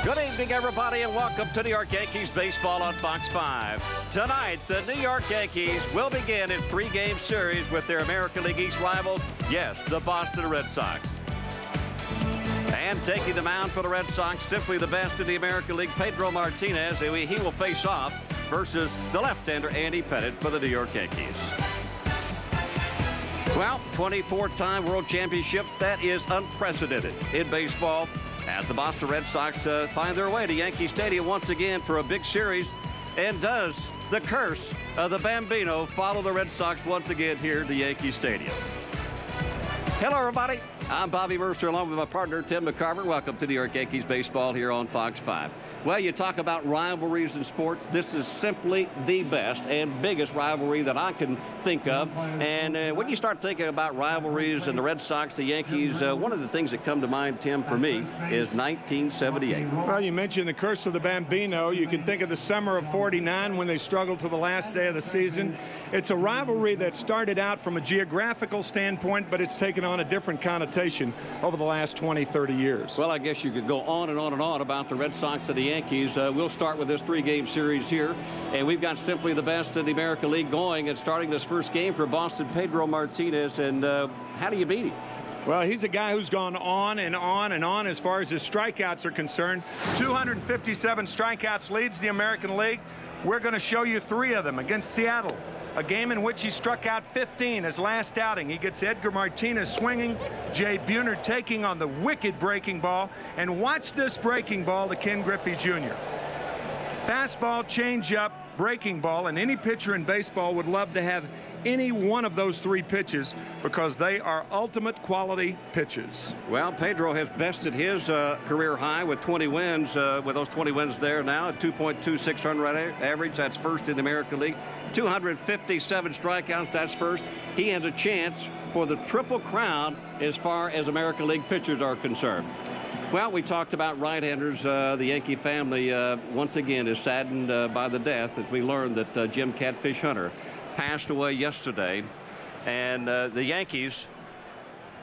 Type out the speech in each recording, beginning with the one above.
Good evening, everybody, and welcome to New York Yankees baseball on Fox 5. Tonight, the New York Yankees will begin a three-game series with their American League East rivals, yes, the Boston Red Sox. And taking the mound for the Red Sox, simply the best in the American League, Pedro Martínez. He will face off versus the left-hander, Andy Pettitte, for the New York Yankees. Well, 24-time World Championship, that is unprecedented in baseball, as the Boston Red Sox find their way to Yankee Stadium once again for a big series. And does the curse of the Bambino follow the Red Sox once again here at the Yankee Stadium? Hello, everybody. I'm Bobby Mercer, along with my partner, Tim McCarver. Welcome to New York Yankees baseball here on Fox 5. Well, you talk about rivalries in sports. This is simply the best and biggest rivalry that I can think of. And when you start thinking about rivalries and the Red Sox, the Yankees, one of the things that come to mind, Tim, for me, is 1978. Well, you mentioned the curse of the Bambino. You can think of the summer of '49 when they struggled to the last day of the season. It's a rivalry that started out from a geographical standpoint, but it's taken on a different connotation over the last 20, 30 years. Well, I guess you could go on and on and on about the Red Sox and the Yankees. We'll start with this three-game series here, and we've got simply the best in the American League going, and starting this first game for Boston, Pedro Martínez. And how do you beat him? Well, he's a guy who's gone on and on and on as far as his strikeouts are concerned. 257 strikeouts leads the American League. We're going to show you 3 of them against Seattle, a game in which he struck out 15 his last outing. He gets Edgar Martinez swinging, Jay Buhner taking on the wicked breaking ball, and watch this breaking ball to Ken Griffey Jr. Fastball, changeup, breaking ball, and any pitcher in baseball would love to have any one of those 3 pitches because they are ultimate quality pitches. Well, Pedro has bested his career high with 20 wins, with those 20 wins there now, a 2.26 run rate average. That's first in the American League. 257 strikeouts, that's first. He has a chance for the Triple Crown as far as American League pitchers are concerned. Well, we talked about right-handers. The Yankee family, once again, is saddened by the death as we learned that Jim Catfish Hunter passed away yesterday. And the Yankees,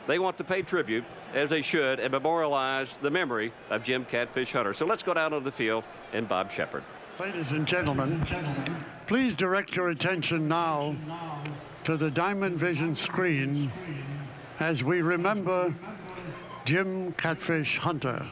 they want to pay tribute, as they should, and memorialize the memory of Jim Catfish Hunter. So let's go down on the field and Bob Shepard. Ladies and gentlemen, please direct your attention now to the Diamond Vision screen as we remember Jim Catfish Hunter.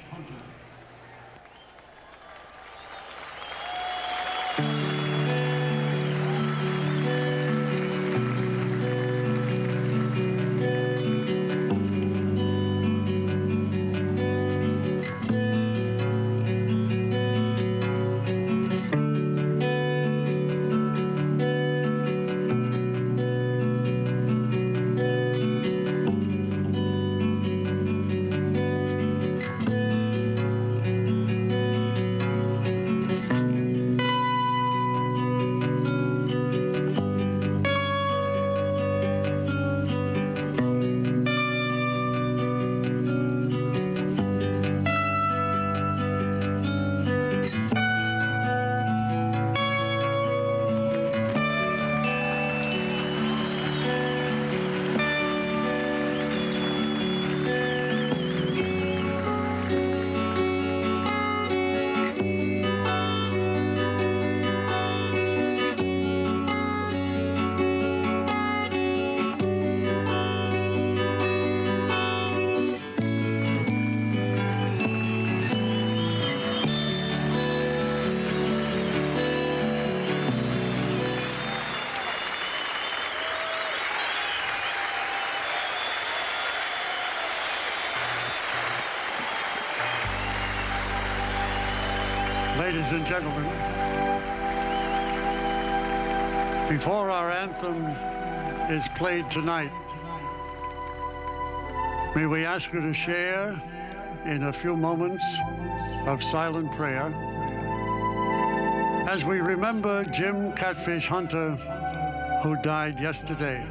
Ladies and gentlemen, before our anthem is played tonight, may we ask you to share in a few moments of silent prayer as we remember Jim Catfish Hunter, who died yesterday.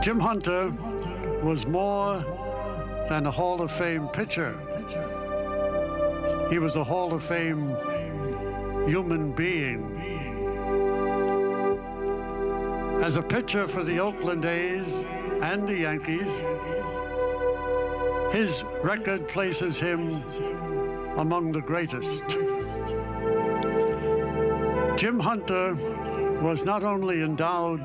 Jim Hunter was more than a Hall of Fame pitcher. He was a Hall of Fame human being. As a pitcher for the Oakland A's and the Yankees, His record places him among the greatest. Jim Hunter was not only endowed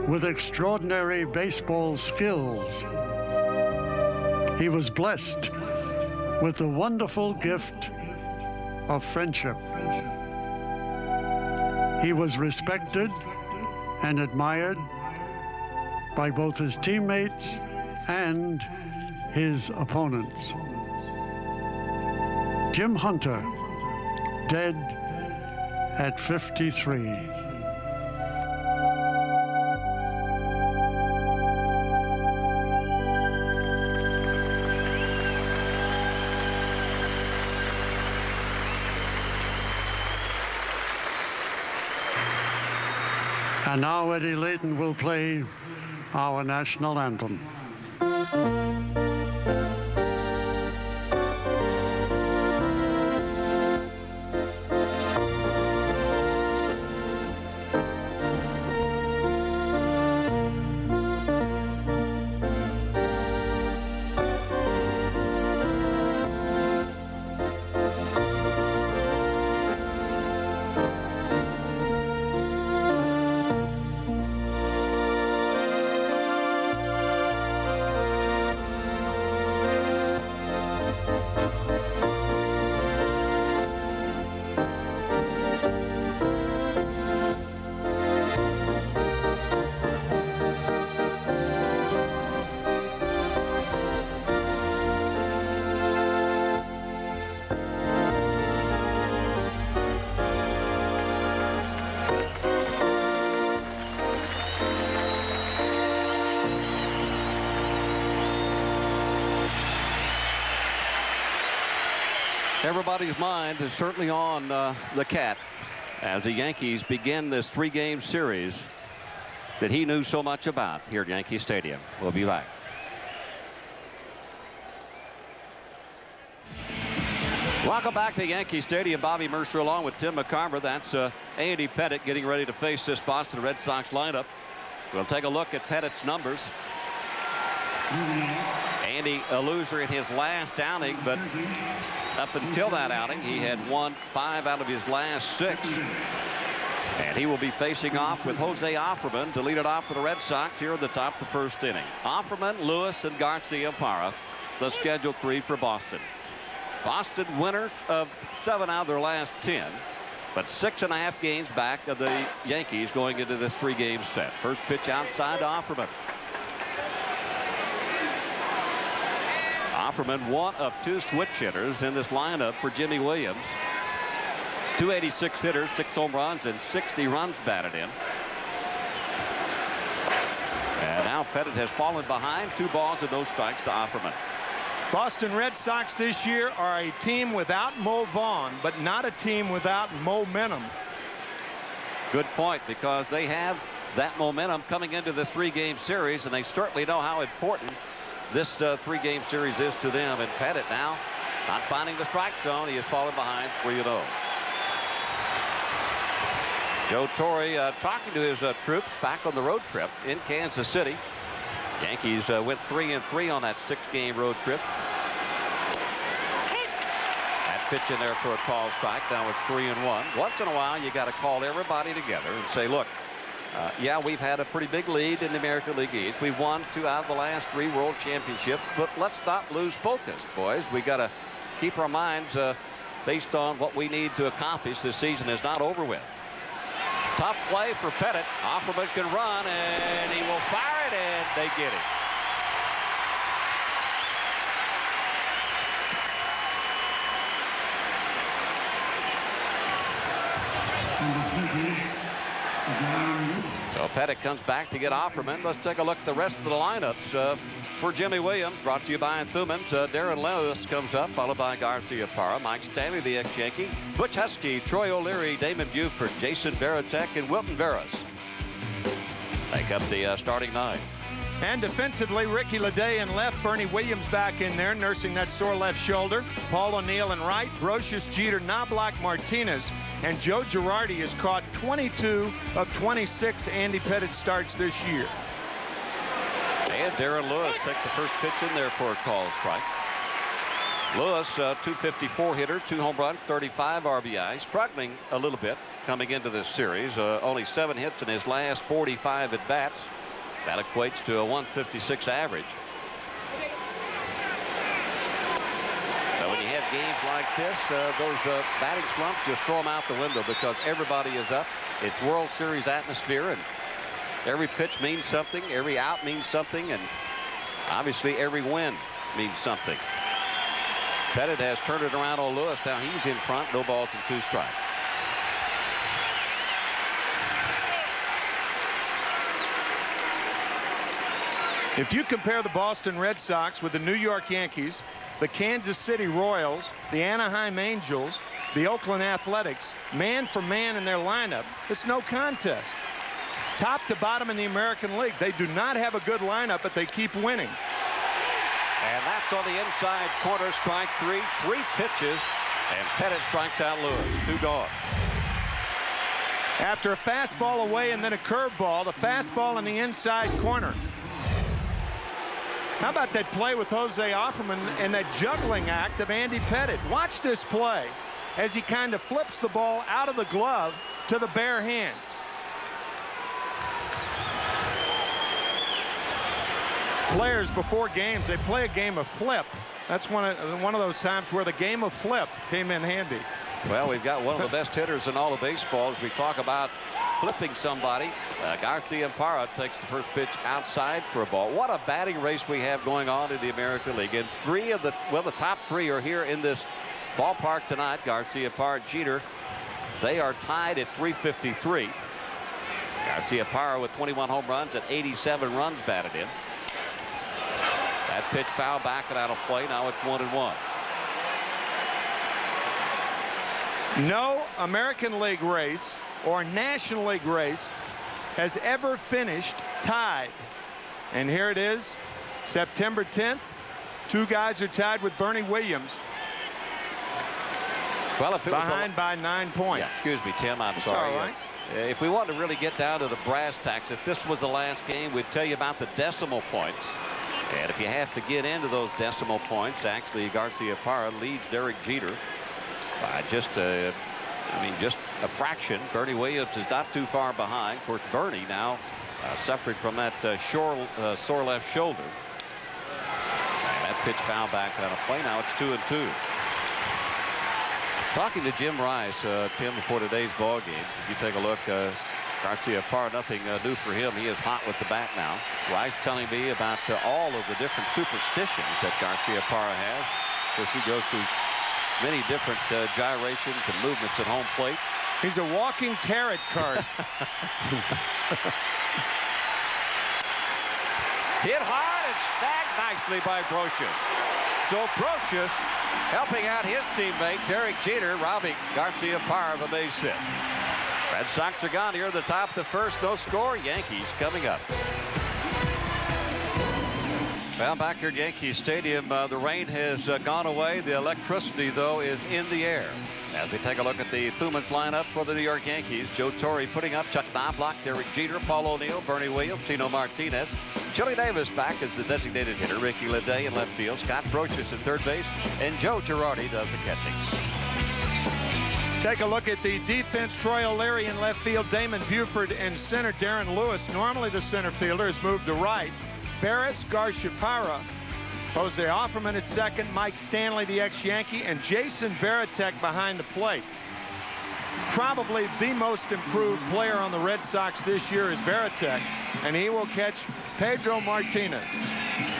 with extraordinary baseball skills, he was blessed with the wonderful gift of friendship. He was respected and admired by both his teammates and his opponents. Jim Hunter, dead at 53. And now Eddie Layton will play our national anthem. Everybody's mind is certainly on the Cat as the Yankees begin this 3-game series that he knew so much about here at Yankee Stadium. We'll be back. Welcome back to Yankee Stadium. Bobby Mercer along with Tim McCarver. That's Andy Pettitte getting ready to face this Boston Red Sox lineup. We'll take a look at Pettitte's numbers. Andy, a loser in his last outing, but up until that outing, he had won 5 out of his last 6. And he will be facing off with Jose Offerman to lead it off for the Red Sox here at the top of the first inning. Offerman, Lewis, and Garcia-Parra, the scheduled 3 for Boston. Boston winners of 7 out of their last 10, but 6.5 games back of the Yankees going into this 3-game set. First pitch outside to Offerman. Offerman, one of 2 switch hitters in this lineup for Jimmy Williams. 286 hitters, 6 home runs, and 60 runs batted in. And now Pettitte has fallen behind. 2 balls and no strikes to Offerman. Boston Red Sox this year are a team without Mo Vaughn, but not a team without momentum. Good point, because they have that momentum coming into this 3-game series, and they certainly know how important this 3-game series is to them. And Pettitte now not finding the strike zone. He has fallen behind 3-0. Joe Torre talking to his troops back on the road trip in Kansas City. Yankees went 3-3 on that 6-game road trip. That pitch in there for a call strike. Now it's 3-1. Once in a while, you got to call everybody together and say, look, yeah, we've had a pretty big lead in the American League East. We've won 2 out of the last 3 World Championships, but let's not lose focus, boys. We got to keep our minds based on what we need to accomplish. This season is not over with. Tough play for Pettitte. Offerman can run, and he will fire it, and they get it. So Pettitte comes back to get Offerman. Let's take a look at the rest of the lineups for Jimmy Williams. Brought to you by Thumans. Darren Lewis comes up, followed by Garcia-Parra, Mike Stanley, the ex-Yankee, Butch Husky, Troy O'Leary, Damon Buford, Jason Varitek, and Wilton Veras make up the starting 9. And defensively, Ricky Leday in left, Bernie Williams back in there, nursing that sore left shoulder. Paul O'Neill in right, Brocious, Jeter, Knobloch, Martinez, and Joe Girardi has caught 22 of 26 Andy Pettitte starts this year. And Darren Lewis takes the first pitch in there for a called strike. Lewis, 254 hitter, 2 home runs, 35 RBI, struggling a little bit coming into this series. Only 7 hits in his last 45 at bats. That equates to a 156 average. Now, when you have games like this, those batting slumps, just throw them out the window because everybody is up. It's World Series atmosphere, and every pitch means something. Every out means something, and obviously every win means something. Pettitte has turned it around on Lewis. Now he's in front. No balls and 2 strikes. If you compare the Boston Red Sox with the New York Yankees, the Kansas City Royals, the Anaheim Angels, the Oakland Athletics, man for man in their lineup, it's no contest. Top to bottom in the American League, they do not have a good lineup, but they keep winning. And that's on the inside corner, strike 3. 3 pitches, and Pettitte strikes out Lewis. 2 gone. After a fastball away and then a curveball, the fastball in the inside corner. How about that play with Jose Offerman and that juggling act of Andy Pettitte? Watch this play as he kind of flips the ball out of the glove to the bare hand. Players before games, they play a game of flip. That's one of those times where the game of flip came in handy. Well, we've got one of the best hitters in all of baseball as we talk about flipping somebody. Garcia-Parra takes the first pitch outside for a ball. What a batting race we have going on in the American League. And the top 3 are here in this ballpark tonight. Garcia-Parra, Jeter, they are tied at 353. Garcia-Parra with 21 home runs and 87 runs batted in. That pitch foul back and out of play. Now it's 1-1. No American League race or National League race has ever finished tied. And here it is, September 10th. 2 guys are tied with Bernie Williams. Well, if it behind by 9 points. Yeah, excuse me, Tim. I'm it's sorry. All right. If we wanted to really get down to the brass tacks, if this was the last game, we'd tell you about the decimal points. And if you have to get into those decimal points, actually Garcia-Parra leads Derek Jeter by just a fraction. Bernie Williams is not too far behind. Of course, Bernie now suffering from that sore left shoulder. And that pitch foul back on a play. Now it's 2-2. Talking to Jim Rice, Tim, before today's ball games, if you take a look, Garcia-Parra, nothing new for him. He is hot with the bat now. Rice telling me about all of the different superstitions that Garcia-Parra has. Of course, he goes through many different gyrations and movements at home plate. He's a walking tarot card. Hit hard and snagged nicely by Brocious. So Brocious helping out his teammate Derek Jeter, robbing Garcia-Parra of a base hit. Red Sox are gone here at the top of the first. No score. Yankees coming up. Well, back here at Yankee Stadium, the rain has gone away. The electricity, though, is in the air. As we take a look at the Thumans lineup for the New York Yankees, Joe Torre putting up, Chuck Knobloch, Derek Jeter, Paul O'Neill, Bernie Williams, Tino Martinez. Chile Davis back as the designated hitter, Ricky Leday in left field, Scott Brocious in third base, and Joe Girardi does the catching. Take a look at the defense. Troy O'Leary in left field, Damon Buford in center, Darren Lewis. Normally the center fielder has moved to right. Barris, Garcia-Parra, Jose Offerman at second, Mike Stanley, the ex-Yankee, and Jason Varitek behind the plate. Probably the most improved player on the Red Sox this year is Varitek, and he will catch Pedro Martínez.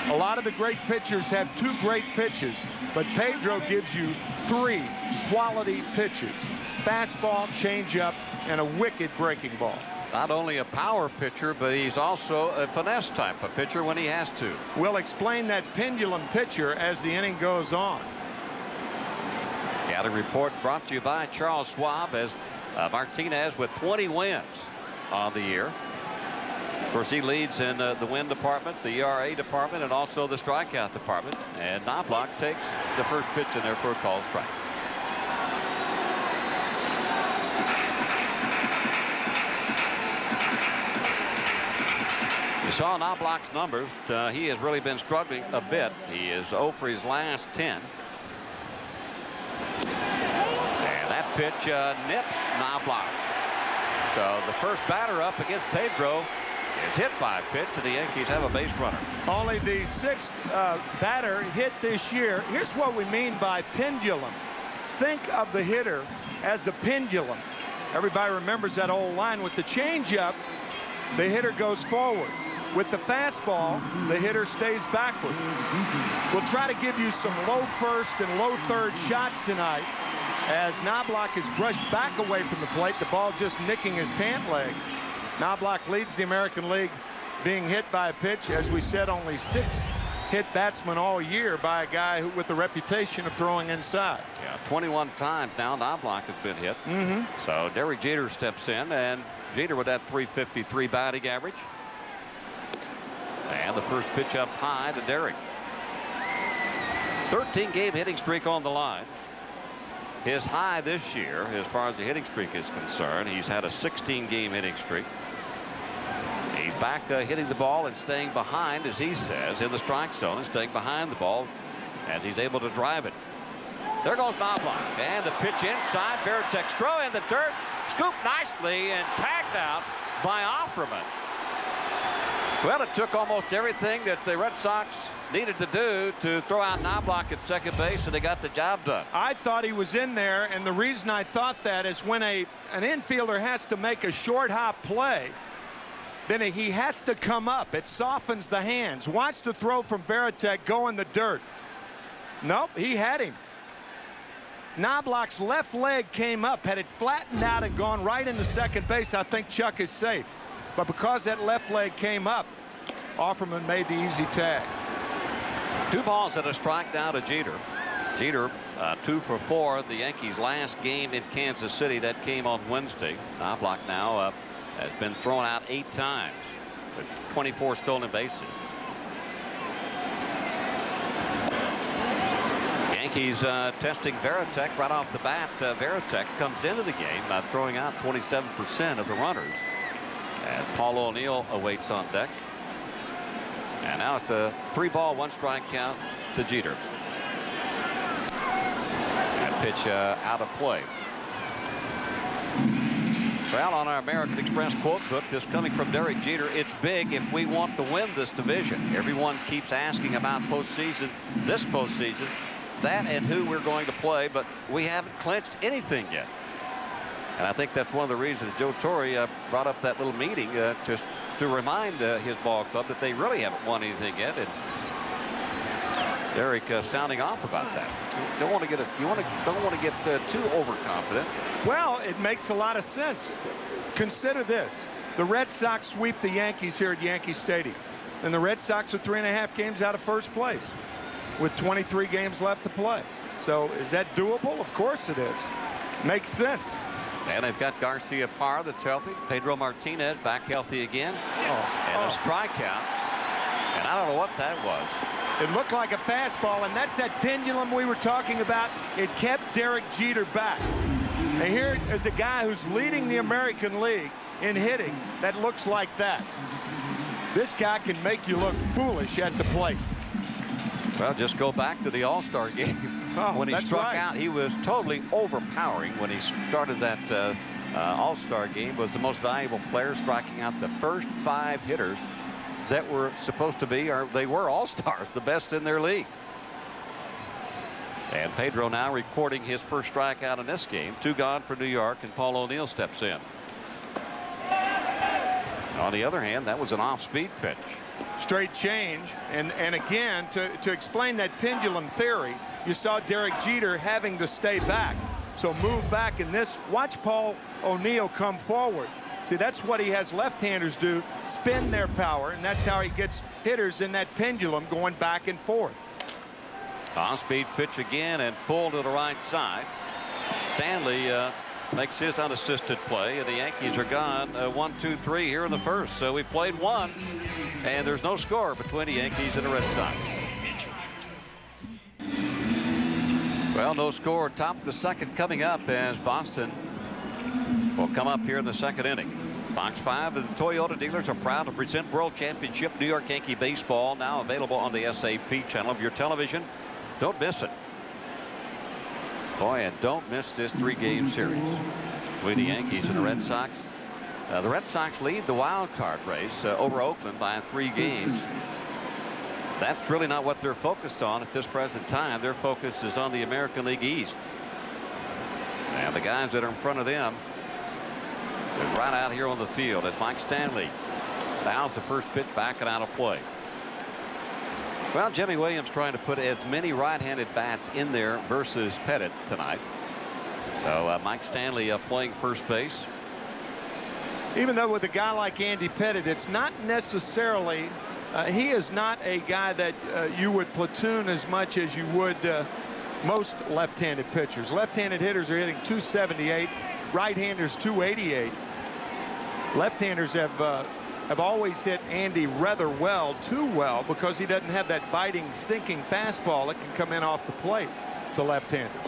A lot of the great pitchers have 2 great pitches, but Pedro gives you 3 quality pitches. Fastball, changeup, and a wicked breaking ball. Not only a power pitcher, but he's also a finesse type of pitcher when he has to. We'll explain that pendulum pitcher as the inning goes on. Got a report brought to you by Charles Schwab as Martinez with 20 wins on the year. Of course, he leads in the win department, the ERA department, and also the strikeout department. And Knobloch takes the first pitch in there for a called strike. The saw Knobloch's numbers. He has really been struggling a bit. He is 0 for his last 10. And that pitch nips Knobloch. So the first batter up against Pedro is hit by a pitch, and the Yankees have a base runner. Only the 6th batter hit this year. Here's what we mean by pendulum. Think of the hitter as a pendulum. Everybody remembers that old line. With the changeup, the hitter goes forward. With the fastball, the hitter stays backward. We'll try to give you some low first and low third shots tonight, as Knobloch is brushed back away from the plate, the ball just nicking his pant leg. Knobloch leads the American League being hit by a pitch. As we said, only 6 hit batsmen all year by a guy with a reputation of throwing inside. Yeah, 21 times now Knobloch has been hit. So Derek Jeter steps in, and Jeter with that .353 batting average. And the first pitch up high to Derek. 13-game hitting streak on the line. His high this year, as far as the hitting streak is concerned, he's had a 16-game hitting streak. He's back hitting the ball and staying behind, as he says, in the strike zone, and staying behind the ball, and he's able to drive it. There goes Knobloch, and the pitch inside. Veritek's throw in the dirt, scooped nicely and tagged out by Offerman. Well, it took almost everything that the Red Sox needed to do to throw out Knobloch at second base, and they got the job done. I thought he was in there, and the reason I thought that is when an infielder has to make a short hop play, then he has to come up. It softens the hands. Watch the throw from Varitek go in the dirt. Nope, he had him. Knobloch's left leg came up. Had it flattened out and gone right into second base, I think Chuck is safe. But because that left leg came up, Offerman made the easy tag. 2 balls and a strike now to Jeter. Jeter 2 for 4 the Yankees' last game in Kansas City. That came on Wednesday. Knobloch now has been thrown out 8 times with 24 stolen bases. Yankees testing Varitek right off the bat. Varitek comes into the game throwing out 27% of the runners, as Paul O'Neill awaits on deck. And now it's a 3-ball, 1-strike count to Jeter. That pitch out of play. Well, on our American Express quote book, this coming from Derek Jeter: it's big if we want to win this division. Everyone keeps asking about postseason, this postseason, that and who we're going to play, but we haven't clinched anything yet. And I think that's one of the reasons Joe Torre brought up that little meeting just to remind his ball club that they really haven't won anything yet. And Derek sounding off about that. You don't want to get too overconfident. Well, it makes a lot of sense. Consider this: the Red Sox sweep the Yankees here at Yankee Stadium, and the Red Sox are 3.5 games out of first place with 23 games left to play. So is that doable? Of course it is. Makes sense. And they've got Garcia Parra that's healthy. Pedro Martínez back healthy again. And a strikeout. And I don't know what that was. It looked like a fastball, and that's that pendulum we were talking about. It kept Derek Jeter back. And here is a guy who's leading the American League in hitting that looks like that. This guy can make you look foolish at the plate. Well, just go back to the All-Star game. When he struck out, he was totally overpowering. When he started that All-Star game, was the most valuable player, striking out the first 5 hitters that were supposed to be, or they were All-Stars, the best in their league. And Pedro now recording his first strikeout in this game. 2 gone for New York, and Paul O'Neill steps in. On the other hand, that was an off-speed pitch. Straight change, and again, to explain that pendulum theory, you saw Derek Jeter having to stay back. So move back in this. Watch Paul O'Neill come forward. See, that's what he has left-handers do, spin their power, and that's how he gets hitters in that pendulum going back and forth. On-speed pitch again and pulled to the right side. Stanley makes his unassisted play, and the Yankees are gone 1-2-3 here in the first. So we played 1, and there's no score between the Yankees and the Red Sox. Well, no score. Top of the second coming up as Boston will come up here in the second inning. Fox 5 and the Toyota dealers are proud to present World Championship New York Yankee Baseball, now available on the SAP channel of your television. Don't miss it. Boy, and don't miss this 3-game series between the Yankees and the Red Sox. The Red Sox lead the wild card race over Oakland by 3 games. That's really not what they're focused on at this present time. Their focus is on the American League East. And the guys that are in front of them are right out here on the field as Mike Stanley fouls the first pitch back and out of play. Well, Jimmy Williams trying to put as many right-handed bats in there versus Pettitte tonight. So Mike Stanley playing first base. Even though with a guy like Andy Pettitte, it's not necessarily he is not a guy that you would platoon as much as you would most left-handed pitchers. Left-handed hitters are hitting 278, right-handers 288. Left-handers have always hit Andy rather well, too well, because he doesn't have that biting, sinking fastball that can come in off the plate to left-handers.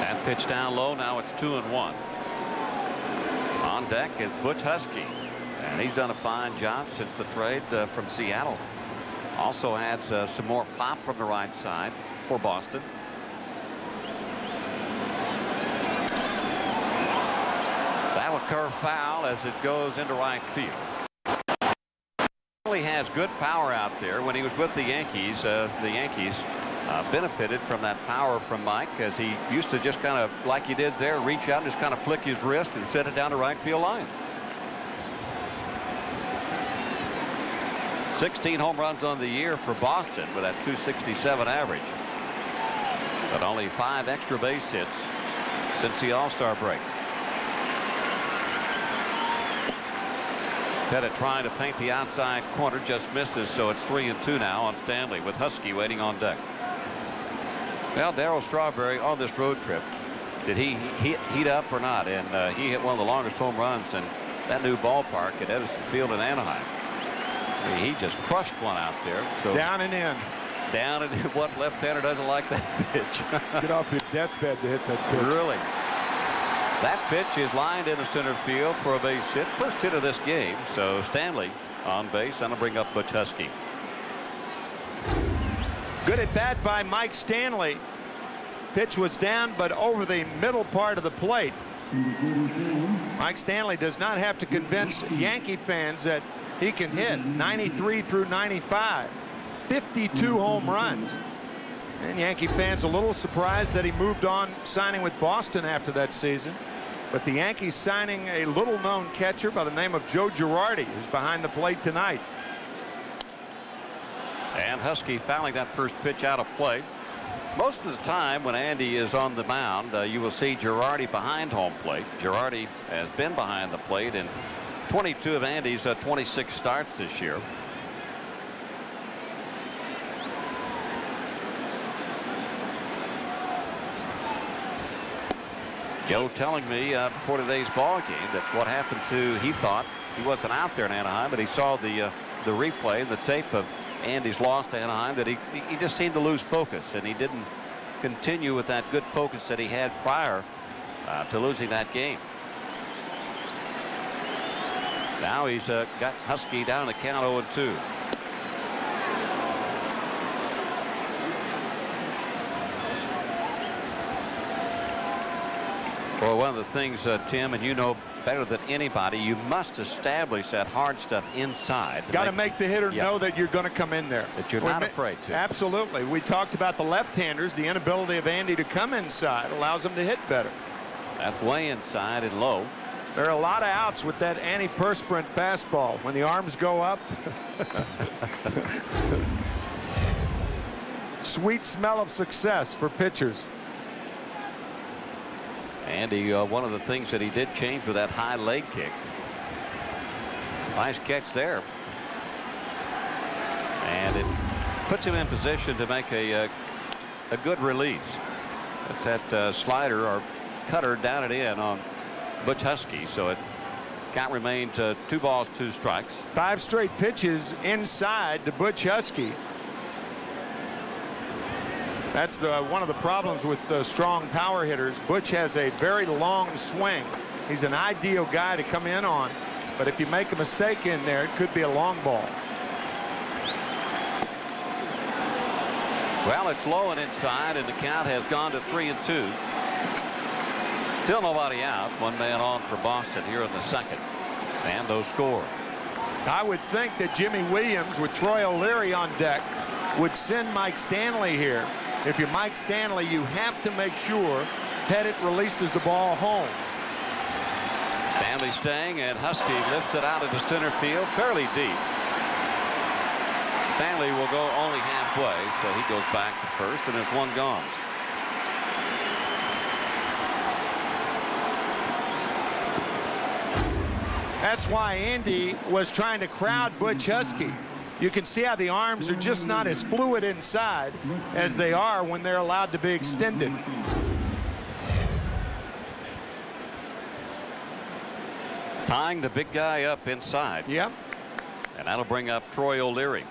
That pitch down low. Now it's 2-1. On deck is Butch Husky, and he's done a fine job since the trade from Seattle. Also had some more pop from the right side for Boston. That'll curve foul as it goes into right field. He has good power out there. When he was with the Yankees benefited from that power from Mike, as he used to just kind of, like he did there, reach out and just kind of flick his wrist and set it down the right field line. 16 home runs on the year for Boston with that 267 average, but only 5 extra base hits since the All-Star break. Pettitte trying to paint the outside corner, just misses, so it's 3-2 now on Stanley with Husky waiting on deck. Well, Darryl Strawberry on this road trip, did he heat up or not? And he hit one of the longest home runs in that new ballpark at Edison Field in Anaheim. I mean, he just crushed one out there. So down and in. Down and in. What left-hander doesn't like that pitch? Get off your deathbed to hit that pitch. Really? That pitch is lined into center field for a base hit. First hit of this game. So Stanley on base. That'll bring up Butch Husky. Good at bat by Mike Stanley. Pitch was down, but over the middle part of the plate. Mike Stanley does not have to convince Yankee fans that he can hit. 93 through 95. 52 home runs. And Yankee fans a little surprised that he moved on, signing with Boston after that season. But the Yankees signing a little-known catcher by the name of Joe Girardi, who's behind the plate tonight. And Husky fouling that first pitch out of play. Most of the time when Andy is on the mound, you will see Girardi behind home plate. Girardi has been behind the plate in 22 of Andy's 26 starts this year. Joe telling me before today's ball game that what happened to, he thought he wasn't out there in Anaheim, but he saw the replay, the tape of Andy's loss to Anaheim, that he just seemed to lose focus, and he didn't continue with that good focus that he had prior to losing that game. Now he's got Husky down the count 0-2. Well, one of the things, Tim, and you know better than anybody, you must establish that hard stuff inside. Got to make the hitter know that you're going to come in there. That you're not afraid to. Absolutely. We talked about the left-handers. The inability of Andy to come inside allows him to hit better. That's way inside and low. There are a lot of outs with that antiperspirant fastball. When the arms go up. Sweet smell of success for pitchers. Andy, one of the things that he did change with that high leg kick. Nice catch there. And it puts him in position to make a good release. That's that slider or cutter down and in on Butch Husky. So it count remains 2 balls, 2 strikes. 5 straight pitches inside to Butch Husky. That's one of the problems with strong power hitters. Butch has a very long swing, He's an ideal guy to come in on. But if you make a mistake in there, it could be a long ball. Well, it's low and inside, and the count has gone to 3-2. Still nobody out. One man on for Boston here in the second. And no score. I would think that Jimmy Williams with Troy O'Leary on deck would send Mike Stanley here. If you're Mike Stanley, you have to make sure Pettitte releases the ball home. Stanley staying, and Husky lifts it out into center field fairly deep. Stanley will go only halfway, so he goes back to first, and there's one gone. That's why Andy was trying to crowd Butch Husky. You can see how the arms are just not as fluid inside as they are when they're allowed to be extended. Tying the big guy up inside. Yep. And that'll bring up Troy O'Leary.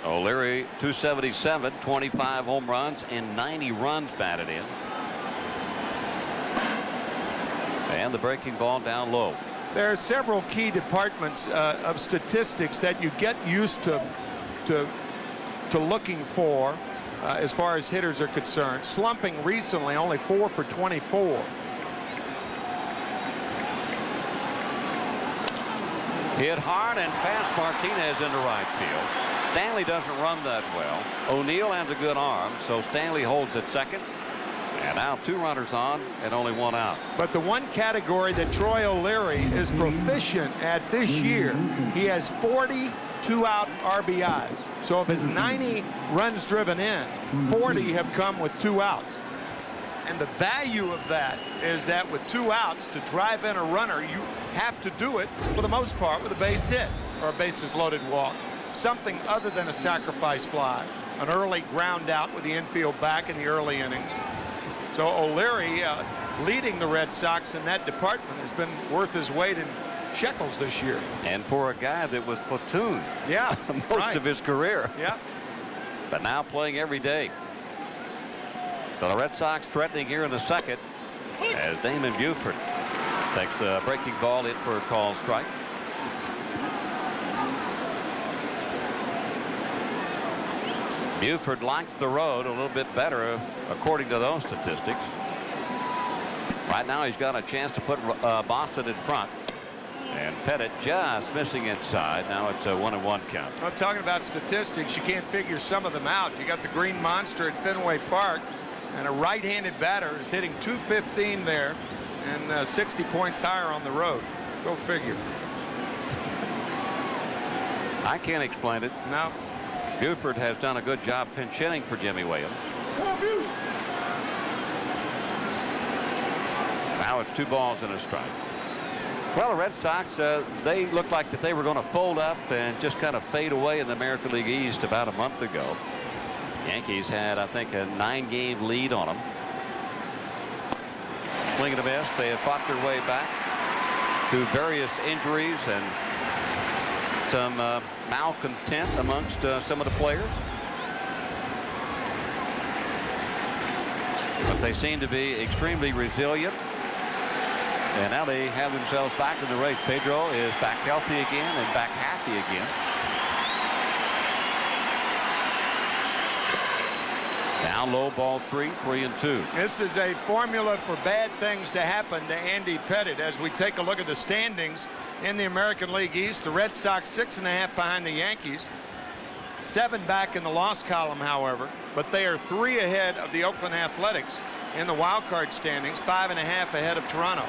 O'Leary 277, 25 home runs, and 90 runs batted in. And the breaking ball down low. There are several key departments of statistics that you get used to looking for as far as hitters are concerned. Slumping recently, only 4 for 24. Hit hard and past Martinez into right field. Stanley doesn't run that well. O'Neill has a good arm, so Stanley holds at second. And now 2 runners on and only 1 out. But the one category that Troy O'Leary is proficient at this year, he has 40 2-out RBIs. So of his 90 runs driven in, 40 have come with 2 outs. And the value of that is that with 2 outs, to drive in a runner, you have to do it for the most part with a base hit or a bases loaded walk. Something other than a sacrifice fly, an early ground out with the infield back in the early innings. So O'Leary leading the Red Sox in that department has been worth his weight in shekels this year. And for a guy that was platooned most of his career. Yeah. But now playing every day. So the Red Sox threatening here in the second as Damon Buford takes the breaking ball in for a called strike. Buford likes the road a little bit better according to those statistics. Right now he's got a chance to put Boston in front. And Pettitte just missing inside. Now it's a 1-1 count. I'm talking about statistics. You can't figure some of them out. You got the Green Monster at Fenway Park, and a right-handed batter is hitting .215 there and 60 points higher on the road. Go figure. I can't explain it. No. Buford has done a good job pinch hitting for Jimmy Williams. Now it's 2 balls and a strike. Well, the Red Sox, they looked like that they were going to fold up and just kind of fade away in the American League East about a month ago. Yankees had, I think, a 9-game lead on them. Swing and a miss. They have fought their way back through various injuries and some malcontent amongst some of the players. But they seem to be extremely resilient. And now they have themselves back in the race. Pedro is back healthy again and back happy again. Now low ball 3, 3-2. This is a formula for bad things to happen to Andy Pettitte. As we take a look at the standings in the American League East, the Red Sox 6.5 behind the Yankees, 7 back in the loss column, however, but they are 3 ahead of the Oakland Athletics in the wild card standings, 5.5 ahead of Toronto.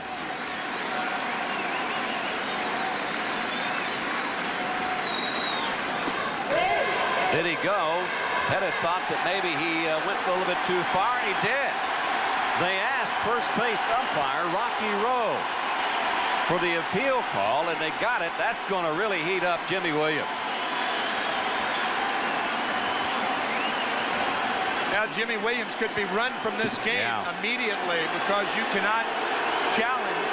Did he go? Pettitte thought that maybe he went a little bit too far, and he did. They asked first base umpire Rocky Rowe for the appeal call, and they got it. That's going to really heat up Jimmy Williams. Now Jimmy Williams could be run from this game immediately because you cannot challenge.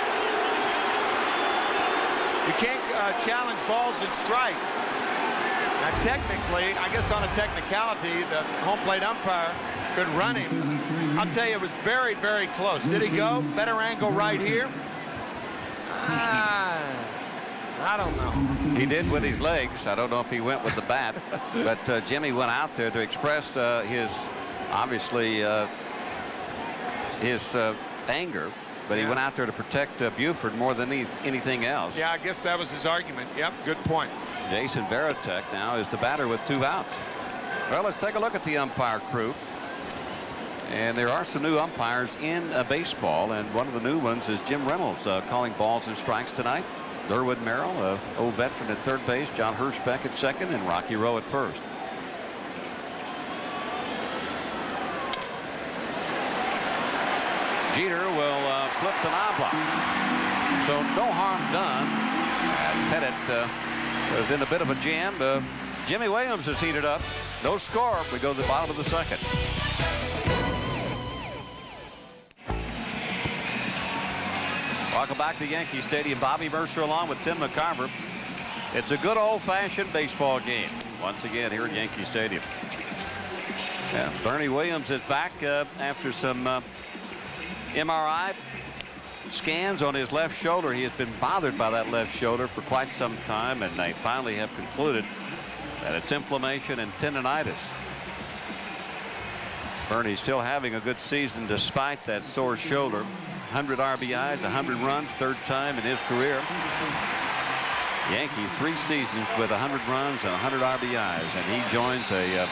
You can't challenge balls and strikes. Now, technically, I guess on a technicality, the home plate umpire could run him. I'll tell you, it was very, very close. Did he go? Better angle right here. I don't know. He did with his legs. I don't know if he went with the bat, but Jimmy went out there to express his, obviously, his anger. But he went out there to protect Buford more than anything else. Yeah, I guess that was his argument. Yep, good point. Jason Varitek now is the batter with 2 outs. Well, let's take a look at the umpire crew. And there are some new umpires in baseball, and one of the new ones is Jim Reynolds calling balls and strikes tonight. Durwood Merrill, old veteran at third base, John Hirschbeck at second, and Rocky Rowe at first. Jeter will flip the knob up. So no harm done. Pettitte was in a bit of a jam. Jimmy Williams is heated up. No score. We go to the bottom of the second. Welcome back to Yankee Stadium. Bobby Mercer along with Tim McCarver. It's a good old-fashioned baseball game once again here at Yankee Stadium. Yeah, Bernie Williams is back after some MRI scans on his left shoulder. He has been bothered by that left shoulder for quite some time, and they finally have concluded that it's inflammation and tendonitis. Bernie's still having a good season despite that sore shoulder. 100 RBIs, 100 runs, third time in his career. Yankees 3 seasons with 100 runs and 100 RBIs, and he joins a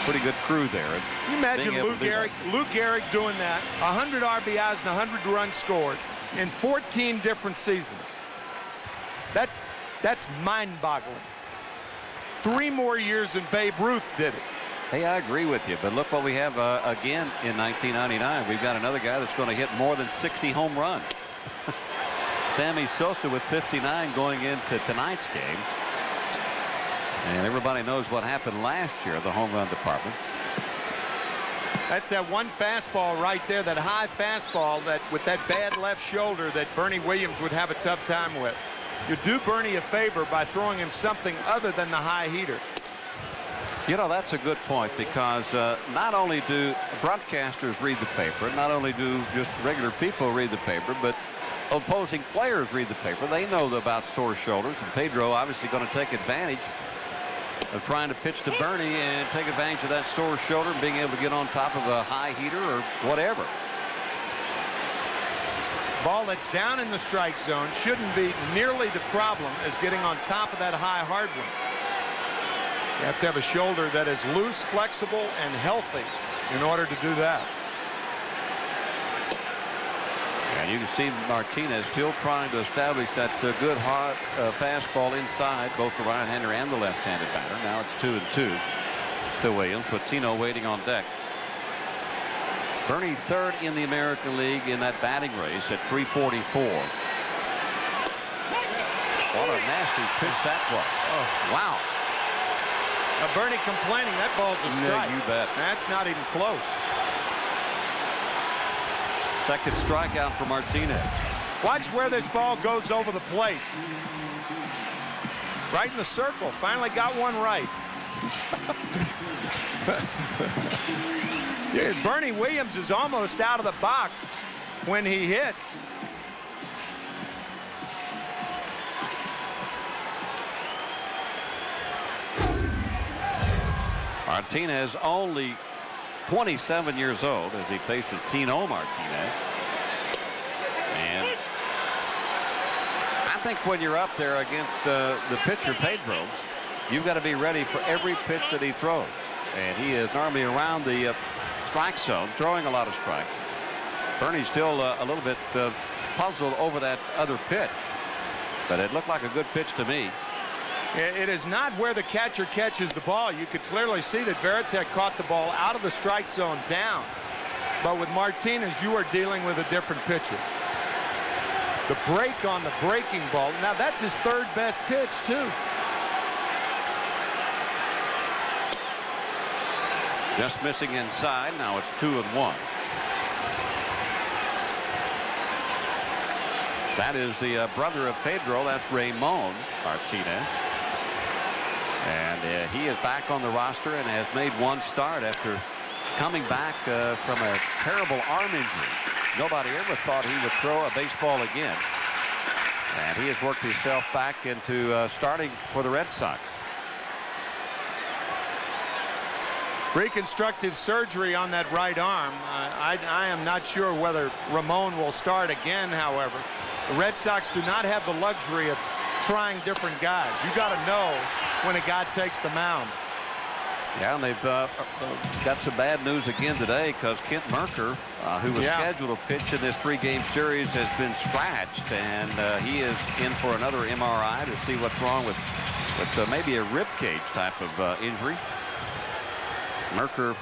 pretty good crew there. Can you imagine Lou Gehrig doing that? 100 RBIs and 100 runs scored in 14 different seasons. That's mind-boggling. 3 more years than Babe Ruth did it. Hey, I agree with you, but look what we have again in 1999. We've got another guy that's going to hit more than 60 home runs. Sammy Sosa with 59 going into tonight's game. And everybody knows what happened last year in the home run department. That's that one fastball right there, that high fastball that with that bad left shoulder that Bernie Williams would have a tough time with. You do Bernie a favor by throwing him something other than the high heater. You know, that's a good point, because not only do broadcasters read the paper, not only do just regular people read the paper, but opposing players read the paper. They know about sore shoulders, and Pedro obviously going to take advantage of trying to pitch to Bernie and take advantage of that sore shoulder and being able to get on top of a high heater or whatever. Ball that's down in the strike zone shouldn't be nearly the problem as getting on top of that high hard one. You have to have a shoulder that is loose, flexible, and healthy in order to do that. And you can see Martinez still trying to establish that good hard fastball inside both the right-hander and the left-handed batter. Now it's 2-2 to Williams, with Tino waiting on deck. Bernie third in the American League in that batting race at 344. What a nasty pitch that was. Oh, wow. Now Bernie complaining that ball's a strike. Yeah, you bet. That's not even close. Second strikeout for Martinez. Watch where this ball goes over the plate. Right in the circle. Finally got one right. Yeah, Bernie Williams is almost out of the box when he hits. Martinez only 27 years old as he faces Tino Martinez. And I think when you're up there against the pitcher Pedro, you've got to be ready for every pitch that he throws. And he is normally around the strike zone, throwing a lot of strikes. Bernie's still a little bit puzzled over that other pitch, but it looked like a good pitch to me. It is not where the catcher catches the ball. You could clearly see that Varitek caught the ball out of the strike zone down. But with Martinez, you are dealing with a different pitcher. The break on the breaking ball. Now that's his third best pitch too. Just missing inside. Now it's 2-1. That is the brother of Pedro. That's Ramon Martinez. And he is back on the roster and has made one start after coming back from a terrible arm injury. Nobody ever thought he would throw a baseball again. And he has worked himself back into starting for the Red Sox. Reconstructive surgery on that right arm. I am not sure whether Ramon will start again, however. The Red Sox do not have the luxury of trying different guys. You got to know when a guy takes the mound. Yeah, and they've got some bad news again today because Kent Mercker, who was scheduled to pitch in this 3-game series, has been scratched, and he is in for another MRI to see what's wrong with maybe a rib cage type of injury. Mercker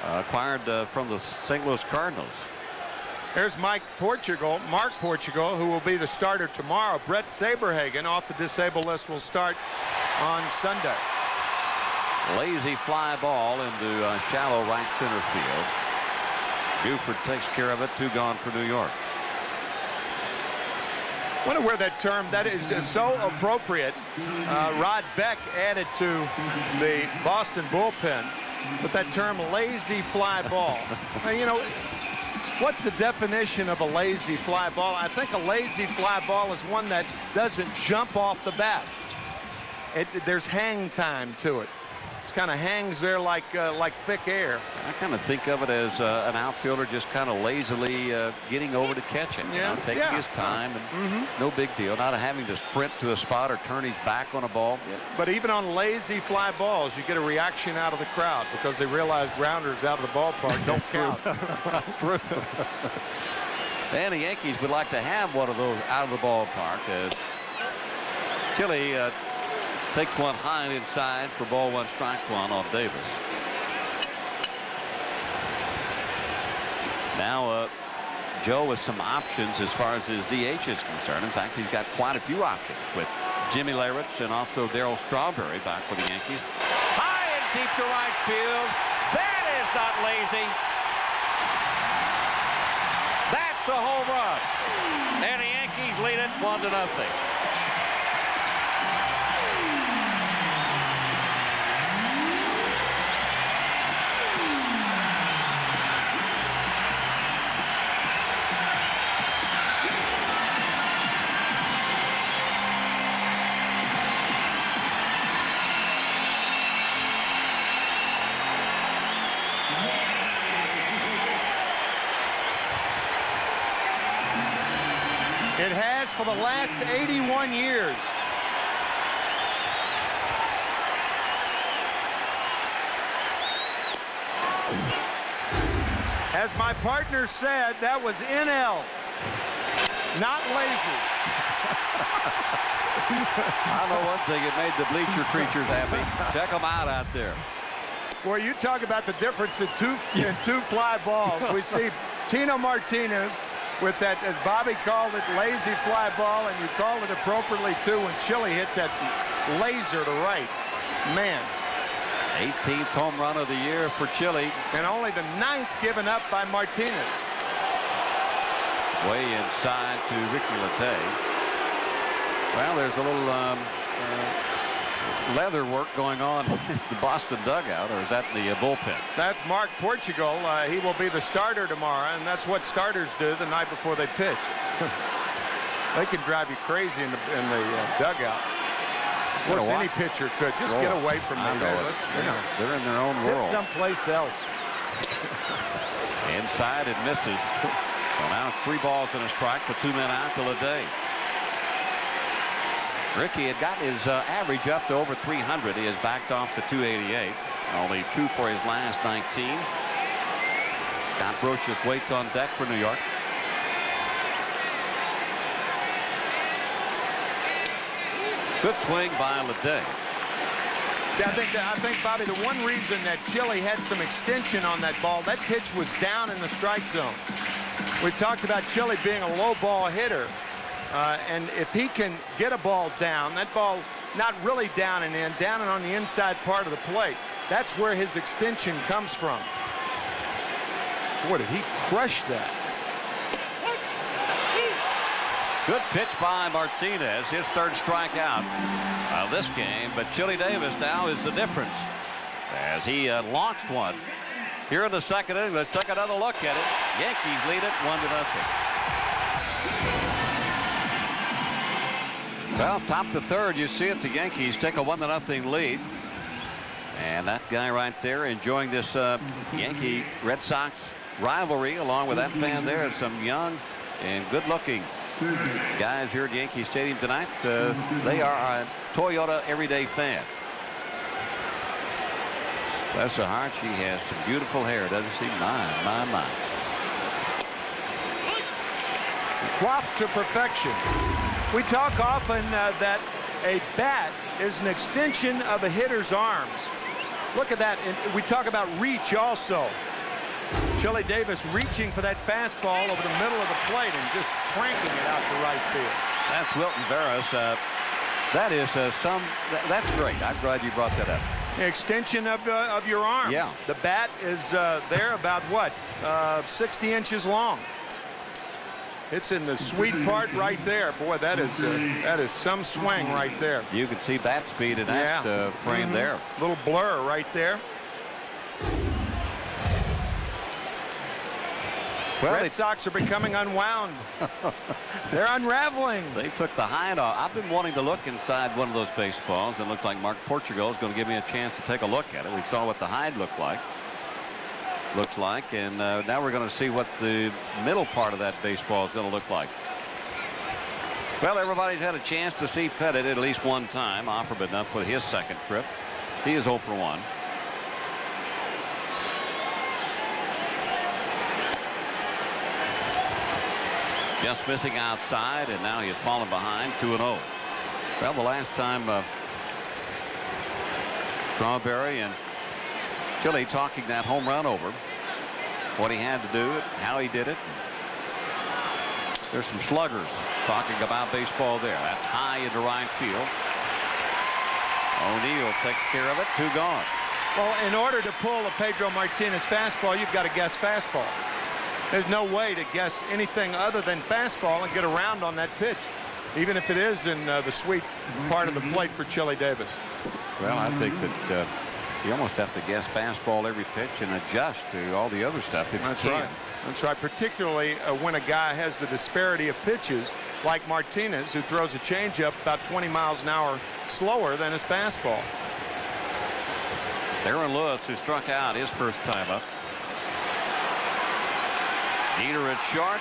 acquired from the St. Louis Cardinals. There's Mark Portugal, who will be the starter tomorrow. Brett Saberhagen off the disabled list will start on Sunday. Lazy fly ball into shallow right center field. Buford takes care of it. 2 gone for New York. I wonder where that term, that is so appropriate. Rod Beck added to the Boston bullpen with that term lazy fly ball. You know, what's the definition of a lazy fly ball? I think a lazy fly ball is one that doesn't jump off the bat. There's hang time to it. Kind of hangs there like thick air. I kind of think of it as an outfielder just kind of lazily getting over to catch it. Yeah, taking his time, and no big deal. Not having to sprint to a spot or turn his back on a ball. Yeah. But even on lazy fly balls, you get a reaction out of the crowd because they realize grounders out of the ballpark don't count. That's true. And the Yankees would like to have one of those out of the ballpark as Chile takes one high and inside for ball 1, strike 1 off Davis. Now Joe with some options as far as his DH is concerned. In fact, he's got quite a few options with Jimmy Leyritz and also Darryl Strawberry back with the Yankees. High and deep to right field. That is not lazy. That's a home run. And the Yankees lead it 1-0. It has for the last 81 years. As my partner said, that was NL, not lazy. I know one thing, it made the bleacher creatures happy. Check them out there. Well, you talk about the difference in two fly balls. We see Tino Martinez with that, as Bobby called it, lazy fly ball, and you called it appropriately too when Chile hit that laser to right. Man. 18th home run of the year for Chile. And only the 9th given up by Martinez. Way inside to Ricky Latte. Well, there's a little leather work going on in the Boston dugout, or is that the bullpen? That's Mark Portugal. He will be the starter tomorrow, and that's what starters do the night before they pitch. They can drive you crazy in the dugout. Of course, any pitcher could. Just get away from them. They're in their own Sit world. someplace else. Inside, it misses. So now 3 balls and a strike with 2 men out till a day. Ricky had gotten his average up to over 300. He has backed off to 288. Only 2 for his last 19. Scott Brocious waits on deck for New York. Good swing by Leday. Yeah, I think, Bobby, the one reason that Chile had some extension on that ball, that pitch was down in the strike zone. We've talked about Chile being a low ball hitter. And if he can get a ball down, that ball not really down and in, down and on the inside part of the plate, that's where his extension comes from. Boy, did he crush that. Good pitch by Martinez, his 3rd strikeout of this game, but Chile Davis now is the difference as he launched one here in the second inning. Let's take another look at it. Yankees lead it 1-0. Well, top the third, you see it. The Yankees take a 1-0 lead. And that guy right there enjoying this Yankee Red Sox rivalry along with that fan there. Some young and good-looking guys here at Yankee Stadium tonight. They are a Toyota everyday fan. Bless her heart, she has some beautiful hair, doesn't she? My. Coiffed to perfection. We talk often that a bat is an extension of a hitter's arms. Look at that. And we talk about reach also. Chile Davis reaching for that fastball over the middle of the plate and just cranking it out to right field. That's Wilton Veras. That is that's great. I'm glad you brought that up. Extension of your arm. Yeah. The bat is there about what 60 inches long. It's in the sweet part right there. Boy, that is some swing right there. You can see bat speed in that frame there. Little blur right there. Well, Red Sox are becoming unwound. They're unraveling. They took the hide off. I've been wanting to look inside one of those baseballs. It looks like Mark Portugal is going to give me a chance to take a look at it. We saw what the hide looked like. And now we're going to see what the middle part of that baseball is going to look like. Well, everybody's had a chance to see Pettitte at least one time. Offerman up for his second trip. He is 0 for 1. Just missing outside, and now he's fallen behind 2-0. Well, the last time Strawberry and Chile talking that home run over, what he had to do it, how he did it. There's some sluggers talking about baseball there. That's high into right field. O'Neill takes care of it. 2 gone. Well, in order to pull a Pedro Martínez fastball, you've got to guess fastball. There's no way to guess anything other than fastball and get around on that pitch, even if it is in the sweet part of the plate for Chile Davis. Well, I think that you almost have to guess fastball every pitch and adjust to all the other stuff. That's right. That's right. Particularly when a guy has the disparity of pitches like Martinez, who throws a changeup about 20 miles an hour slower than his fastball. Aaron Lewis, who struck out his first time up. Heater at short.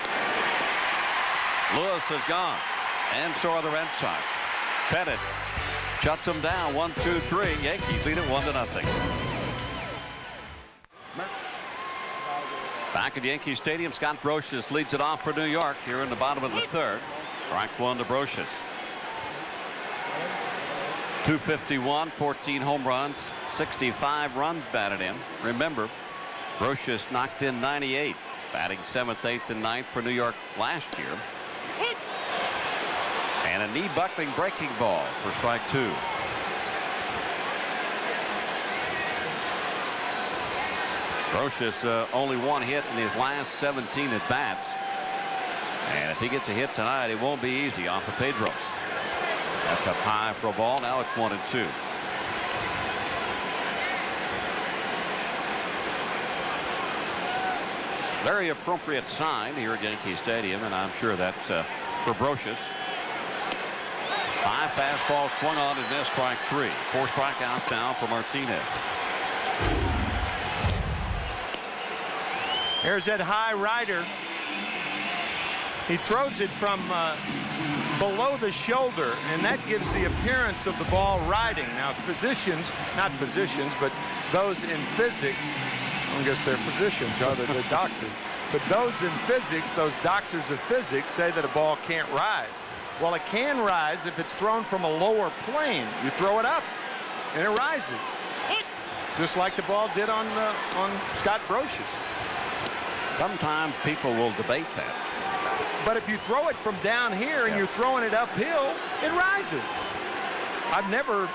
Lewis is gone, and so are the Red Sox. Pettitte shuts them down. 1-2-3. Yankees lead it 1-0. Back at Yankee Stadium, Scott Brocious leads it off for New York here in the bottom of the third. Strike 1 to Brocious. 251, 14 home runs, 65 runs batted in. Remember, Brocious knocked in 98, batting 7th, 8th, and 9th for New York last year. And a knee buckling breaking ball for strike 2. Brocious only 1 hit in his last 17 at bats. And if he gets a hit tonight, it won't be easy off of Pedro. That's up high for a ball. Now it's 1-2. Very appropriate sign here at Yankee Stadium, and I'm sure that's for Brocious. High fastball swung on and missed, strike 3. 4 strikeouts now for Martinez. Here's that high rider. He throws it from below the shoulder, and that gives the appearance of the ball riding. Now, physicians, not physicians, but those in physics, I guess they're physicians, other than doctors, but those in physics, those doctors of physics, say that a ball can't rise. Well, it can rise if it's thrown from a lower plane. You throw it up, and it rises, just like the ball did on Scott Brocious. Sometimes people will debate that. But if you throw it from down here and you're throwing it uphill, it rises. I've never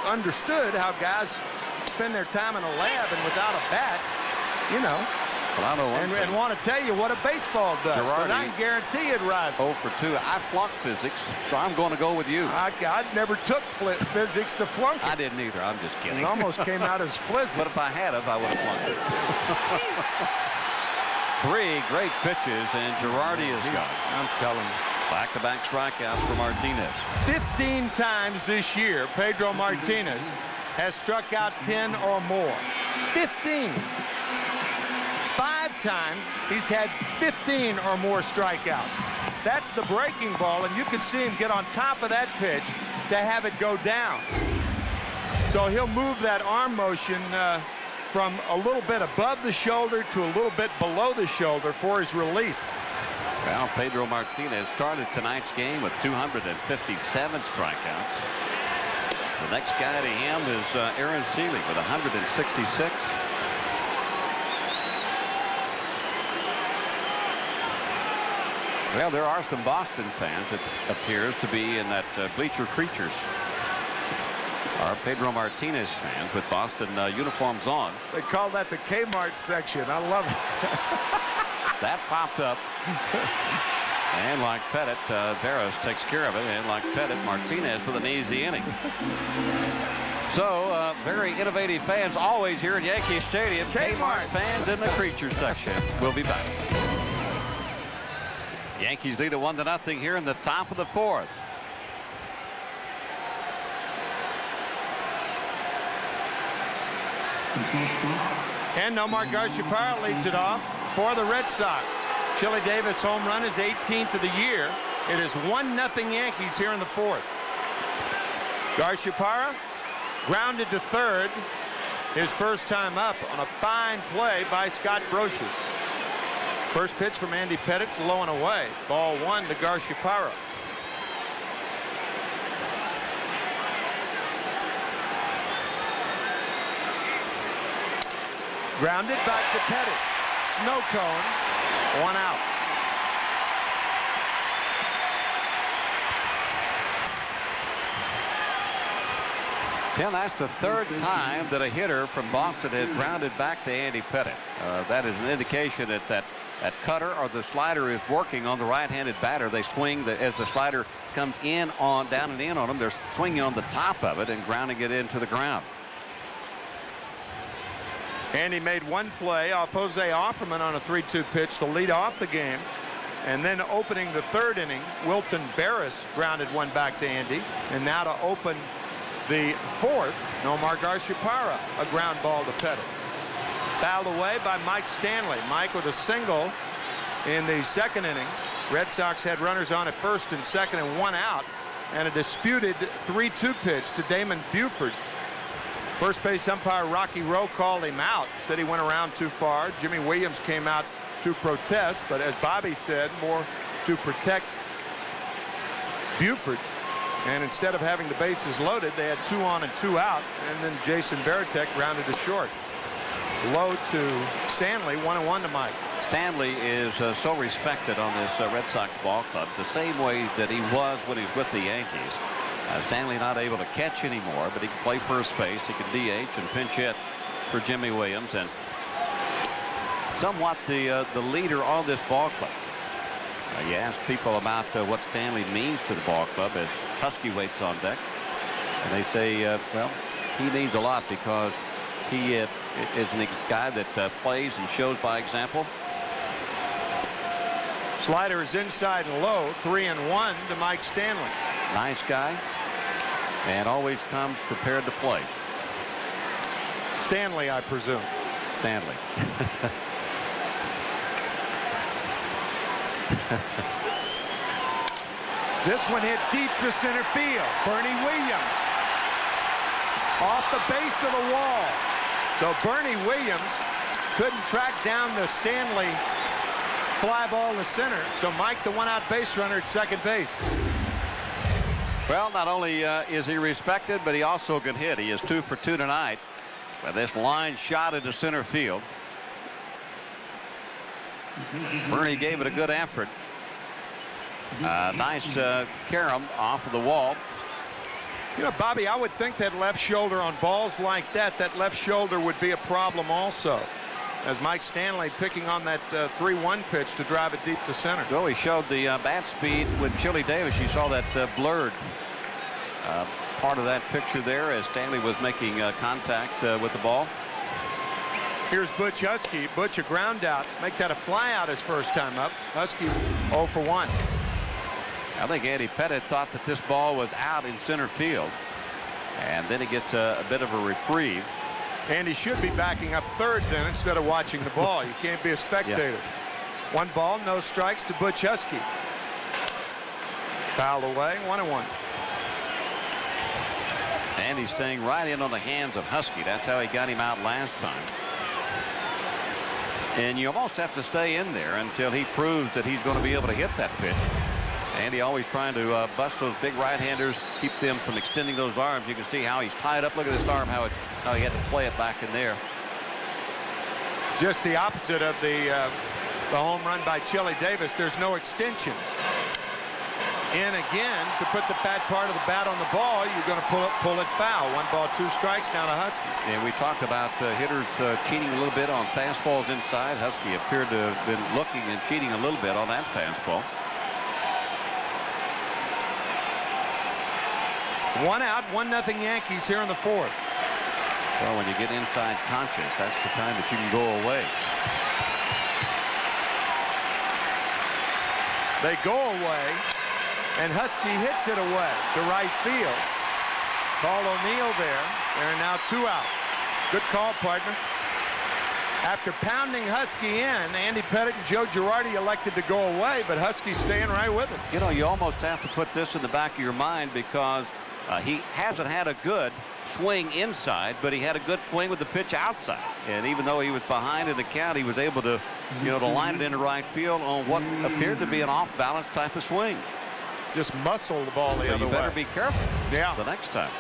understood how guys spend their time in a lab and without a bat, you know. Well, I know and want to tell you what a baseball does. But I can guarantee it rises. 0 for 2. I flunked physics, so I'm going to go with you. I never took physics to flunk it. I didn't either. I'm just kidding. It almost came out as physics. But if I had I would have flunked it. 3 great pitches, and Girardi is gone. I'm telling you. Back-to-back strikeouts for Martinez. 15 times this year, Pedro Martínez has struck out 10 or more. 15. 5 times he's had 15 or more strikeouts. That's the breaking ball, and you can see him get on top of that pitch to have it go down. So he'll move that arm motion from a little bit above the shoulder to a little bit below the shoulder for his release. Well, Pedro Martinez started tonight's game with 257 strikeouts. The next guy to him is Aaron Seeley with 166. Well, there are some Boston fans that appears to be in that bleacher creatures. Are Pedro Martinez fans with Boston uniforms on. They call that the Kmart section. I love it. That popped up. And like Pettitte, Veras takes care of it. And like Pettitte, Martinez with an easy inning. So, very innovative fans always here at Yankee Stadium. Kmart fans in the creature section. We'll be back. Yankees lead at 1-0 here in the top of the 4th. And Nomar Garciaparra leads it off for the Red Sox. Chile Davis home run is 18th of the year. It is 1-0 Yankees here in the 4th. Garciaparra grounded to third his first time up on a fine play by Scott Brocious. First pitch from Andy Pettitte, low and away. Ball 1 to Garciaparra. Grounded back to Pettitte. Snow cone. 1 out. Tim, that's the 3rd time that a hitter from Boston has grounded back to Andy Pettitte. That is an indication that that cutter or the slider is working on the right-handed batter. They swing as the slider comes in on down and in on them. They're swinging on the top of it and grounding it into the ground. Andy made one play off Jose Offerman on a 3-2 pitch to lead off the game. And then opening the 3rd inning, Wilton Barris grounded one back to Andy. And now to open the 4th, Nomar Garciaparra, a ground ball to Pettitte. Fouled away by Mike Stanley. Mike with a single in the 2nd inning. Red Sox had runners on at 1st and 2nd and 1 out. And a disputed 3-2 pitch to Damon Buford. First base umpire Rocky Rowe called him out, said he went around too far. Jimmy Williams came out to protest, but as Bobby said, more to protect Buford. And instead of having the bases loaded, they had 2 on and 2 out, and then Jason Varitek grounded to short. Low to Stanley, 1-1 to Mike. Stanley is so respected on this Red Sox ball club, the same way that he was when he's with the Yankees. Stanley not able to catch anymore, but he can play first base. He can DH and pinch hit for Jimmy Williams, and somewhat the leader on this ball club. You ask people about what Stanley means to the ball club as Husky waits on deck, and they say, well, he means a lot because he is a guy that plays and shows by example. Slider is inside and low, 3-1 to Mike Stanley. Nice guy, and always comes prepared to play. Stanley, I presume. Stanley. This one hit deep to center field. Bernie Williams off the base of the wall. So Bernie Williams couldn't track down the Stanley fly ball to center. So Mike, the 1-out base runner at 2nd base. Well, not only is he respected, but he also can hit. He is 2 for 2 tonight with this line shot into center field. Bernie gave it a good effort. Nice carom off of the wall. You know, Bobby, I would think that left shoulder on balls like that left shoulder would be a problem also. as Mike Stanley picking on that 3-1 pitch to drive it deep to center. Well, he showed the bat speed with Chile Davis. You saw that blurred part of that picture there as Stanley was making contact with the ball. Here's Butch Husky. Butch a ground out. Make that a fly out his first time up. Husky 0 for 1. I think Andy Pettitte thought that this ball was out in center field. And then he gets a bit of a reprieve. And he should be backing up third then instead of watching the ball. You can't be a spectator. Yeah. 1 ball, no strikes to Butch Husky. Fouled away, 1-1. And he's staying right in on the hands of Husky. That's how he got him out last time. And you almost have to stay in there until he proves that he's going to be able to hit that pitch. Andy always trying to bust those big right-handers, keep them from extending those arms. You can see how he's tied up. Look at this arm, how he had to play it back in there. Just the opposite of the home run by Chile Davis. There's no extension. In again to put the fat part of the bat on the ball. You're going to pull it foul. 1 ball, 2 strikes now to Husky. And we talked about hitters cheating a little bit on fastballs inside. Husky appeared to have been looking and cheating a little bit on that fastball. 1 out, 1-0 Yankees here in the 4th. Well, when you get inside conscious, that's the time that you can go away. They go away, and Husky hits it away to right field. Paul O'Neill there. There are now 2 outs. Good call, partner. After pounding Husky in, Andy Pettitte and Joe Girardi elected to go away, but Husky's staying right with it. You know, you almost have to put this in the back of your mind because he hasn't had a good swing inside, but he had a good swing with the pitch outside. And even though he was behind in the count, he was able to, to line it into right field on what appeared to be an off-balance type of swing. Just muscle the ball the other way. You better be careful the next time.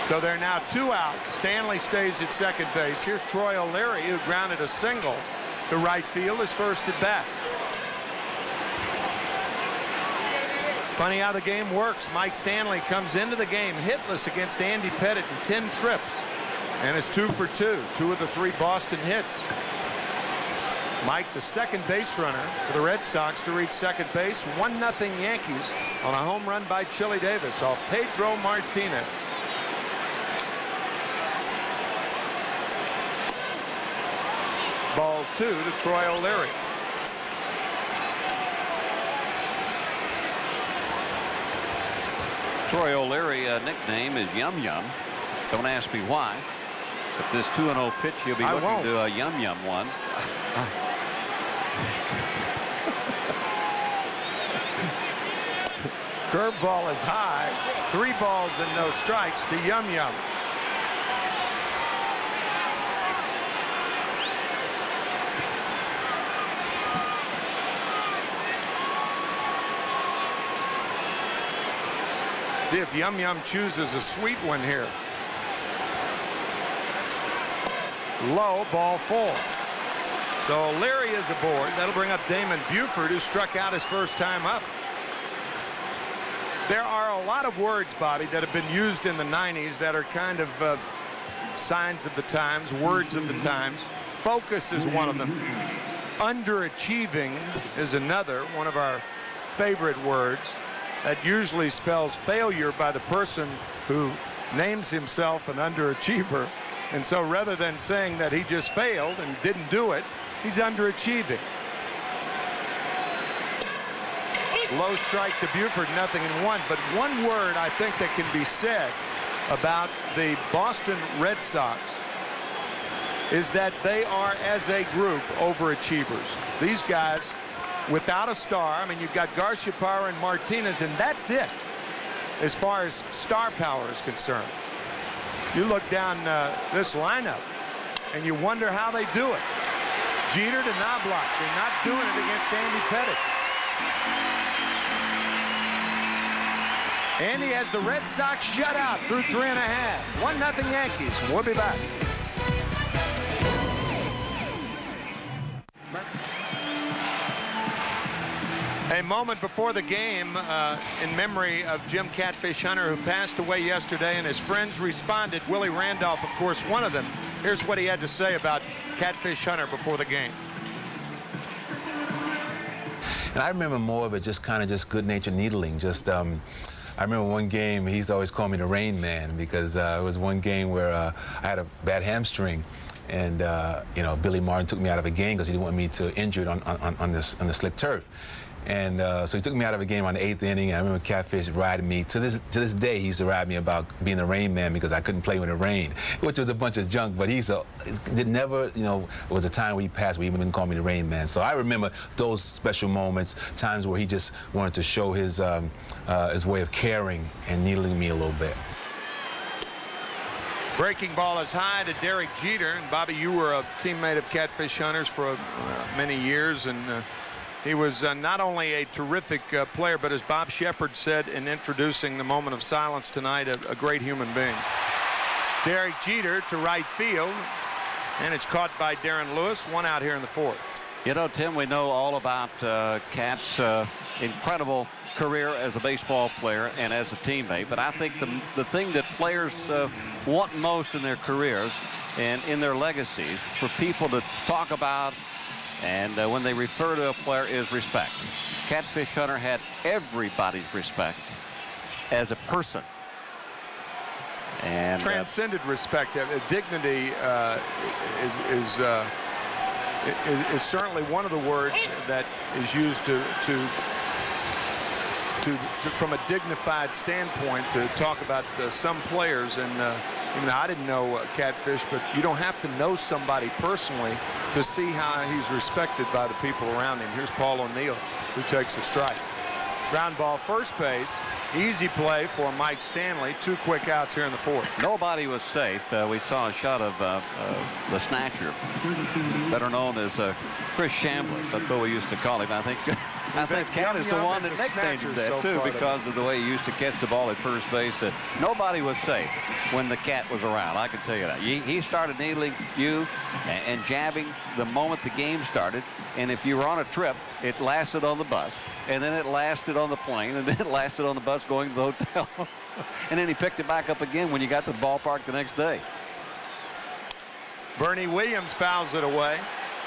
So there are now 2 outs. Stanley stays at second base. Here's Troy O'Leary, who grounded a single to right field, his first at bat. Funny how the game works. Mike Stanley comes into the game hitless against Andy Pettitte in 10 trips and is 2 for 2. 2 of the 3 Boston hits. Mike, the second base runner for the Red Sox to reach second base. 1-0 Yankees on a home run by Chile Davis off Pedro Martínez. Ball 2 to Troy O'Leary. Troy O'Leary nickname is Yum Yum. Don't ask me why. But this 2-0 pitch, he'll be looking to a Yum Yum one. Curveball is high. 3 balls and no strikes to Yum Yum. See if Yum Yum chooses a sweet one here. Low, ball 4. So O'Leary is aboard. That'll bring up Damon Buford, who struck out his first time up. There are a lot of words, Bobby, that have been used in the 90s that are kind of signs of the times, words of the times. Focus is one of them. Underachieving is another, one of our favorite words. That usually spells failure by the person who names himself an underachiever. And so rather than saying that he just failed and didn't do it, he's underachieving. Low strike to Buford, 0-1. But one word I think that can be said about the Boston Red Sox is that they are, as a group, overachievers. These guys, without a star, I mean, you've got Garciaparra and Martinez, and that's it as far as star power is concerned. You look down this lineup, and you wonder how they do it. Jeter to Knobloch. They're not doing it against Andy Pettitte. Andy has the Red Sox shut out through 3 1/2. 1-0 Yankees. We'll be back. A moment before the game in memory of Jim Catfish Hunter, who passed away yesterday, and his friends responded. Willie Randolph, of course, one of them. Here's what he had to say about Catfish Hunter before the game. And I remember more of it just kind of just good-natured needling. Just I remember one game, he used to always call me the Rain Man, because it was one game where I had a bad hamstring. And you know, Billy Martin took me out of a game because he didn't want me to injure it on the slick turf. And so he took me out of a game on the 8th inning. I remember Catfish riding me. To this day, he used to ride me about being a rain man because I couldn't play when it rained, which was a bunch of junk. But it never, you know, it was a time where he passed where he even called me the Rain Man. So I remember those special moments, times where he just wanted to show his way of caring and needling me a little bit. Breaking ball is high to Derek Jeter. And Bobby, you were a teammate of Catfish Hunter's for many years, and he was not only a terrific player, but as Bob Shepard said in introducing the moment of silence tonight, a great human being. Derek Jeter to right field, and it's caught by Darren Lewis. One out here in the 4th. You know, Tim, we know all about Cat's incredible career as a baseball player and as a teammate, but I think the thing that players want most in their careers and in their legacies for people to talk about and when they refer to a player is respect. Catfish Hunter had everybody's respect as a person. And transcended respect. Dignity is certainly one of the words that is used to from a dignified standpoint to talk about some players. And you know, I didn't know Catfish, but you don't have to know somebody personally to see how he's respected by the people around him. Here's Paul O'Neill, who takes a strike. Ground ball first base. Easy play for Mike Stanley. 2 quick outs here in the 4th. Nobody was safe. We saw a shot of the snatcher, better known as Chris Chambliss. That's what we used to call him. I think Cat is the one that nicknamed him that too, because of the way he used to catch the ball at first base. Nobody was safe when the Cat was around. I can tell you that. He started needling you and jabbing the moment the game started. And if you were on a trip, it lasted on the bus, and then it lasted on the plane, and then it lasted on the bus going to the hotel. And then he picked it back up again when you got to the ballpark the next day. Bernie Williams fouls it away.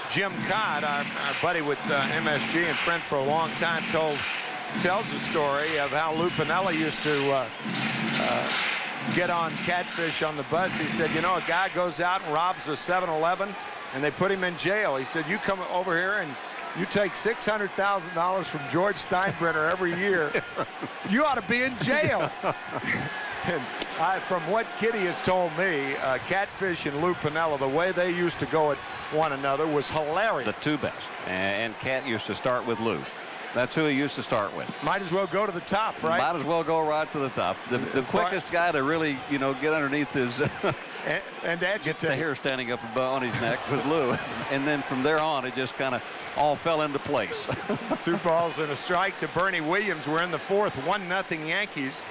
Jim Codd, our buddy with MSG and friend for a long time, tells the story of how Lou Piniella used to get on Catfish on the bus. He said, you know, a guy goes out and robs a 7-Eleven, and they put him in jail. He said, you come over here and you take $600,000 from George Steinbrenner every year. You ought to be in jail. And from what Kitty has told me, Catfish and Lou Piniella, the way they used to go at one another was hilarious. The two best. And Cat used to start with Lou. That's who he used to start with. Might as well go to the top, right? Might as well go right to the top. The quickest guy to really, you know, get underneath his and agitate. Get the hair standing up on his neck was Lou. And then from there on, it just kind of all fell into place. 2 balls and a strike to Bernie Williams. We're in the 4th, 1-0 Yankees.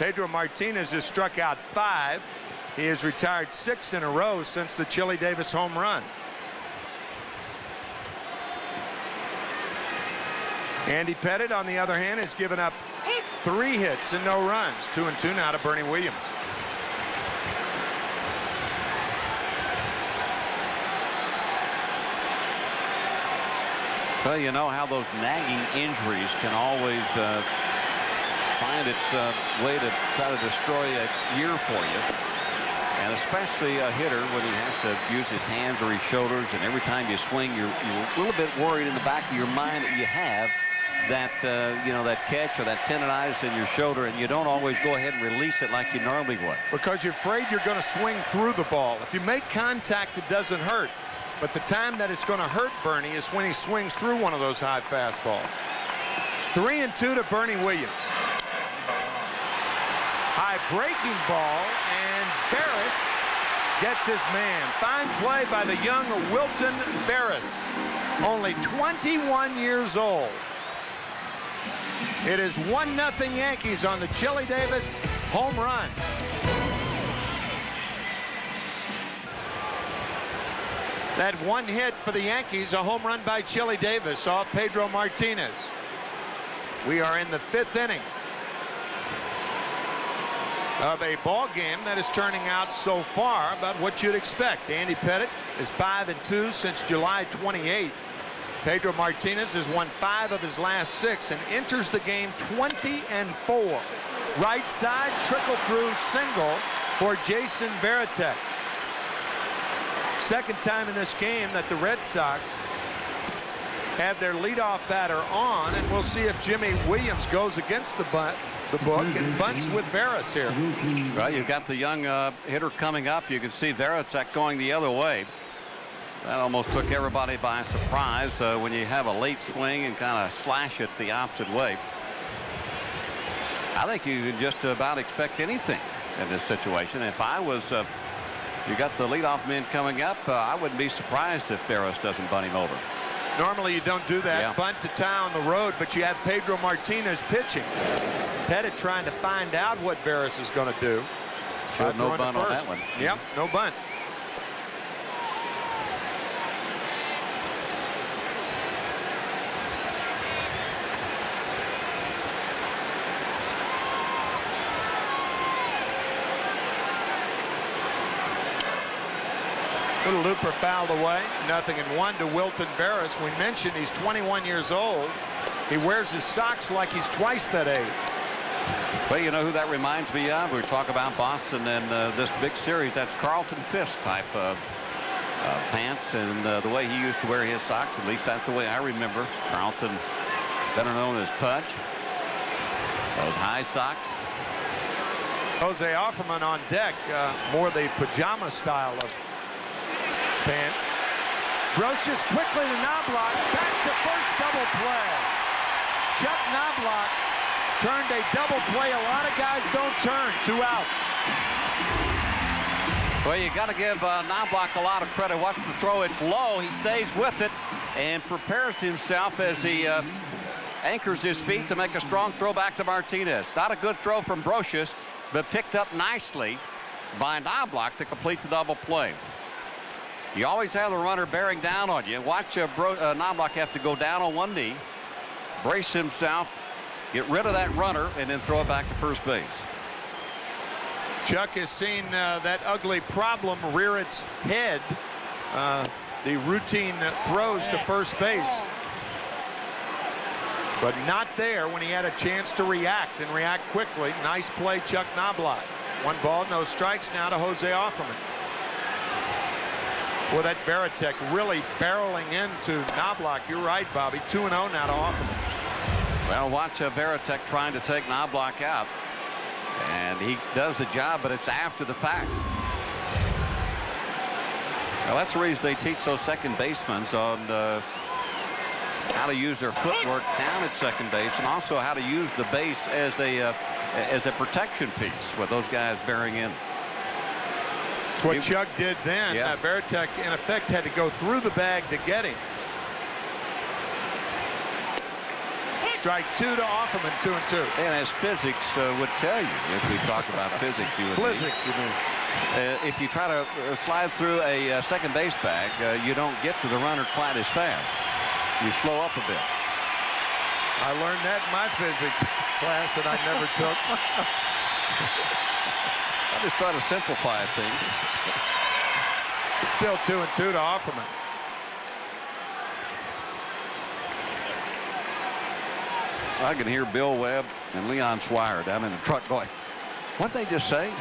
Pedro Martínez has struck out 5. He has retired 6 in a row since the Chile Davis home run. Andy Pettitte, on the other hand, has given up 3 hits and no runs. 2-2 now to Bernie Williams. Well, you know how those nagging injuries can always find its way to try to destroy a year for you. And especially a hitter when he has to use his hands or his shoulders, and every time you swing, you're a little bit worried in the back of your mind that you have that you know, that catch or that tendonitis in your shoulder, and you don't always go ahead and release it like you normally would. Because you're afraid you're going to swing through the ball. If you make contact, it doesn't hurt. But the time that it's going to hurt Bernie is when he swings through one of those high fastballs. 3-2 to Bernie Williams. High breaking ball, and Ferris gets his man. Fine play by the young Wilton Ferris, only 21 years old. It is 1-0 Yankees on the Chile Davis home run. That one hit for the Yankees, a home run by Chile Davis off Pedro Martínez. We are in the 5th inning of a ball game that is turning out so far about what you'd expect. Andy Pettitte is 5-2 since July 28th. Pedro Martínez has won 5 of his last 6 and enters the game 20-4. Right side trickle through single for Jason Varitek. Second time in this game that the Red Sox have their leadoff batter on, and we'll see if Jimmy Williams goes against the book and bunts with Veras here. Well, you've got the young hitter coming up. You can see Varitek going the other way. That almost took everybody by surprise when you have a late swing and kind of slash it the opposite way. I think you can just about expect anything in this situation. If I was you got the leadoff men coming up, I wouldn't be surprised if Veras doesn't bunt him over. Normally you don't do that, bunt to tie on the road, but you have Pedro Martínez pitching. Pettitte trying to find out what Veras is going to do. Sure, no bunt on that one. Yep, no bunt. Little looper fouled away. 0-1 to Wilton Veras. We mentioned he's 21 years old. He wears his socks like he's twice that age. Well, you know who that reminds me of? We talk about Boston and this big series. That's Carlton Fisk type of pants and the way he used to wear his socks. At least that's the way I remember Carlton, better known as Pudge. Those high socks. Jose Offerman on deck, more the pajama style of pants. Brocious quickly to Knobloch. Back to first double play. Chuck Knobloch turned a double play. A lot of guys don't turn. 2 outs. Well, you got to give Knobloch a lot of credit. Watch the throw. It's low. He stays with it and prepares himself as he anchors his feet to make a strong throw back to Martinez. Not a good throw from Brocious, but picked up nicely by Knobloch to complete the double play. You always have the runner bearing down on you. Watch Knobloch have to go down on one knee, brace himself, get rid of that runner, and then throw it back to first base. Chuck has seen that ugly problem rear its head. The routine throws to first base. But not there when he had a chance to react and react quickly. Nice play, Chuck Knobloch. 1 ball, no strikes now to Jose Offerman. Well, that Varitek really barreling into Knobloch. You're right, Bobby. 2-0 now to Offerman. Well, watch Varitek trying to take Knobloch out. And he does the job, but it's after the fact. Well, that's the reason they teach those second basemen on how to use their footwork down at second base, and also how to use the base as a protection piece with those guys bearing in. That's what Chuck did then. Varitek, in effect, had to go through the bag to get him. Strike 2 to Offerman, 2-2. And as physics would tell you, if we talk about physics, you would physics, you mean? If you try to slide through a second base bag, you don't get to the runner quite as fast. You slow up a bit. I learned that in my physics class that I never took. I just try to simplify things. Still 2-2 to Offerman. I can hear Bill Webb and Leon Swire down in the truck going, what'd they just say?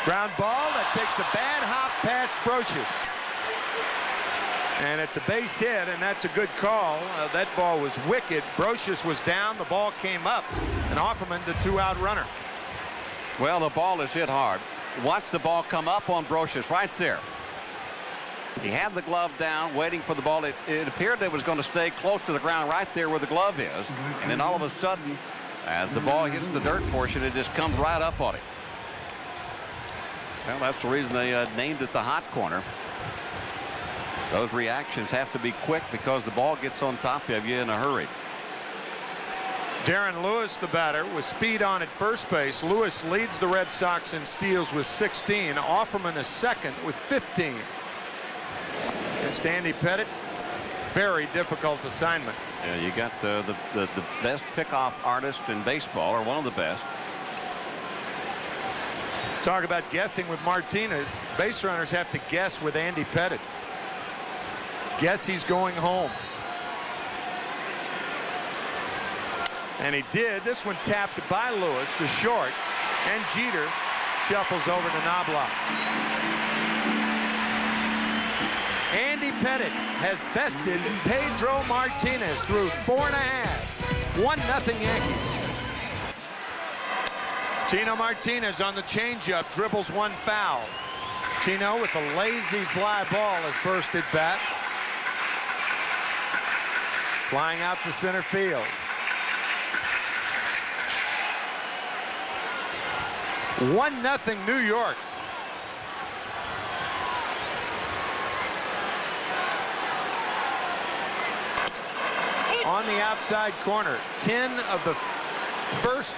Ground ball that takes a bad hop past Brocious. And it's a base hit, and that's a good call. That ball was wicked. Brocious was down. The ball came up, and Offerman, the 2-out runner. Well, the ball is hit hard. Watch the ball come up on Brocious right there. He had the glove down, waiting for the ball. It appeared that it was going to stay close to the ground right there where the glove is. And then all of a sudden, as the ball hits the dirt portion, it just comes right up on him. Well, that's the reason they named it the hot corner. Those reactions have to be quick because the ball gets on top of you in a hurry. Darren Lewis, the batter, with speed on at first base. Lewis leads the Red Sox in steals with 16. Offerman is second with 15. Against Andy Pettitte, very difficult assignment. Yeah, you got the best pickoff artist in baseball, or one of the best. Talk about guessing with Martinez. Base runners have to guess with Andy Pettitte. Guess he's going home. And he did. This one tapped by Lewis to short, and Jeter shuffles over to Knobloch. Andy Pettitte has bested Pedro Martínez through 4.5. 1-0 Yankees. Tino Martinez on the changeup, dribbles one foul. Tino with a lazy fly ball his first at bat. Flying out to center field. 1-0 New York. On the outside corner, 10 of the first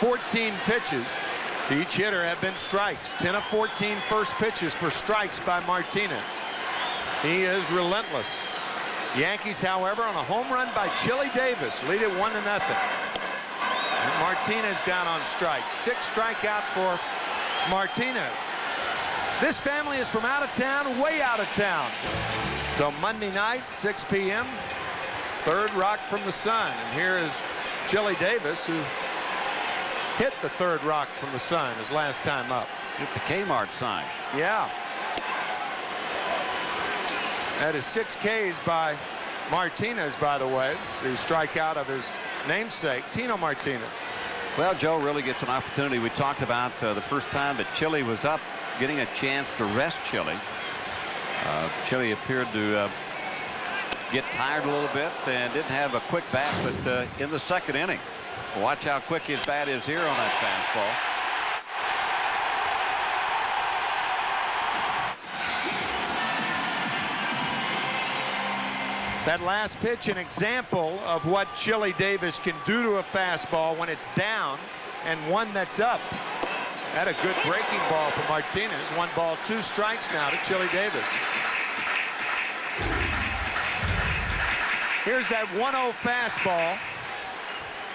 14 pitches to each hitter have been strikes. 10 of 14 first pitches for strikes by Martinez. He is relentless. Yankees, however, on a home run by Chile Davis, lead it 1-0. And Martinez down on strikes. 6 strikeouts for Martinez. This family is from out of town, way out of town. So Monday night, 6 p.m., third rock from the sun. And here is Chile Davis, who hit the third rock from the sun his last time up. Hit the Kmart sign. Yeah. That is 6 Ks by Martinez, by the way, the strikeout of his namesake, Tino Martinez. Well, Joe really gets an opportunity. We talked about the first time that Chile was up, getting a chance to rest Chile. Chile appeared to get tired a little bit and didn't have a quick bat, but in the second inning, watch how quick his bat is here on that fastball. That last pitch, an example of what Chile Davis can do to a fastball when it's down, and one that's up. Had a good breaking ball for Martinez. 1 ball, 2 strikes now to Chile Davis. Here's that 1-0 fastball,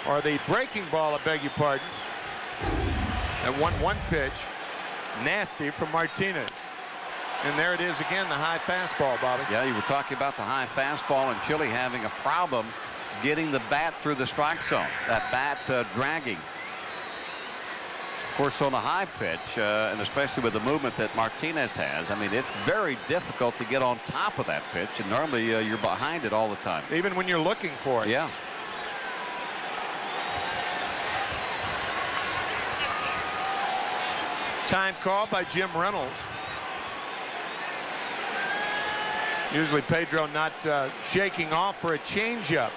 or the breaking ball, I beg your pardon. That 1-1 pitch, nasty from Martinez. And there it is again, the high fastball, Bobby. Yeah, you were talking about the high fastball, and Chile having a problem getting the bat through the strike zone. That bat dragging. Of course, on a high pitch, and especially with the movement that Martinez has, I mean, it's very difficult to get on top of that pitch, and normally you're behind it all the time. Even when you're looking for it. Yeah. Time call by Jim Reynolds. Usually Pedro not shaking off for a changeup.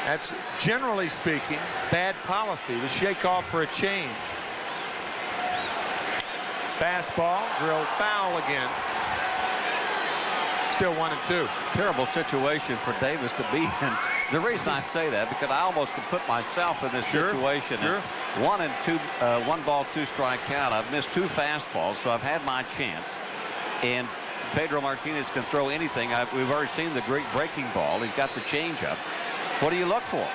That's, generally speaking, bad policy to shake off for a change. Fastball, drilled foul again. Still 1-2. Terrible situation for Davis to be in. The reason I say that, because I almost can put myself in this situation. Sure. 1 ball, 2 strikeout. I've missed 2 fastballs, so I've had my chance. And Pedro Martinez can throw anything. We've already seen the great breaking ball. He's got the changeup. What do you look for?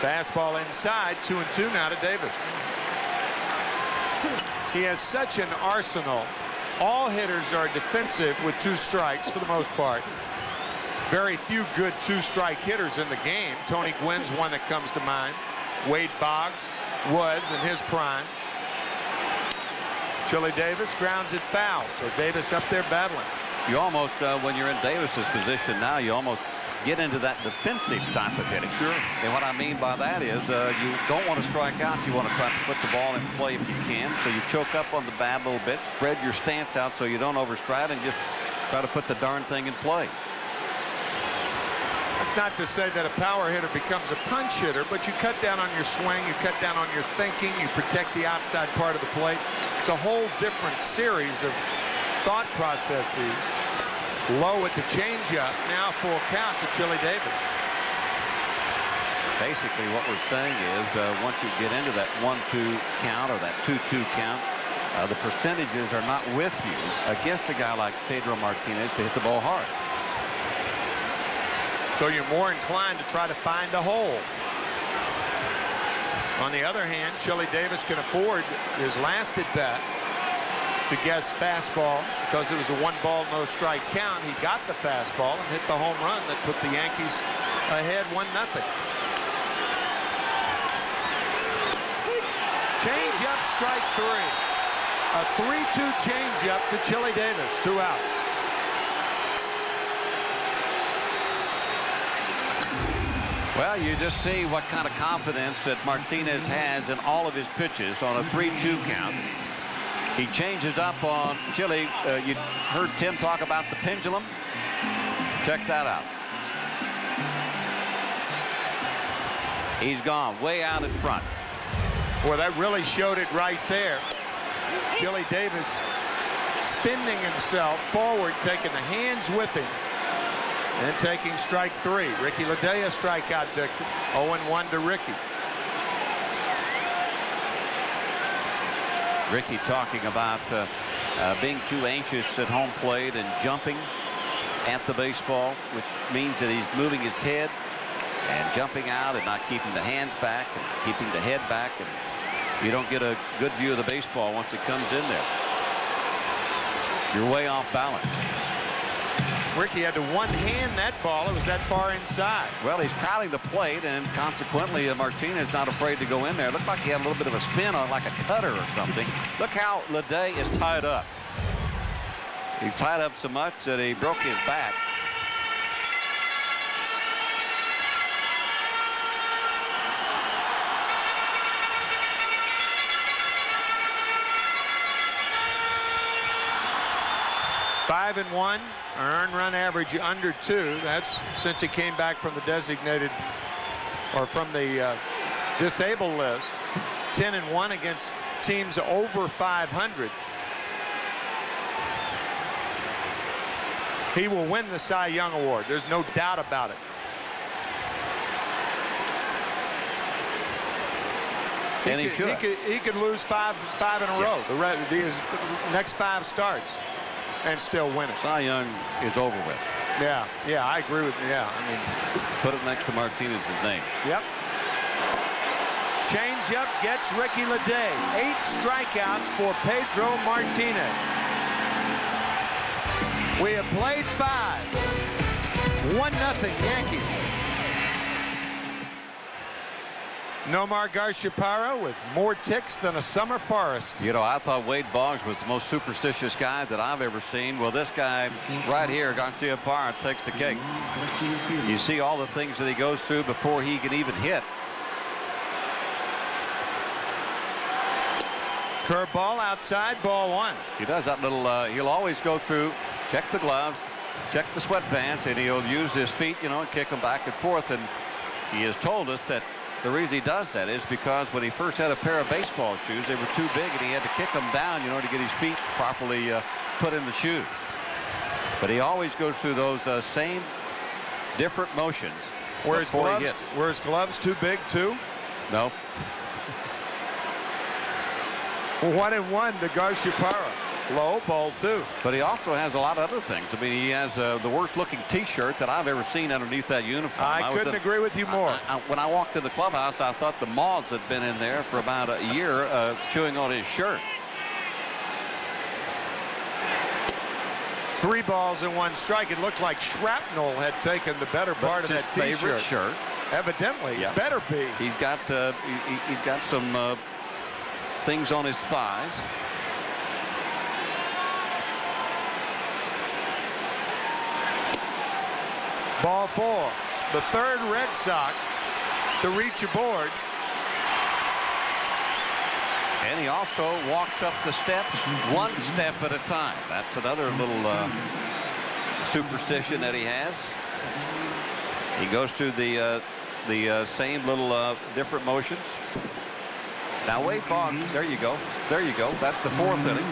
Fastball inside, 2-2 now to Davis. He has such an arsenal. All hitters are defensive with 2 strikes for the most part. Very few good 2-strike hitters in the game. Tony Gwynn's one that comes to mind. Wade Boggs was in his prime. Chile Davis grounds it foul, so Davis up there battling. You almost, when you're in Davis's position now, you almost get into that defensive type of hitting. Sure. And what I mean by that is you don't want to strike out. You want to try to put the ball in play if you can. So you choke up on the bat a little bit, spread your stance out so you don't overstride, and just try to put the darn thing in play. That's not to say that a power hitter becomes a punch hitter, but you cut down on your swing, you cut down on your thinking, you protect the outside part of the plate. It's a whole different series of thought processes. Low at the changeup, now full count to Chile Davis. Basically, what we're saying is once you get into that 1-2 count or that 2-2 count, the percentages are not with you against a guy like Pedro Martínez to hit the ball hard. So you're more inclined to try to find a hole. On the other hand, Chile Davis can afford his last at bat to guess fastball because it was a 1-ball, no strike count. He got the fastball and hit the home run that put the Yankees ahead 1-0. Change-up, strike 3. A 3-2 change-up to Chile Davis, 2 outs. Well, you just see what kind of confidence that Martinez has in all of his pitches on a 3-2 count. He changes up on Chile. You heard Tim talk about the pendulum. Check that out. He's gone way out in front. Boy, that really showed it right there. Chile Davis spinning himself forward, taking the hands with him, and taking strike 3. Ricky Ledea strikeout victim. 0-1 to Ricky. Ricky talking about being too anxious at home plate and jumping at the baseball, which means that he's moving his head and jumping out and not keeping the hands back and keeping the head back, and you don't get a good view of the baseball once it comes in there. You're way off balance. Ricky had to one-hand that ball. It was that far inside. Well, he's crowding the plate, and consequently, Martinez not afraid to go in there. Looked like he had a little bit of a spin on like a cutter or something. Look how Ledea is tied up. He tied up so much that he broke his back. Five and 1, earned run average under 2. That's since he came back from the designated or from the disabled list. 10-1 against teams over 500. He will win the Cy Young Award. There's no doubt about it. And he should. He could lose five in a row. His next 5 starts and still win it. Cy Young is over with. Yeah, I agree with you. Yeah, I mean, put it next to Martinez's name. Yep. Change-up gets Ricky Ledea. 8 strikeouts for Pedro Martínez. We have played 5. 1-0 Yankees. Nomar Garciaparra with more ticks than a summer forest. You know, I thought Wade Boggs was the most superstitious guy that I've ever seen. Well, this guy right here, Garciaparra, takes the cake. You see all the things that he goes through before he can even hit. Curveball outside, ball 1. He does that little, he'll always go through, check the gloves, check the sweatpants, and he'll use his feet, you know, and kick them back and forth. And he has told us that the reason he does that is because when he first had a pair of baseball shoes, they were too big, and he had to kick them down, you know, to get his feet properly put in the shoes. But he always goes through those same different motions. Were his gloves too big too? No. 1-1 to Garciaparra. Low, ball 2. But he also has a lot of other things. I mean, he has the worst looking T-shirt that I've ever seen underneath that uniform. I couldn't agree with you more. When I walked in the clubhouse, I thought the moths had been in there for about a year chewing on his shirt. 3 balls and 1 strike. It looked like shrapnel had taken the better part of that T-shirt. Favorite shirt. Evidently, yeah. Better be. He's got some things on his thighs. Ball 4. The 3rd Red Sox to reach aboard. And he also walks up the steps 1 step at a time. That's another little superstition that he has. He goes through the same little different motions. Now Wade Boggs, there you go. There you go. That's the 4th inning.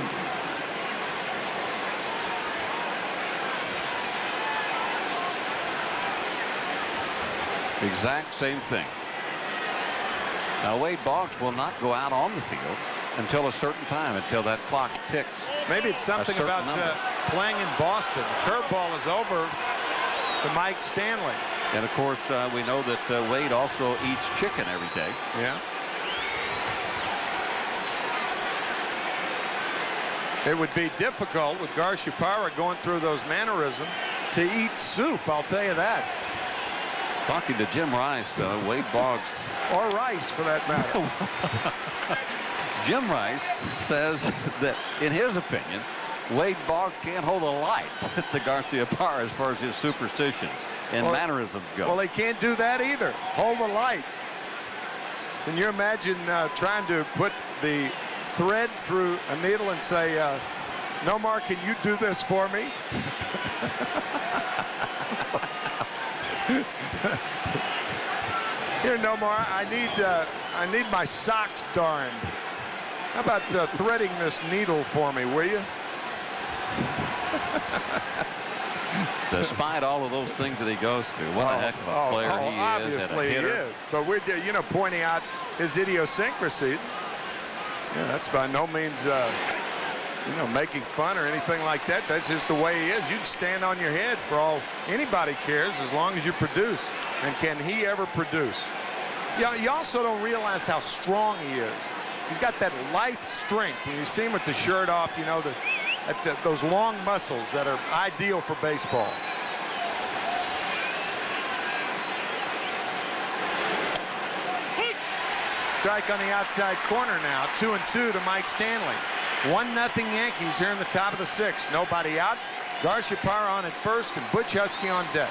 Exact same thing. Now, Wade Boggs will not go out on the field until a certain time, until that clock ticks. Maybe it's something about playing in Boston. The curveball is over to Mike Stanley. And, of course, we know that Wade also eats chicken every day. Yeah. It would be difficult with Garciaparra going through those mannerisms to eat soup, I'll tell you that. Talking to Jim Rice, Wade Boggs. Or rice, for that matter. Jim Rice says that, in his opinion, Wade Boggs can't hold a light to Garciaparra as far as his superstitions and mannerisms go. Well, they can't do that either. Hold the light. Can you imagine trying to put the thread through a needle and say, Nomar, can you do this for me? Here, Nomar, I need my socks darned. How about threading this needle for me, will you? Despite all of those things that he goes through, what a heck of a player he is. Obviously he is, but we're pointing out his idiosyncrasies. Yeah, that's by no means making fun or anything like that. That's just the way he is. You can stand on your head for all anybody cares as long as you produce. And can he ever produce? You also don't realize how strong he is. He's got that lithe strength. When you see him with the shirt off, you know, those long muscles that are ideal for baseball. Strike on the outside corner now. 2-2 to Mike Stanley. 1-0 Yankees here in the top of the sixth. Nobody out. Garciaparra on at first and Butch Husky on deck.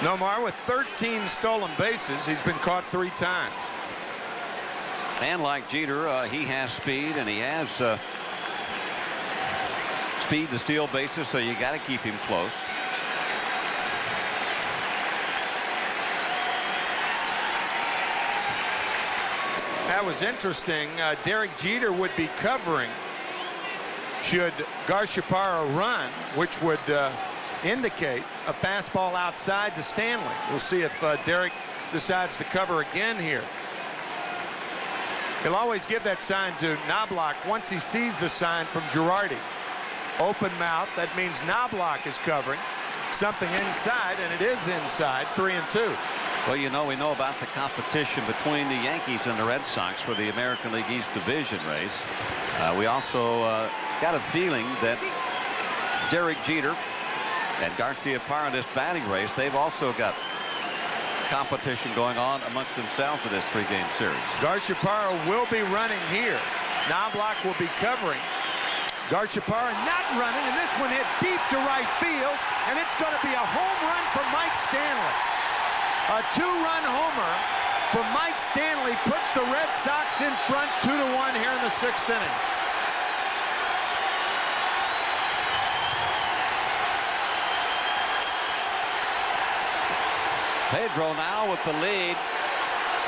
Nomar with 13 stolen bases. He's been caught 3 times. And like Jeter, he has speed and he has speed to steal bases, so you got to keep him close. That was interesting. Derek Jeter would be covering should Garciaparra run, which would indicate a fastball outside to Stanley. We'll see if Derek decides to cover again here. He'll always give that sign to Knobloch once he sees the sign from Girardi. Open mouth, that means Knobloch is covering something inside, and it is inside. 3-2. Well, you know, we know about the competition between the Yankees and the Red Sox for the American League East division race. We also got a feeling that Derek Jeter and Garciaparra in this batting race, they've also got competition going on amongst themselves in this 3-game series. Garciaparra will be running here. Knobloch will be covering. Garciaparra not running, and this one hit deep to right field, and it's going to be a home run for Mike Stanley. A 2-run homer for Mike Stanley puts the Red Sox in front 2-1 here in the 6th inning. Pedro now with the lead,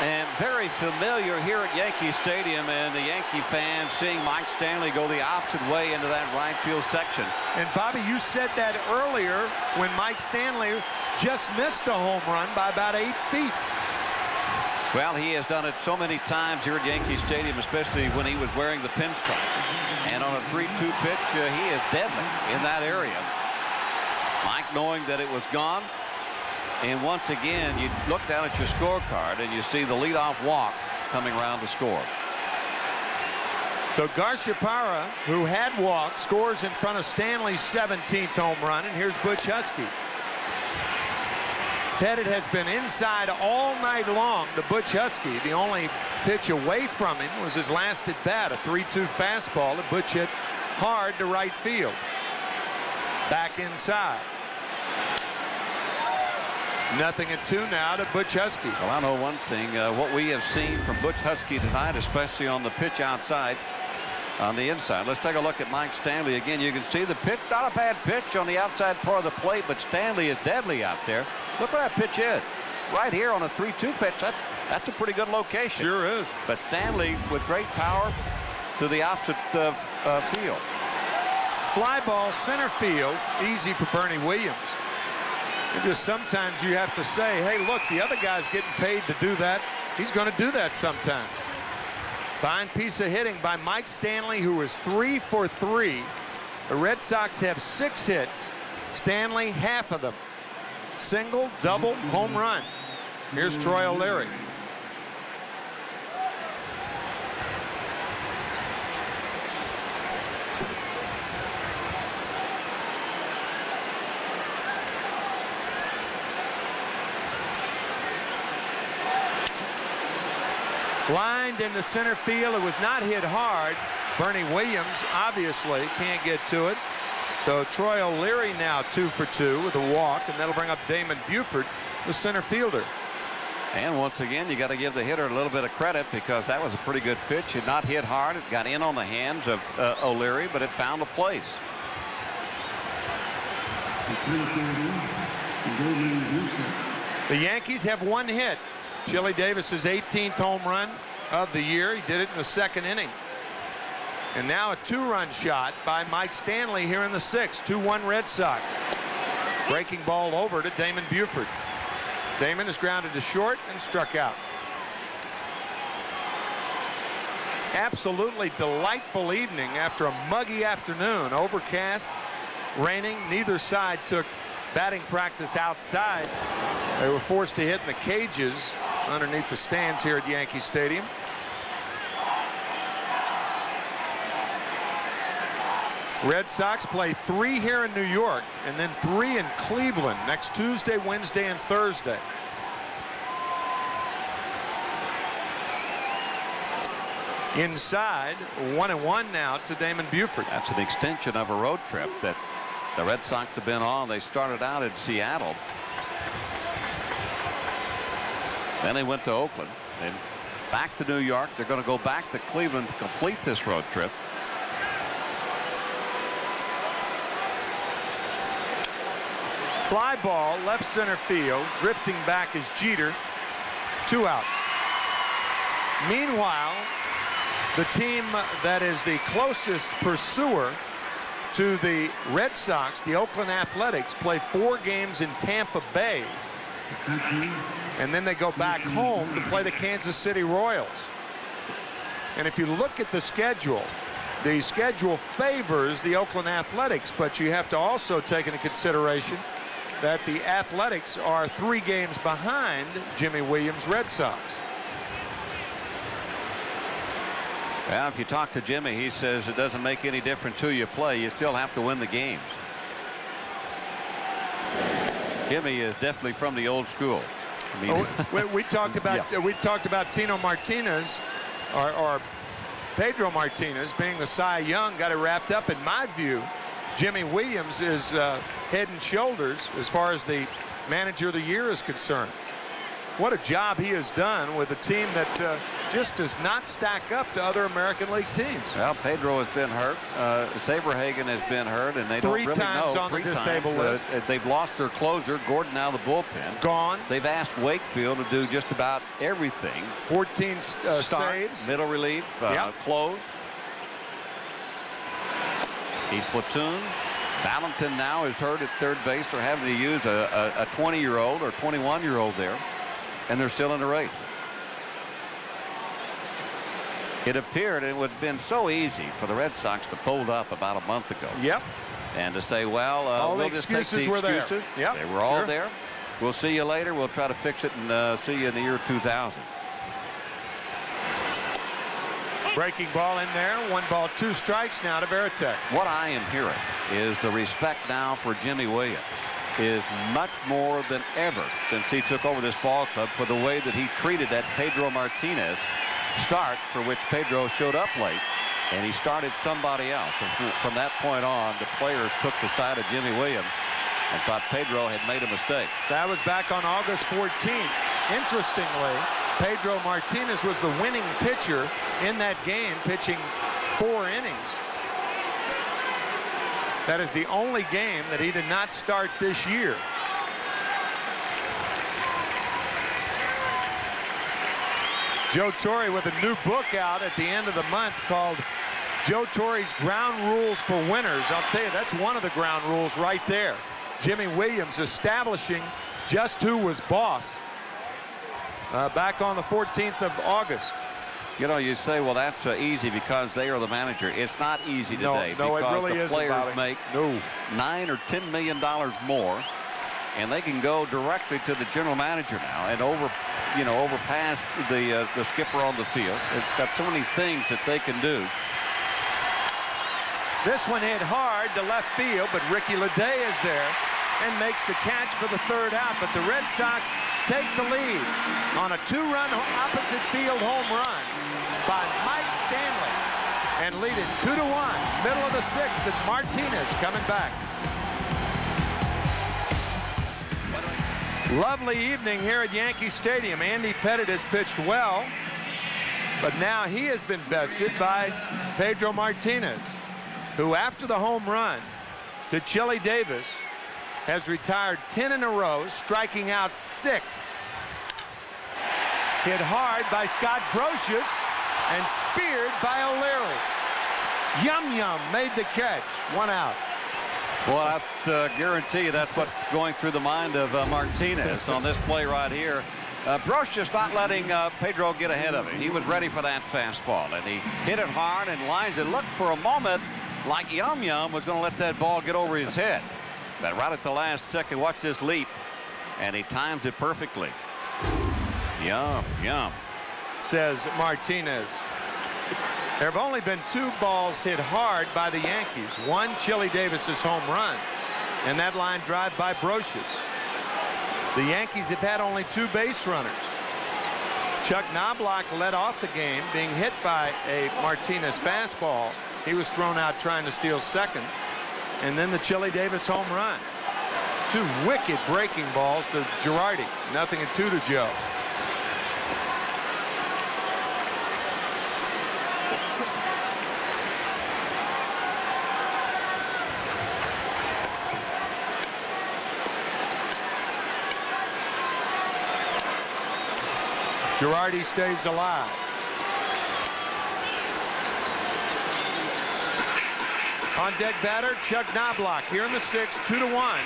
and very familiar here at Yankee Stadium, and the Yankee fans seeing Mike Stanley go the opposite way into that right field section. And Bobby, you said that earlier when Mike Stanley just missed a home run by about 8 feet. Well, he has done it so many times here at Yankee Stadium, especially when he was wearing the pinstripe. And on a 3-2 pitch, he is deadly in that area. Mike knowing that it was gone. And once again, you look down at your scorecard and you see the leadoff walk coming around to score. So Garciaparra, who had walked, scores in front of Stanley's 17th home run. And here's Butch Husky. Pettitte has been inside all night long to Butch Husky. The only pitch away from him was his last at bat, a 3-2 fastball that Butch hit hard to right field. Back inside. 0-2 now to Butch Husky. Well, I know one thing. What we have seen from Butch Husky tonight, especially on the pitch outside, on the inside. Let's take a look at Mike Stanley again. You can see the pitch, not a bad pitch on the outside part of the plate, but Stanley is deadly out there. Look where that pitch is. Right here on a 3-2 pitch. That's a pretty good location. Sure is. But Stanley with great power to the opposite field. Fly ball center field, easy for Bernie Williams. And just sometimes you have to say, hey, look, the other guy's getting paid to do that. He's going to do that sometimes. Fine piece of hitting by Mike Stanley, who is 3 for 3. The Red Sox have 6 hits. Stanley, half of them. Single, double, home run. Here's Troy O'Leary. Lined into center field. It was not hit hard. Bernie Williams obviously can't get to it. So Troy O'Leary now 2 for 2 with a walk, and that'll bring up Damon Buford, the center fielder. And once again, you got to give the hitter a little bit of credit because that was a pretty good pitch. It not hit hard. It got in on the hands of O'Leary, but it found a place. The Yankees have 1 hit. Chile Davis's 18th home run of the year. He did it in the 2nd inning. And now a 2-run shot by Mike Stanley here in the 6th. 2-1 Red Sox. Breaking ball over to Damon Buford. Damon is grounded to short and struck out. Absolutely delightful evening after a muggy afternoon. Overcast, raining. Neither side took batting practice outside. They were forced to hit in the cages underneath the stands here at Yankee Stadium. Red Sox play 3 here in New York and then 3 in Cleveland next Tuesday, Wednesday, and Thursday. Inside, 1-1 now to Damon Buford. That's an extension of a road trip that the Red Sox have been on. They started out in Seattle. Then they went to Oakland. Then back to New York. They're going to go back to Cleveland to complete this road trip. Fly ball, left center field. Drifting back is Jeter. 2 outs. Meanwhile, the team that is the closest pursuer to the Red Sox, the Oakland Athletics, play 4 games in Tampa Bay. And then they go back home to play the Kansas City Royals. And if you look at the schedule favors the Oakland Athletics, but you have to also take into consideration that the Athletics are 3 games behind Jimmy Williams' Red Sox. Well, if you talk to Jimmy, he says it doesn't make any difference who you play. You still have to win the games. Jimmy is definitely from the old school. I mean, we talked about Tino Martinez or Pedro Martinez being the Cy Young, got it wrapped up. In my view, Jimmy Williams is head and shoulders as far as the manager of the year is concerned. What a job he has done with a team that just does not stack up to other American League teams. Well, Pedro has been hurt. Saberhagen has been hurt, and they don't really know. 3 times on the disabled list. They've lost their closer, Gordon, out of the bullpen. Gone. They've asked Wakefield to do just about everything. 14 Start, saves. middle relief, close. He's platooned. Valentin now is hurt at third base. They're having to use a 20-year-old or 21-year-old there. And they're still in the race. It appeared it would have been so easy for the Red Sox to fold up about a month ago. Yep. And to say, well, all we'll the just take the excuses were there. Yep. They were all there. We'll see you later. We'll try to fix it and see you in the year 2000. Breaking ball in there. 1 ball, 2 strikes now to Veritek. What I am hearing is the respect now for Jimmy Williams is much more than ever since he took over this ball club for the way that he treated that Pedro Martínez start, for which Pedro showed up late, and he started somebody else. And from that point on, the players took the side of Jimmy Williams and thought Pedro had made a mistake. That was back on August 14th. Interestingly, Pedro Martínez was the winning pitcher in that game, pitching 4 innings. That is the only game that he did not start this year. Joe Torre with a new book out at the end of the month called Joe Torre's Ground Rules for Winners. I'll tell you, that's one of the ground rules right there. Jimmy Williams establishing just who was boss back on the 14th of August. You know, you say, well, that's easy because they are the manager. It's not easy today no, because it really the isn't, players Bobby. make $9 or $10 million more, and they can go directly to the general manager now and overpass the skipper on the field. It's got so many things that they can do. This one hit hard to left field, but Ricky Leday is there and makes the catch for the third out. But the Red Sox take the lead on a 2-run opposite field home run by Mike Stanley and lead it 2-1. Middle of the 6th, and Martinez coming back. Lovely evening here at Yankee Stadium. Andy Pettitte has pitched well, but now he has been bested by Pedro Martínez, who after the home run to Chile Davis has retired 10 in a row, striking out 6. Hit hard by Scott Brocious and speared by O'Leary. Yum Yum made the catch. 1 out. Well, I guarantee you that's what's going through the mind of Martinez on this play right here. Brocious not letting Pedro get ahead of him. He was ready for that fastball, and he hit it hard and lines it. Looked for a moment like Yum Yum was going to let that ball get over his head. But right at the last second, watch this leap, and he times it perfectly. Yum Yum, says Martinez. There have only been 2 balls hit hard by the Yankees. One, Chile Davis's home run, and that line drive by Brocious. The Yankees have had only 2 base runners. Chuck Knobloch led off the game, being hit by a Martinez fastball. He was thrown out trying to steal second. And then the Chile Davis home run. 2 wicked breaking balls to Girardi. 0-2 to Joe. Girardi stays alive. On deck batter, Chuck Knobloch here in the 6th, 2-1.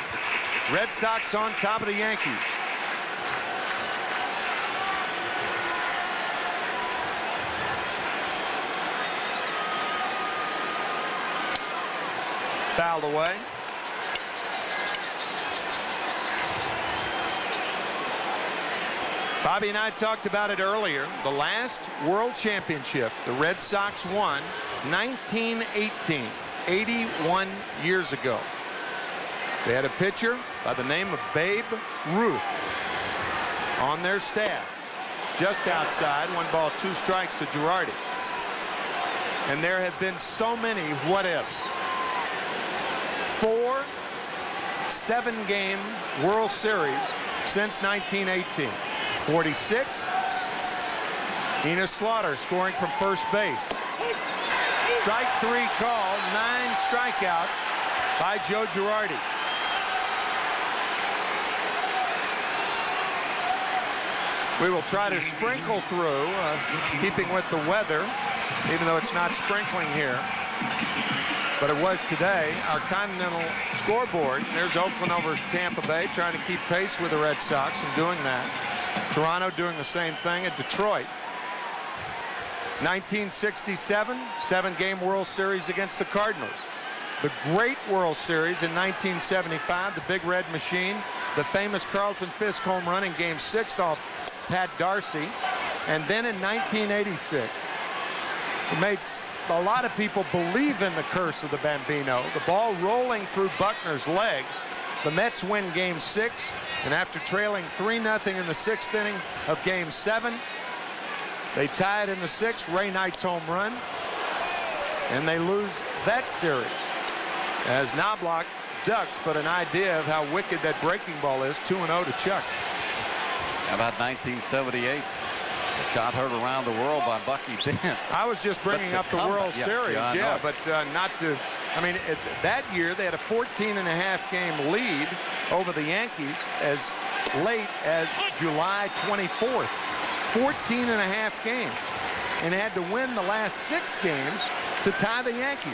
Red Sox on top of the Yankees. Fouled away. Bobby and I talked about it earlier. The last World Championship the Red Sox won, 1918. 81 years ago. They had a pitcher by the name of Babe Ruth on their staff. Just outside, 1 ball, 2 strikes to Girardi. And there have been so many what-ifs. 4 7-game World Series since 1918. 46, Enos Slaughter scoring from first base. Strike 3 call, 9 strikeouts by Joe Girardi. We will try to sprinkle through, keeping with the weather, even though it's not sprinkling here. But it was today. Our continental scoreboard. There's Oakland over Tampa Bay trying to keep pace with the Red Sox and doing that. Toronto doing the same thing at Detroit. 1967, 7-game World Series against the Cardinals. The great World Series in 1975, the Big Red Machine, the famous Carlton Fisk home run in Game 6 off Pat Darcy. And then in 1986, it made a lot of people believe in the curse of the Bambino. The ball rolling through Buckner's legs. The Mets win Game 6, and after trailing 3-0 in the 6th inning of Game 7, they tie it in the 6th, Ray Knight's home run, and they lose that series as Knobloch ducks, but an idea of how wicked that breaking ball is. 2-0 to Chuck. How about 1978? A shot heard around the world by Bucky Dent. I was just bringing up the World Series, but not to. I mean, that year they had a 14.5-game lead over the Yankees as late as July 24th. 14 and a half games and had to win the last 6 games to tie the Yankees,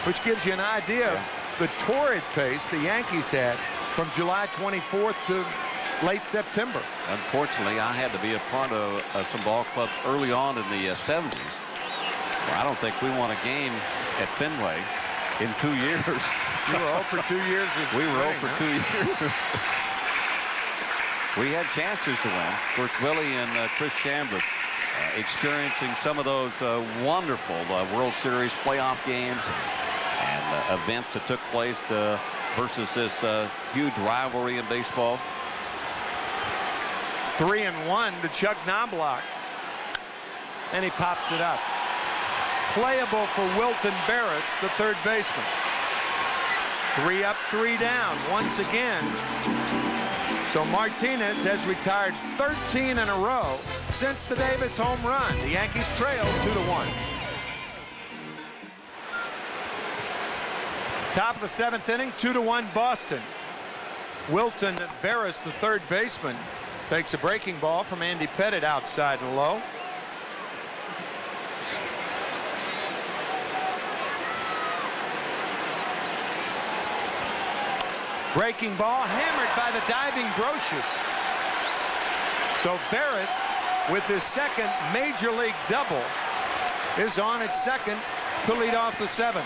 which gives you an idea of the torrid pace the Yankees had from July 24th to late September. Unfortunately, I had to be a part of some ball clubs early on in the 70s. Well, I don't think we won a game at Fenway in 2 years. You were 0 for 2 years. We were 0 for 2 years. We had chances to win. Of course, Willie and Chris Chambliss experiencing some of those wonderful World Series playoff games and events that took place versus this huge rivalry in baseball. 3-1 to Chuck Knobloch, and he pops it up. Playable for Wilton Barris, the third baseman. 3 up, 3 down once again. So Martinez has retired 13 in a row since the Davis home run. The Yankees trail 2-1. Top of the 7th inning, 2-1 Boston. Wilton Barris, the third baseman, takes a breaking ball from Andy Pettitte outside and low. Breaking ball hammered by the diving Brocious. So Barris, with his second major league double, is on at second to lead off the 7th.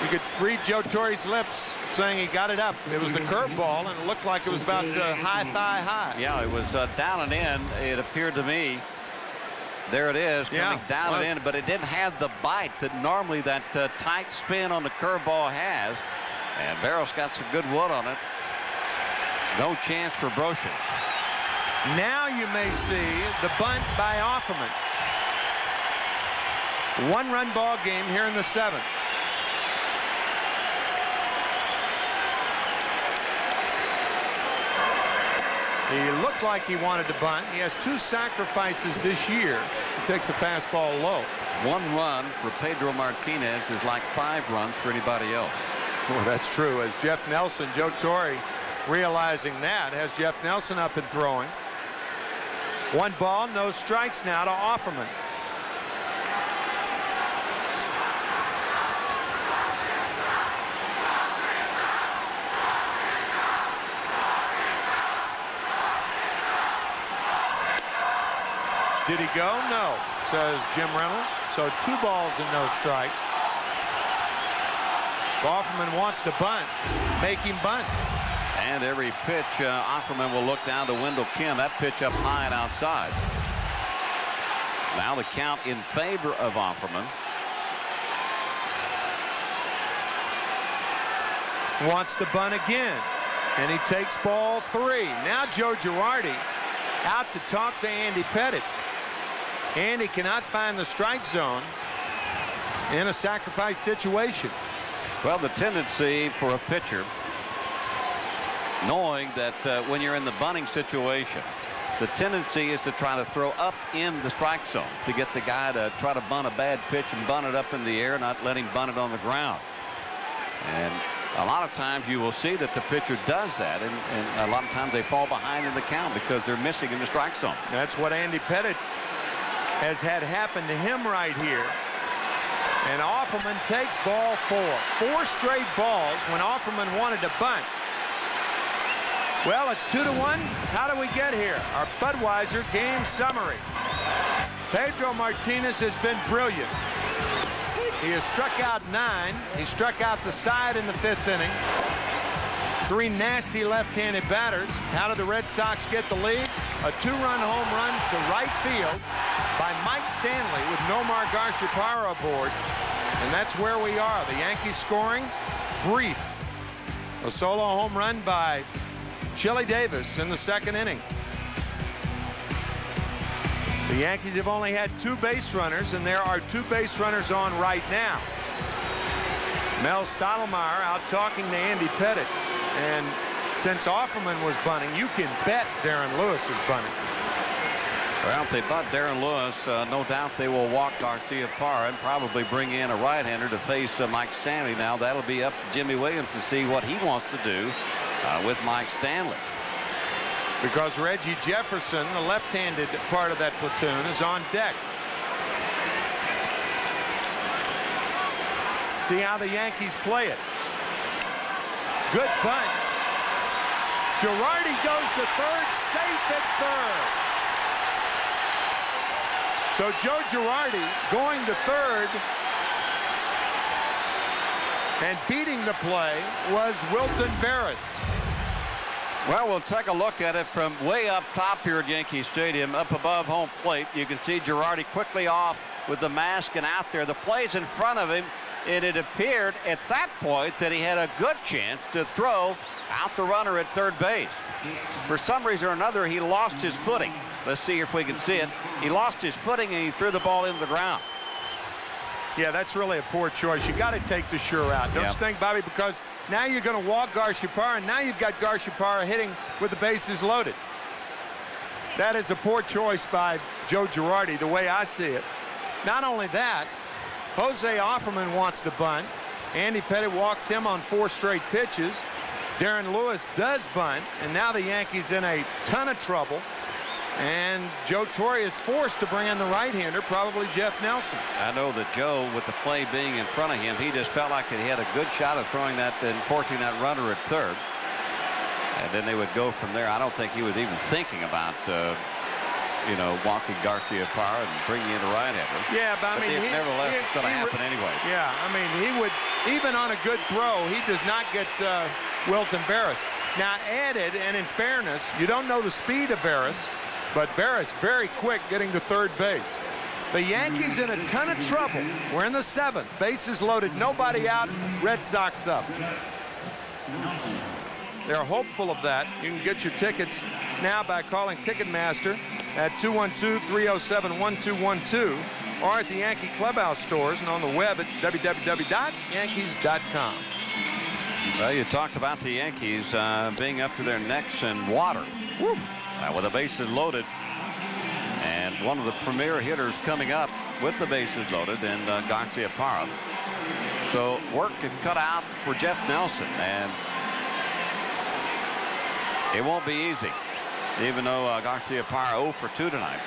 You could read Joe Torre's lips saying he got it up. It was the curveball, and it looked like it was about high thigh high. Yeah, it was down and in. It appeared to me. There it is, coming down and in, but it didn't have the bite that normally that tight spin on the curveball has. And Barros got some good wood on it. No chance for Brocious. Now you may see the bunt by Offerman. 1-run ball game here in the 7th. He looked like he wanted to bunt. He has 2 sacrifices this year. He takes a fastball low. 1 run for Pedro Martinez is like 5 runs for anybody else. Well, that's true. As Jeff Nelson, Joe Torre realizing that, has Jeff Nelson up and throwing. 1 ball, no strikes now to Offerman. Did he go? No, says Jim Reynolds. So 2 balls and no strikes. Offerman wants to bunt. Make him bunt. And every pitch, Offerman will look down to Wendell Kim. That pitch up high and outside. Now the count in favor of Offerman. Wants to bunt again. And he takes ball 3. Now Joe Girardi out to talk to Andy Pettitte. Andy cannot find the strike zone in a sacrifice situation. Well, the tendency for a pitcher, knowing that when you're in the bunting situation, the tendency is to try to throw up in the strike zone to get the guy to try to bunt a bad pitch and bunt it up in the air, not let him bunt it on the ground. And a lot of times you will see that the pitcher does that, and a lot of times they fall behind in the count because they're missing in the strike zone. That's what Andy Pettitte has had happen to him right here. And Offerman takes ball 4. 4 straight balls when Offerman wanted to bunt. Well, it's 2-1. How do we get here? Our Budweiser game summary. Pedro Martinez has been brilliant. He has struck out 9. He struck out the side in the 5th inning. 3 nasty left-handed batters. How did the Red Sox get the lead? A 2-run home run to right field by Mike Stanley with Nomar Garciaparra aboard. And that's where we are. The Yankees scoring brief. A solo home run by Chile Davis in the 2nd inning. The Yankees have only had 2 base runners, and there are 2 base runners on right now. Mel Stottlemyre out talking to Andy Pettitte. And since Offerman was bunting, you can bet Darren Lewis is bunting. Well, if they bunt Darren Lewis, no doubt they will walk Garciaparra and probably bring in a right-hander to face Mike Stanley. Now that'll be up to Jimmy Williams to see what he wants to do with Mike Stanley. because Reggie Jefferson, the left-handed part of that platoon, is on deck. See how the Yankees play it. Good bunt. Girardi goes to third, safe at third. So Joe Girardi going to third, and beating the play was Wilton Veras. Well, we'll take a look at it from way up top here at Yankee Stadium, up above home plate. You can see Girardi quickly off with the mask and out there. The play's in front of him, and it appeared at that point that he had a good chance to throw out the runner at third base. For some reason or another, he lost his footing. Let's see if we can see it. He lost his footing, and he threw the ball into the ground. Yeah, that's really a poor choice. You got to take the sure out. Don't you think, Bobby? Because now you're going to walk Garciaparra, and now you've got Garciaparra hitting with the bases loaded. That is a poor choice by Joe Girardi, the way I see it. Not only that, Jose Offerman wants to bunt. Andy Pettitte walks him on 4 straight pitches. Darren Lewis does bunt, and now the Yankees in a ton of trouble. And Joe Torre is forced to bring in the right-hander, probably Jeff Nelson. I know that Joe, with the play being in front of him, he just felt like he had a good shot of throwing that and forcing that runner at third. And then they would go from there. I don't think he was even thinking about, you know, walking Garciaparra and bringing in the right-hander. Yeah, but I mean, nevertheless, it's going to happen anyway. Yeah, I mean, he would, even on a good throw, he does not get Wilton Veras. Now, added, and in fairness, you don't know the speed of Veras, but Veras very quick getting to third base. The Yankees in a ton of trouble. We're in the 7th. Bases loaded, nobody out. Red Sox up. They're hopeful of that. You can get your tickets now by calling Ticketmaster at 212-307-1212 or at the Yankee Clubhouse stores and on the web at www.yankees.com. Well, you talked about the Yankees being up to their necks in water. Woo. With the bases loaded, and one of the premier hitters coming up with the bases loaded, and Garciaparra. So work and cut out for Jeff Nelson, and it won't be easy, even though Garciaparra 0 for 2 tonight.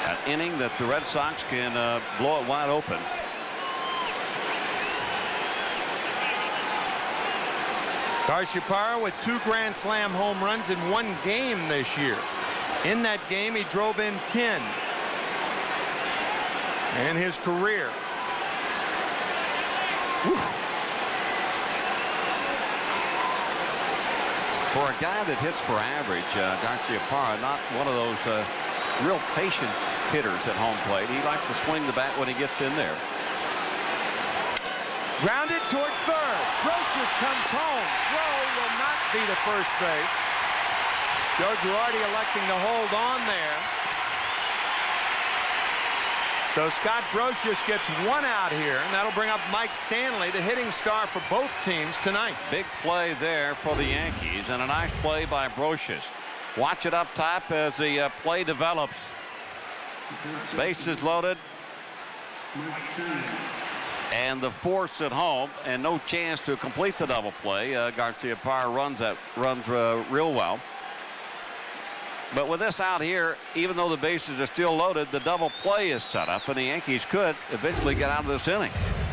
An inning that the Red Sox can blow it wide open. Garciaparra with 2 Grand Slam home runs in 1 game this year. In that game, he drove in 10 in his career. Whew. For a guy that hits for average, Garciaparra, not one of those real patient hitters at home plate. He likes to swing the bat when he gets in there. Grounded toward third. Brocious comes home. Throw will not be to first base. Joe Girardi electing to hold on there. So Scott Brocious gets 1 out here, and that'll bring up Mike Stanley, the hitting star for both teams tonight. Big play there for the Yankees, and a nice play by Brocious. Watch it up top as the play develops. Bases loaded. And the force at home, and no chance to complete the double play. Garciaparra runs real well. But with this out here, even though the bases are still loaded, the double play is set up, and the Yankees could eventually get out of this inning.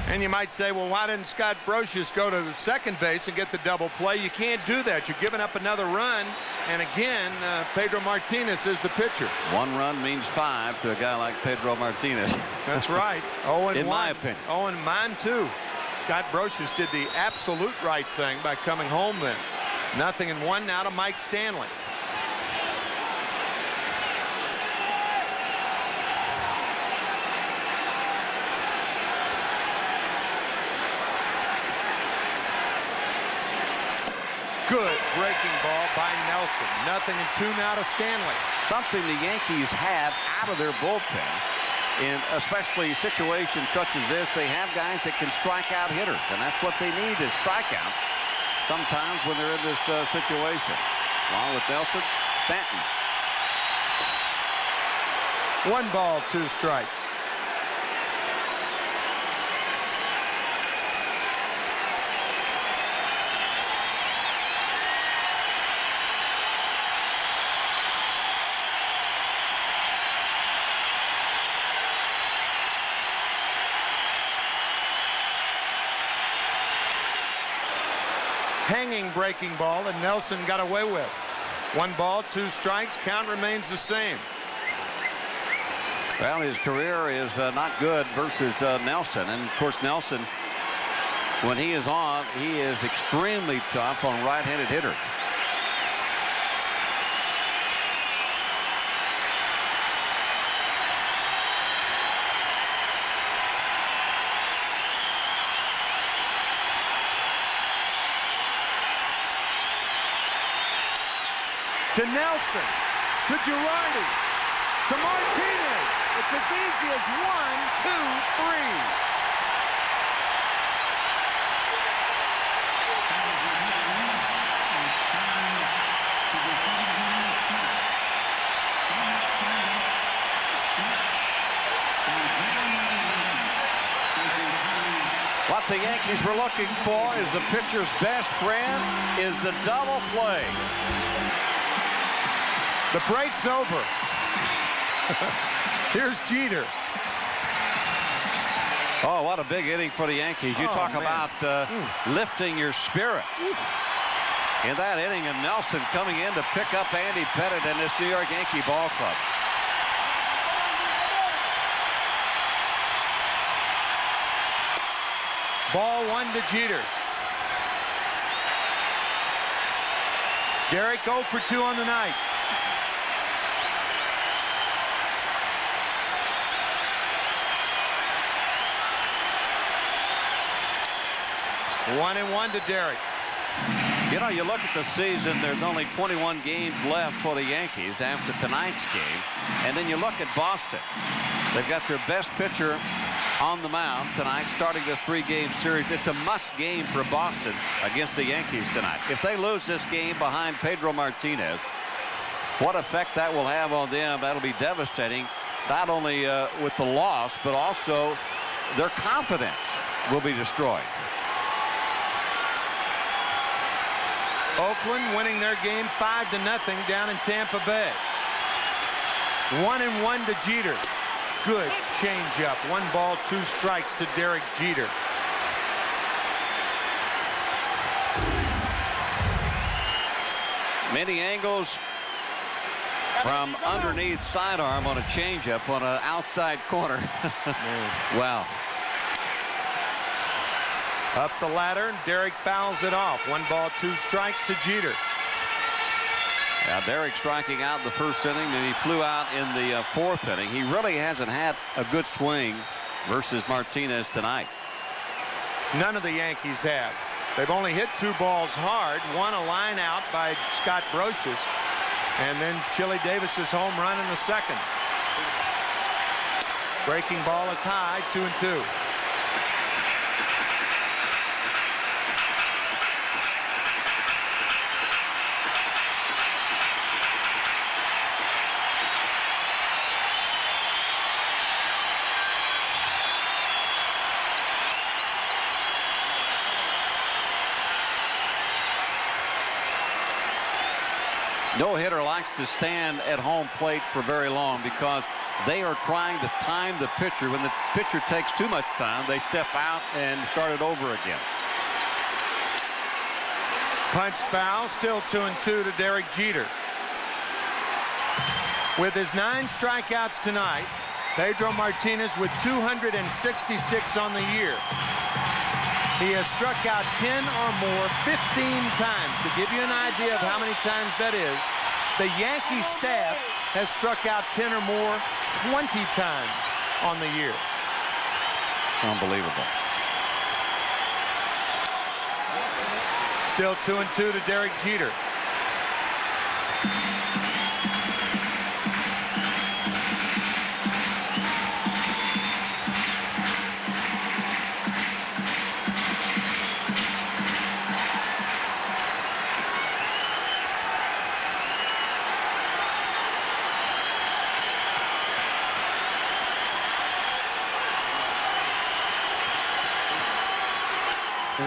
And you might say, well, why didn't Scott Brocious go to the second base and get the double play? You can't do that. You're giving up another run. And again, Pedro Martínez is the pitcher. 1 run means 5 to a guy like Pedro Martínez. That's right. 0-1. In my opinion. 0 and mine too. Scott Brocious did the absolute right thing by coming home then. 0-1 now to Mike Stanley. Good breaking ball by Nelson. 0-2 now to Stanley. Something the Yankees have out of their bullpen, in especially situations such as this. They have guys that can strike out hitters, and that's what they need is strikeouts sometimes when they're in this situation. Along with Nelson, Stanton. 1 ball, 2 strikes. hanging breaking ball that Nelson got away with. 1 ball, 2 strikes. Count remains the same. Well, his career is not good versus Nelson. And, of course, Nelson, when he is on, he is extremely tough on right-handed hitters. To Nelson, to Girardi, to Martinez. It's as easy as 1, 2, 3. What the Yankees were looking for is the pitcher's best friend is the double play. The break's over. Here's Jeter. Oh, what a big inning for the Yankees. You talk about lifting your spirit. In that inning, and Nelson coming in to pick up Andy Pettitte in this New York Yankee ball club. Ball 1 to Jeter. Derek 0 for 2 on the night. One and 1 to Derek. You know, you look at the season, there's only 21 games left for the Yankees after tonight's game. And then you look at Boston. They've got their best pitcher on the mound tonight, starting this 3-game series. It's a must game for Boston against the Yankees tonight. If they lose this game behind Pedro Martínez, what effect that will have on them, that'll be devastating, not only with the loss, but also their confidence will be destroyed. Oakland winning their game 5-0 down in Tampa Bay. 1 and 1 to Jeter. Good changeup. 1 ball, 2 strikes to Derek Jeter. Many angles from underneath sidearm on a changeup on an outside corner. Wow. Up the ladder, Derek fouls it off. 1 ball, 2 strikes to Jeter. Now Derek striking out in the first inning, and he flew out in the 4th inning. He really hasn't had a good swing versus Martinez tonight. None of the Yankees have. They've only hit 2 balls hard. 1 a line out by Scott Brocious, and then Chile Davis's home run in the 2nd. Breaking ball is high, 2 and 2. No hitter likes to stand at home plate for very long because they are trying to time the pitcher. When the pitcher takes too much time, they step out and start it over again. Punched foul, still 2 and 2 to Derek Jeter. With his 9 strikeouts tonight, Pedro Martínez with 266 on the year. He has struck out 10 or more 15 times. To give you an idea of how many times that is, the Yankee staff has struck out 10 or more 20 times on the year. Unbelievable. Still 2 and 2 to Derek Jeter.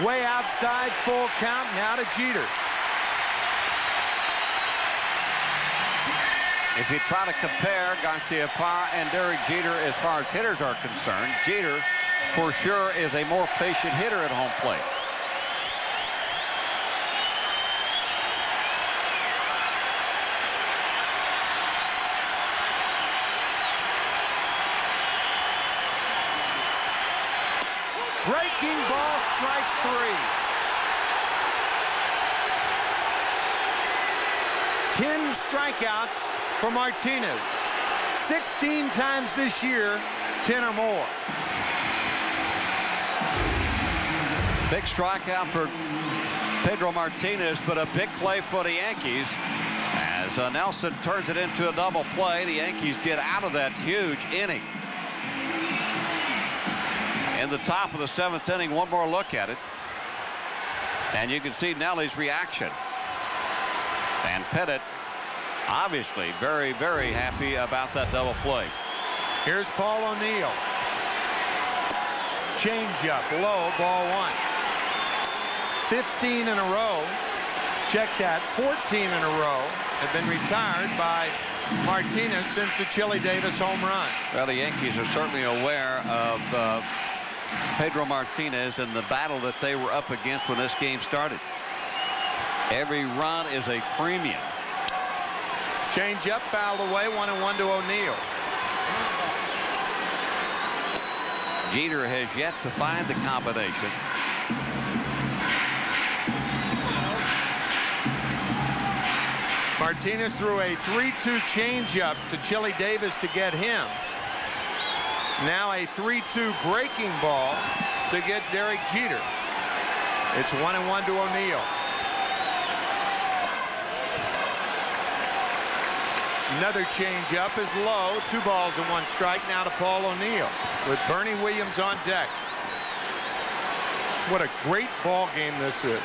Way outside, full count, now to Jeter. If you try to compare Garciaparra and Derek Jeter as far as hitters are concerned, Jeter for sure is a more patient hitter at home plate. Breaking ball, strike 3. 10 strikeouts for Martinez. 16 times this year, 10 or more. Big strikeout for Pedro Martínez, but a big play for the Yankees as Nelson turns it into a double play. The Yankees get out of that huge inning. In the top of the 7th inning, one more look at it. And you can see Nelly's reaction. And Pettitte obviously very, very happy about that double play. Here's Paul O'Neill. Change up, low, ball 1. 15 in a row. Check that, 14 in a row have been retired by Martinez since the Chile Davis home run. Well, the Yankees are certainly aware of Pedro Martínez and the battle that they were up against when this game started. Every run is a premium. Change up, fouled away, 1-1 to O'Neill. Jeter has yet to find the combination. Martinez threw a 3-2 changeup to Chile Davis to get him. Now a 3-2 breaking ball to get Derek Jeter. It's 1-1 to O'Neill. Another changeup is low. 2 balls and 1 strike now to Paul O'Neill with Bernie Williams on deck. What a great ball game this is.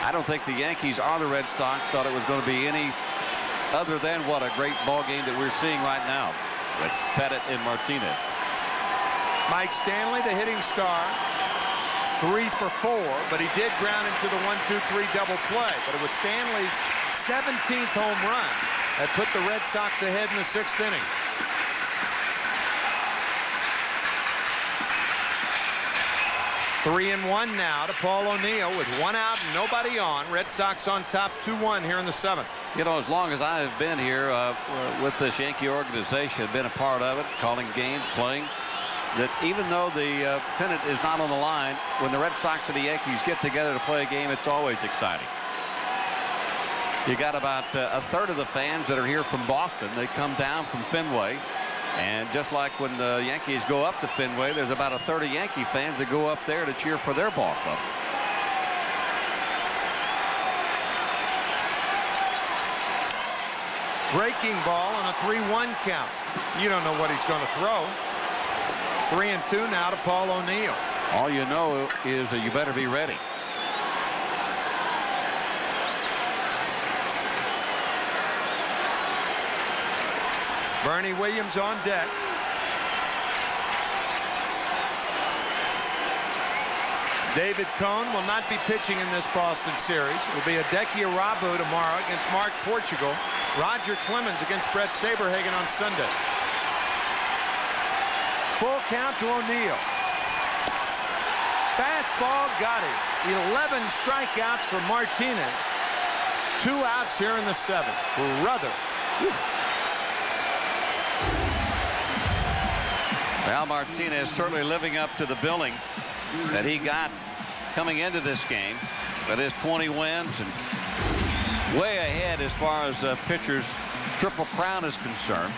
I don't think the Yankees or the Red Sox thought it was going to be any other than what a great ball game that we're seeing right now with Pettitte and Martinez. Mike Stanley, the hitting star, 3 for 4, but he did ground into the 1-2-3 double play. But it was Stanley's 17th home run that put the Red Sox ahead in the 6th inning. Three and 1 now to Paul O'Neill with 1 out and nobody on. Red Sox on top 2-1 here in the 7th. You know, as long as I have been here with this Yankee organization, been a part of it, calling games, playing, that even though the pennant is not on the line, when the Red Sox and the Yankees get together to play a game, it's always exciting. You got about a third of the fans that are here from Boston. They come down from Fenway. And just like when the Yankees go up to Fenway, there's about a third of Yankee fans that go up there to cheer for their ball club. Breaking ball on a 3-1 count. You don't know what he's going to throw. 3-2 now to Paul O'Neill. All you know is that you better be ready. Bernie Williams on deck. David Cohn will not be pitching in this Boston series. It will be Hideki Irabu tomorrow against Mark Portugal. Roger Clemens against Brett Saberhagen on Sunday. Full count to O'Neill. Fastball got it. 11 strikeouts for Martinez. 2 outs here in the 7th. Brother. Well, Martinez certainly living up to the billing that he got coming into this game. But his 20 wins and way ahead as far as pitchers' Triple Crown is concerned.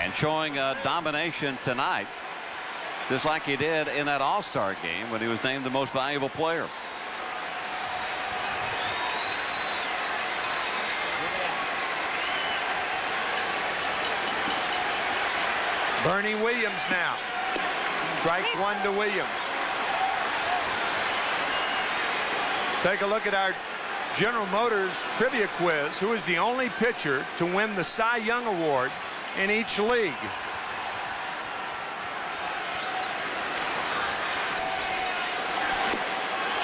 And showing domination tonight, just like he did in that All-Star game when he was named the most valuable player. Bernie Williams now. Strike 1 to Williams. Take a look at our General Motors trivia quiz. Who is the only pitcher to win the Cy Young Award in each league?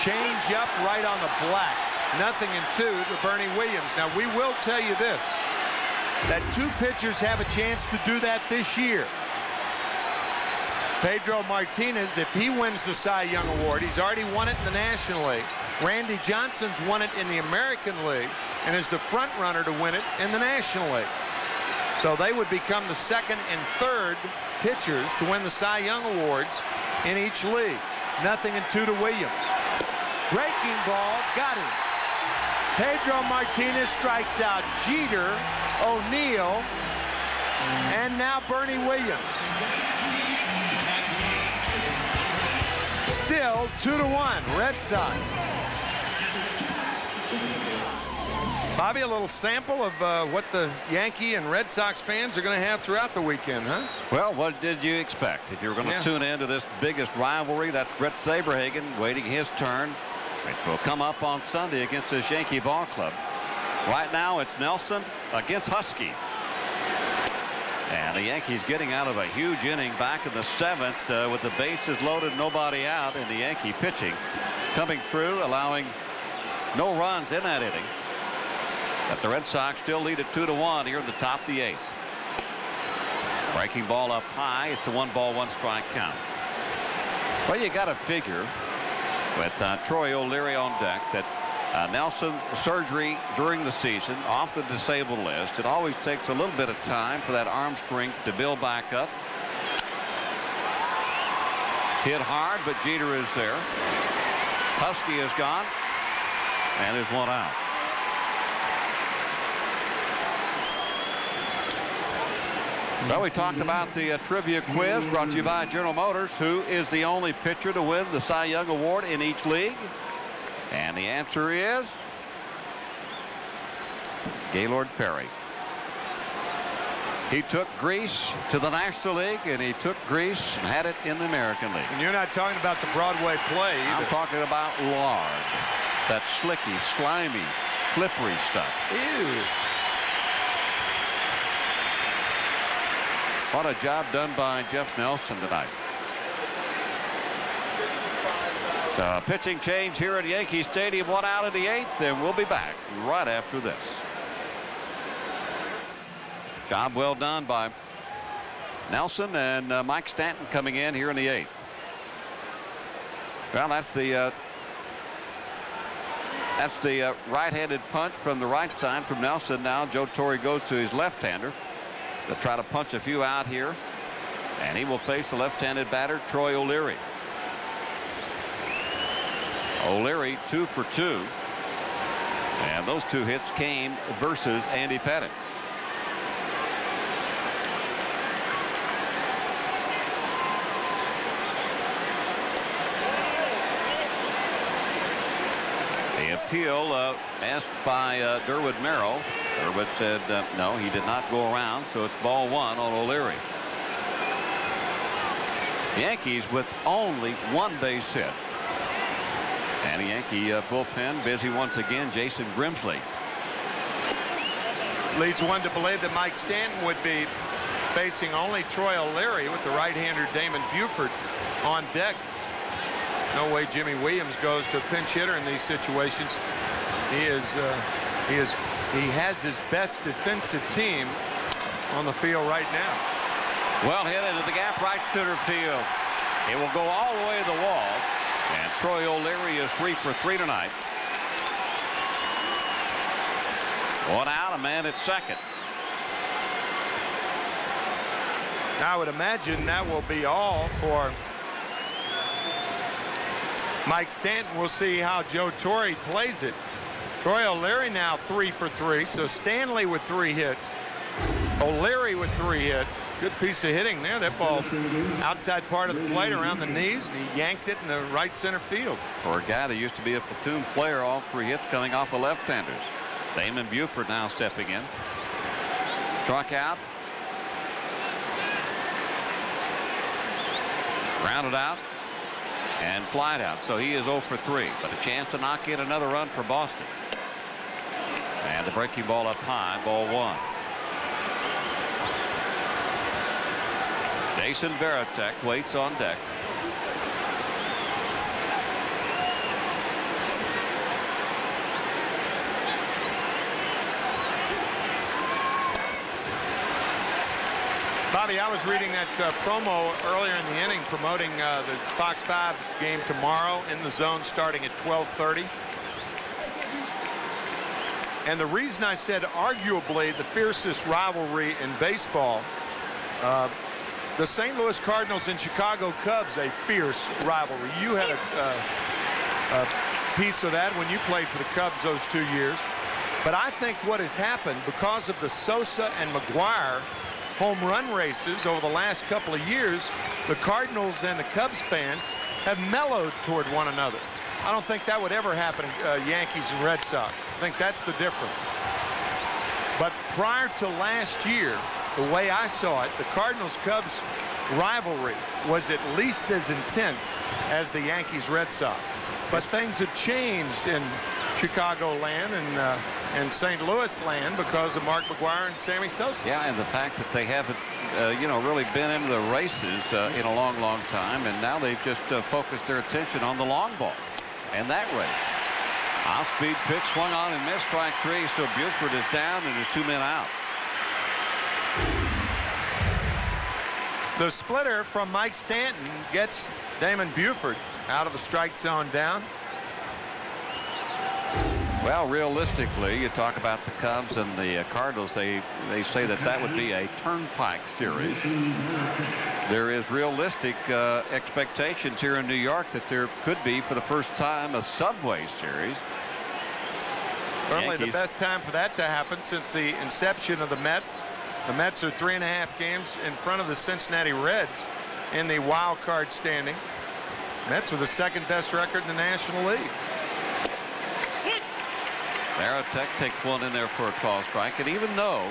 Change up right on the black. 0-2 to Bernie Williams. Now we will tell you this, that 2 pitchers have a chance to do that this year. Pedro Martínez, if he wins the Cy Young Award, he's already won it in the National League. Randy Johnson's won it in the American League and is the front runner to win it in the National League. So they would become the second and third pitchers to win the Cy Young Awards in each league. 0-2 to Williams. Breaking ball, got him. Pedro Martínez strikes out Jeter, O'Neill, and now Bernie Williams. Still 2-1, Red Sox. Bobby, a little sample of what the Yankee and Red Sox fans are going to have throughout the weekend, huh? Well, what did you expect? If you were going to tune into this biggest rivalry, that's Brett Saberhagen waiting his turn. It will come up on Sunday against this Yankee ball club. Right now, it's Nelson against Husky. And the Yankees getting out of a huge inning back in the 7th with the bases loaded, nobody out, and the Yankee pitching coming through, allowing no runs in that inning. But the Red Sox still lead at 2-1 here in the top of the 8th. Breaking ball up high. It's a 1-ball, 1-strike count. Well, you got to figure with Troy O'Leary on deck that Nelson surgery during the season, off the disabled list. It always takes a little bit of time for that arm strength to build back up. Hit hard, but Jeter is there. Husky is gone, and there's one out. Well, we talked about the trivia quiz brought to you by General Motors. Who is the only pitcher to win the Cy Young Award in each league? And the answer is Gaylord Perry. He took Greece to the National League, and he took Greece and had it in the American League. And you're not talking about the Broadway play either. I'm talking about lard. That slicky, slimy, slippery stuff. Ew. What a job done by Jeff Nelson tonight. So pitching change here at Yankee Stadium, 1 out of the 8th, and we'll be back right after this. Job well done by Nelson, and Mike Stanton coming in here in the 8th. Well, that's the right-handed punch from the right side from Nelson. Now Joe Torre goes to his left-hander to try to punch a few out here, and he will face the left-handed batter Troy O'Leary. O'Leary 2 for 2, and those 2 hits came versus Andy Pettitte. The appeal asked by Derwood Merrill. Derwood said no, he did not go around, so it's ball 1 on O'Leary. The Yankees with only 1 base hit. And the Yankee bullpen busy once again. Jason Grimsley leads one to believe that Mike Stanton would be facing only Troy O'Leary with the right-hander Damon Buford on deck. No way Jimmy Williams goes to a pinch hitter in these situations. He has his best defensive team on the field right now. Well hit into the gap, right center field. It will go all the way to the wall. And Troy O'Leary is 3 for 3 tonight. 1 out, a man at second. I would imagine that will be all for Mike Stanton. We'll see how Joe Torre plays it. Troy O'Leary now 3 for 3. So Stanley with 3 hits. O'Leary with 3 hits. Good piece of hitting there. That ball outside part of the plate around the knees, and he yanked it in the right center field. For a guy that used to be a platoon player, all 3 hits coming off of left-handers. Damon Buford now stepping in. Struck out. Grounded out. And flied out. So he is 0 for 3. But a chance to knock in another run for Boston. And the breaking ball up high, ball 1. Jason Varitek waits on deck. Bobby, I was reading that promo earlier in the inning promoting the Fox 5 game tomorrow in the zone starting at 12:30. And the reason I said arguably the fiercest rivalry in baseball, the St. Louis Cardinals and Chicago Cubs, a fierce rivalry. You had a piece of that when you played for the Cubs those 2 years. But I think what has happened because of the Sosa and McGuire home run races over the last couple of years, the Cardinals and the Cubs fans have mellowed toward one another. I don't think that would ever happen Yankees and Red Sox. I think that's the difference. But prior to last year, the way I saw it, the Cardinals-Cubs rivalry was at least as intense as the Yankees-Red Sox. But things have changed in Chicagoland and St. Louis land because of Mark McGuire and Sammy Sosa. Yeah, and the fact that they haven't, really been into the races in a long, long time, and now they've just focused their attention on the long ball and that race. Off-speed pitch swung on and missed, strike 3, so Buford is down and there's 2 men out. The splitter from Mike Stanton gets Damon Buford out of the strike zone down. Well, realistically, you talk about the Cubs and the Cardinals. They say that would be a turnpike series. There is realistic expectations here in New York that there could be, for the first time, a subway series. Certainly the best time for that to happen since the inception of the Mets. The Mets are 3.5 games in front of the Cincinnati Reds in the wild card standing. Mets are the second best record in the National League. Pettitte takes one in there for a call strike, and even though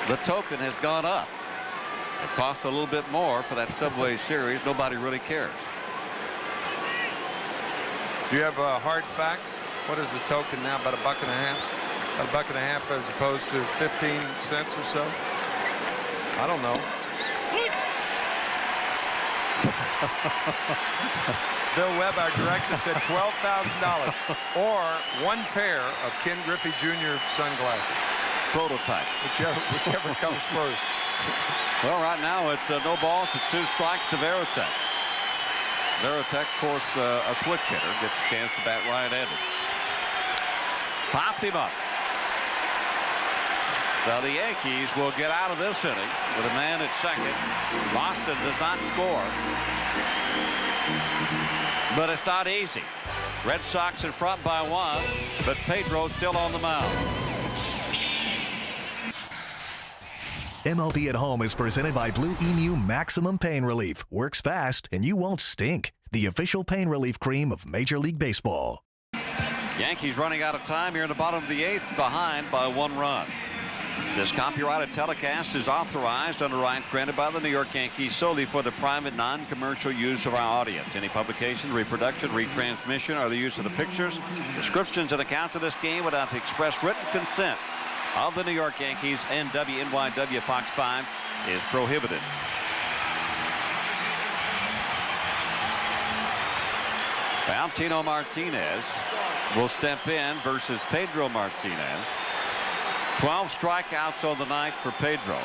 the token has gone up, it costs a little bit more for that subway series, nobody really cares. Do you have hard facts? What is the token now? About $1.50? About $1.50 as opposed to 15 cents or so? I don't know. Bill Webb, our director, said $12,000 or 1 pair of Ken Griffey Jr. sunglasses. Prototype. Whichever comes first. Well, right now it's no balls, it's 2 strikes to Pettitte. Pettitte, of course, a switch hitter, gets a chance to bat right-handed. Popped him up. So the Yankees will get out of this inning with a man at second. Boston does not score. But it's not easy. Red Sox in front by 1, but Pedro still on the mound. MLB at Home is presented by Blue Emu Maximum Pain Relief. Works fast and you won't stink. The official pain relief cream of Major League Baseball. Yankees running out of time here in the bottom of the 8th, behind by 1 run. This copyrighted telecast is authorized under rights granted by the New York Yankees solely for the private non-commercial use of our audience. Any publication, reproduction, retransmission, or the use of the pictures, descriptions, and accounts of this game without the express written consent of the New York Yankees and WNYW Fox 5 is prohibited. Valentino Martinez will step in versus Pedro Martinez. 12 strikeouts on the night for Pedro.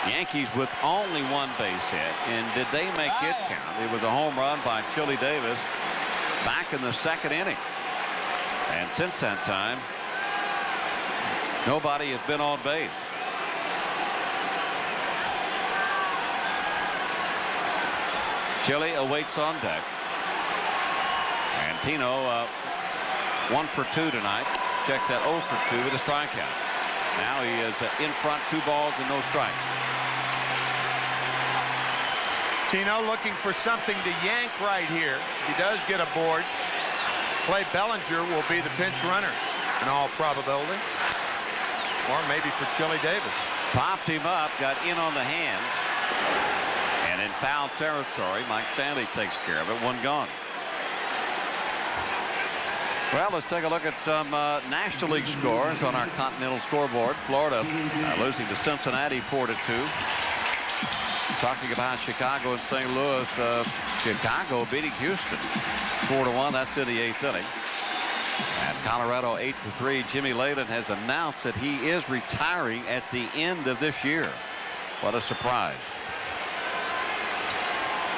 Yankees with only 1 base hit, and did they make it count? It was a home run by Chile Davis back in the 2nd inning. And since that time, nobody has been on base. Chile awaits on deck. And Tino 1 for 2 tonight. Check that 0 for 2 with a strikeout. Now he is in front, 2 balls and no strikes. Tino looking for something to yank right here. He does get a board. Clay Bellinger will be the pinch runner in all probability. Or maybe for Chile Davis. Popped him up, got in on the hands. And in foul territory, Mike Stanley takes care of it. 1 gone. Well, let's take a look at some National League scores on our Continental scoreboard. Florida losing to Cincinnati 4-2. Talking about Chicago and St. Louis. Chicago beating Houston 4-1. That's in the 8th inning. At Colorado 8-3. Jimmy Leyland has announced that he is retiring at the end of this year. What a surprise.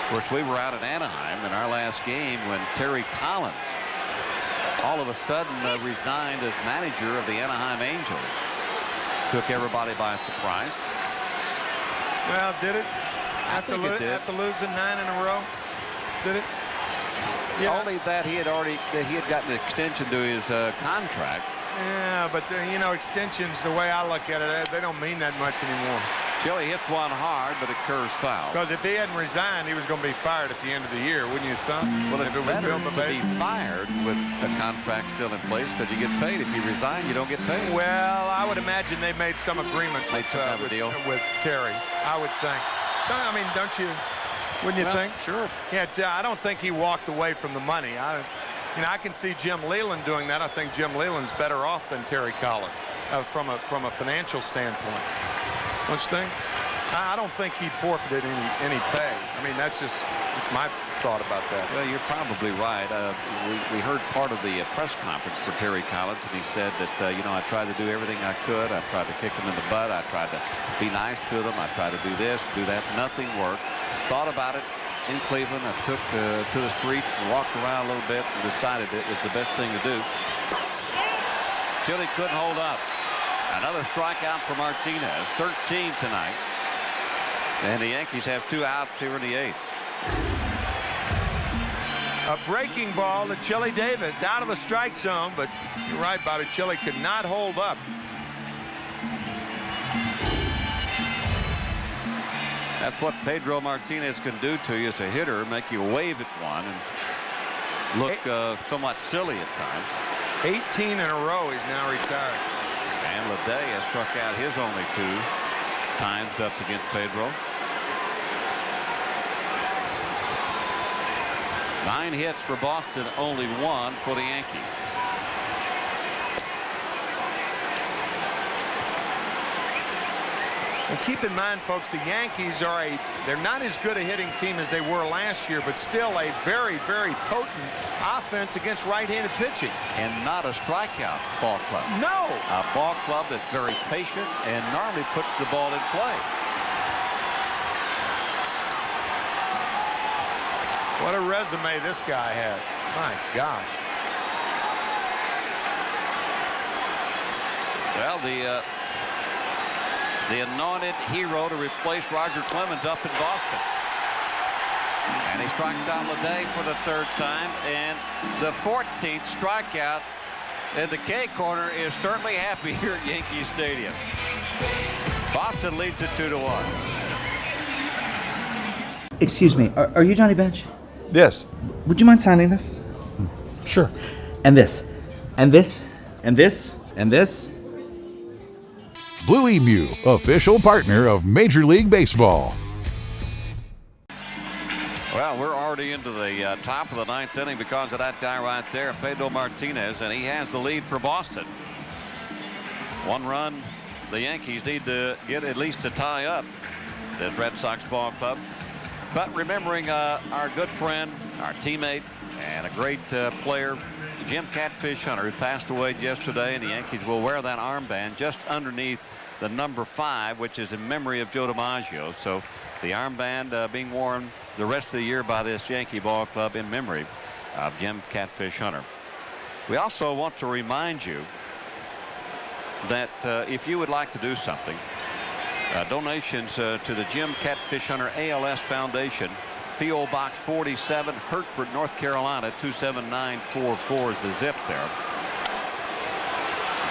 Of course, we were out at Anaheim in our last game when Terry Collins all of a sudden resigned as manager of the Anaheim Angels. Took everybody by surprise. Well, did it? After losing 9 in a row, did it? Yeah. Only that he had gotten an extension to his contract. Yeah, but you know, extensions, the way I look at it, they don't mean that much anymore. Chile hits one hard, but it curves foul. Because if he hadn't resigned, he was going to be fired at the end of the year, wouldn't you think? Well, it's better to be fired with a contract still in place because you get paid. If you resign, you don't get paid. Well, I would imagine they made some agreement with Terry. I would think. I mean, don't you? Wouldn't you think? Sure. Yeah, I don't think he walked away from the money. I can see Jim Leland doing that. I think Jim Leland's better off than Terry Collins from a financial standpoint. Don't you think? I don't think he forfeited any pay. I mean, that's just my thought about that. Well, you're probably right. We heard part of the press conference for Terry Collins, and he said that I tried to do everything I could. I tried to kick them in the butt. I tried to be nice to them. I tried to do this, do that. Nothing worked. Thought about it in Cleveland. I took to the streets and walked around a little bit and decided it was the best thing to do. Chile couldn't hold up. Another strikeout for Martinez. 13 tonight. And the Yankees have 2 outs here in the 8th. A breaking ball to Chile Davis out of the strike zone, but you're right, Bobby. Chile could not hold up. That's what Pedro Martínez can do to you as a hitter, make you wave at one and look somewhat silly at times. 18 in a row. He's now retired. And Leday has struck out his only 2 times up against Pedro. 9 hits for Boston, only 1 for the Yankees. And keep in mind, folks, the Yankees they're not as good a hitting team as they were last year, but still a very, very potent offense against right-handed pitching. And not a strikeout ball club. No. A ball club that's very patient and normally puts the ball in play. What a resume this guy has. My gosh. Well, the anointed hero to replace Roger Clemens up in Boston. And he strikes out Leday for the 3rd time, and the 14th strikeout. And the K corner is certainly happy here at Yankee Stadium. Boston leads it 2-1. Excuse me, are you Johnny Bench? Yes. Would you mind signing this? Sure. And this. And this. And this. And this. Blue Emu, official partner of Major League Baseball. Well, we're already into the top of the 9th inning because of that guy right there, Pedro Martinez, and he has the lead for Boston. 1 run. The Yankees need to get at least a tie up this Red Sox ball club. But remembering our good friend, our teammate, and a great player, Jim Catfish Hunter, who passed away yesterday, and the Yankees will wear that armband just underneath the number 5, which is in memory of Joe DiMaggio. So the armband being worn the rest of the year by this Yankee ball club in memory of Jim Catfish Hunter. We also want to remind you that if you would like to do something, donations to the Jim Catfish Hunter ALS Foundation, P.O. Box 47, Hertford, North Carolina 27944 is the zip there.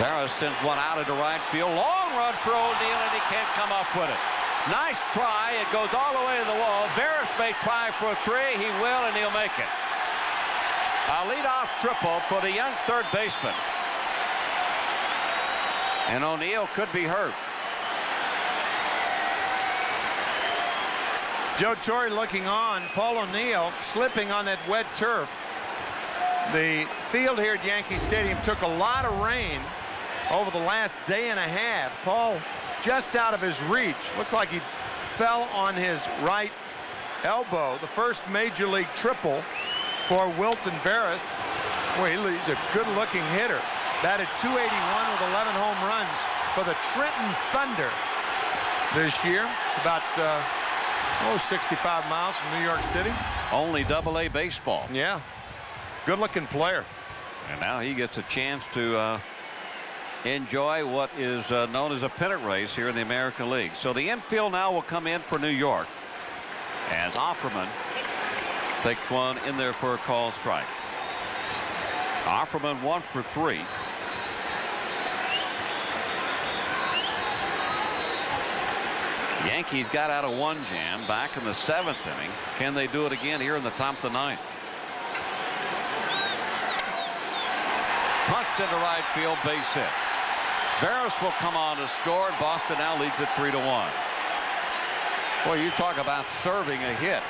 Barras sends one out into right field. Long run for O'Neill, and he can't come up with it. Nice try. It goes all the way to the wall. Barras may try for a 3. He will, and he'll make it. A leadoff triple for the young third baseman. And O'Neill could be hurt. Joe Torre looking on. Paul O'Neill slipping on that wet turf. The field here at Yankee Stadium took a lot of rain over the last day and a half. Paul just out of his reach. Looked like he fell on his right elbow. The first major league triple for Wilton Barras. Boy, he's a good-looking hitter. Batted .281 with 11 home runs for the Trenton Thunder this year. It's about 65 miles from New York City. Only AA baseball. Yeah. Good-looking player. And now he gets a chance to enjoy what is known as a pennant race here in the American League. So the infield now will come in for New York as Offerman takes one in there for a call strike. Offerman 1 for 3. Yankees got out of one jam back in the 7th inning. Can they do it again here in the top of the 9th? Punched into right field, base hit. Veras will come on to score. Boston now leads it 3-1. Boy, you talk about serving a hit.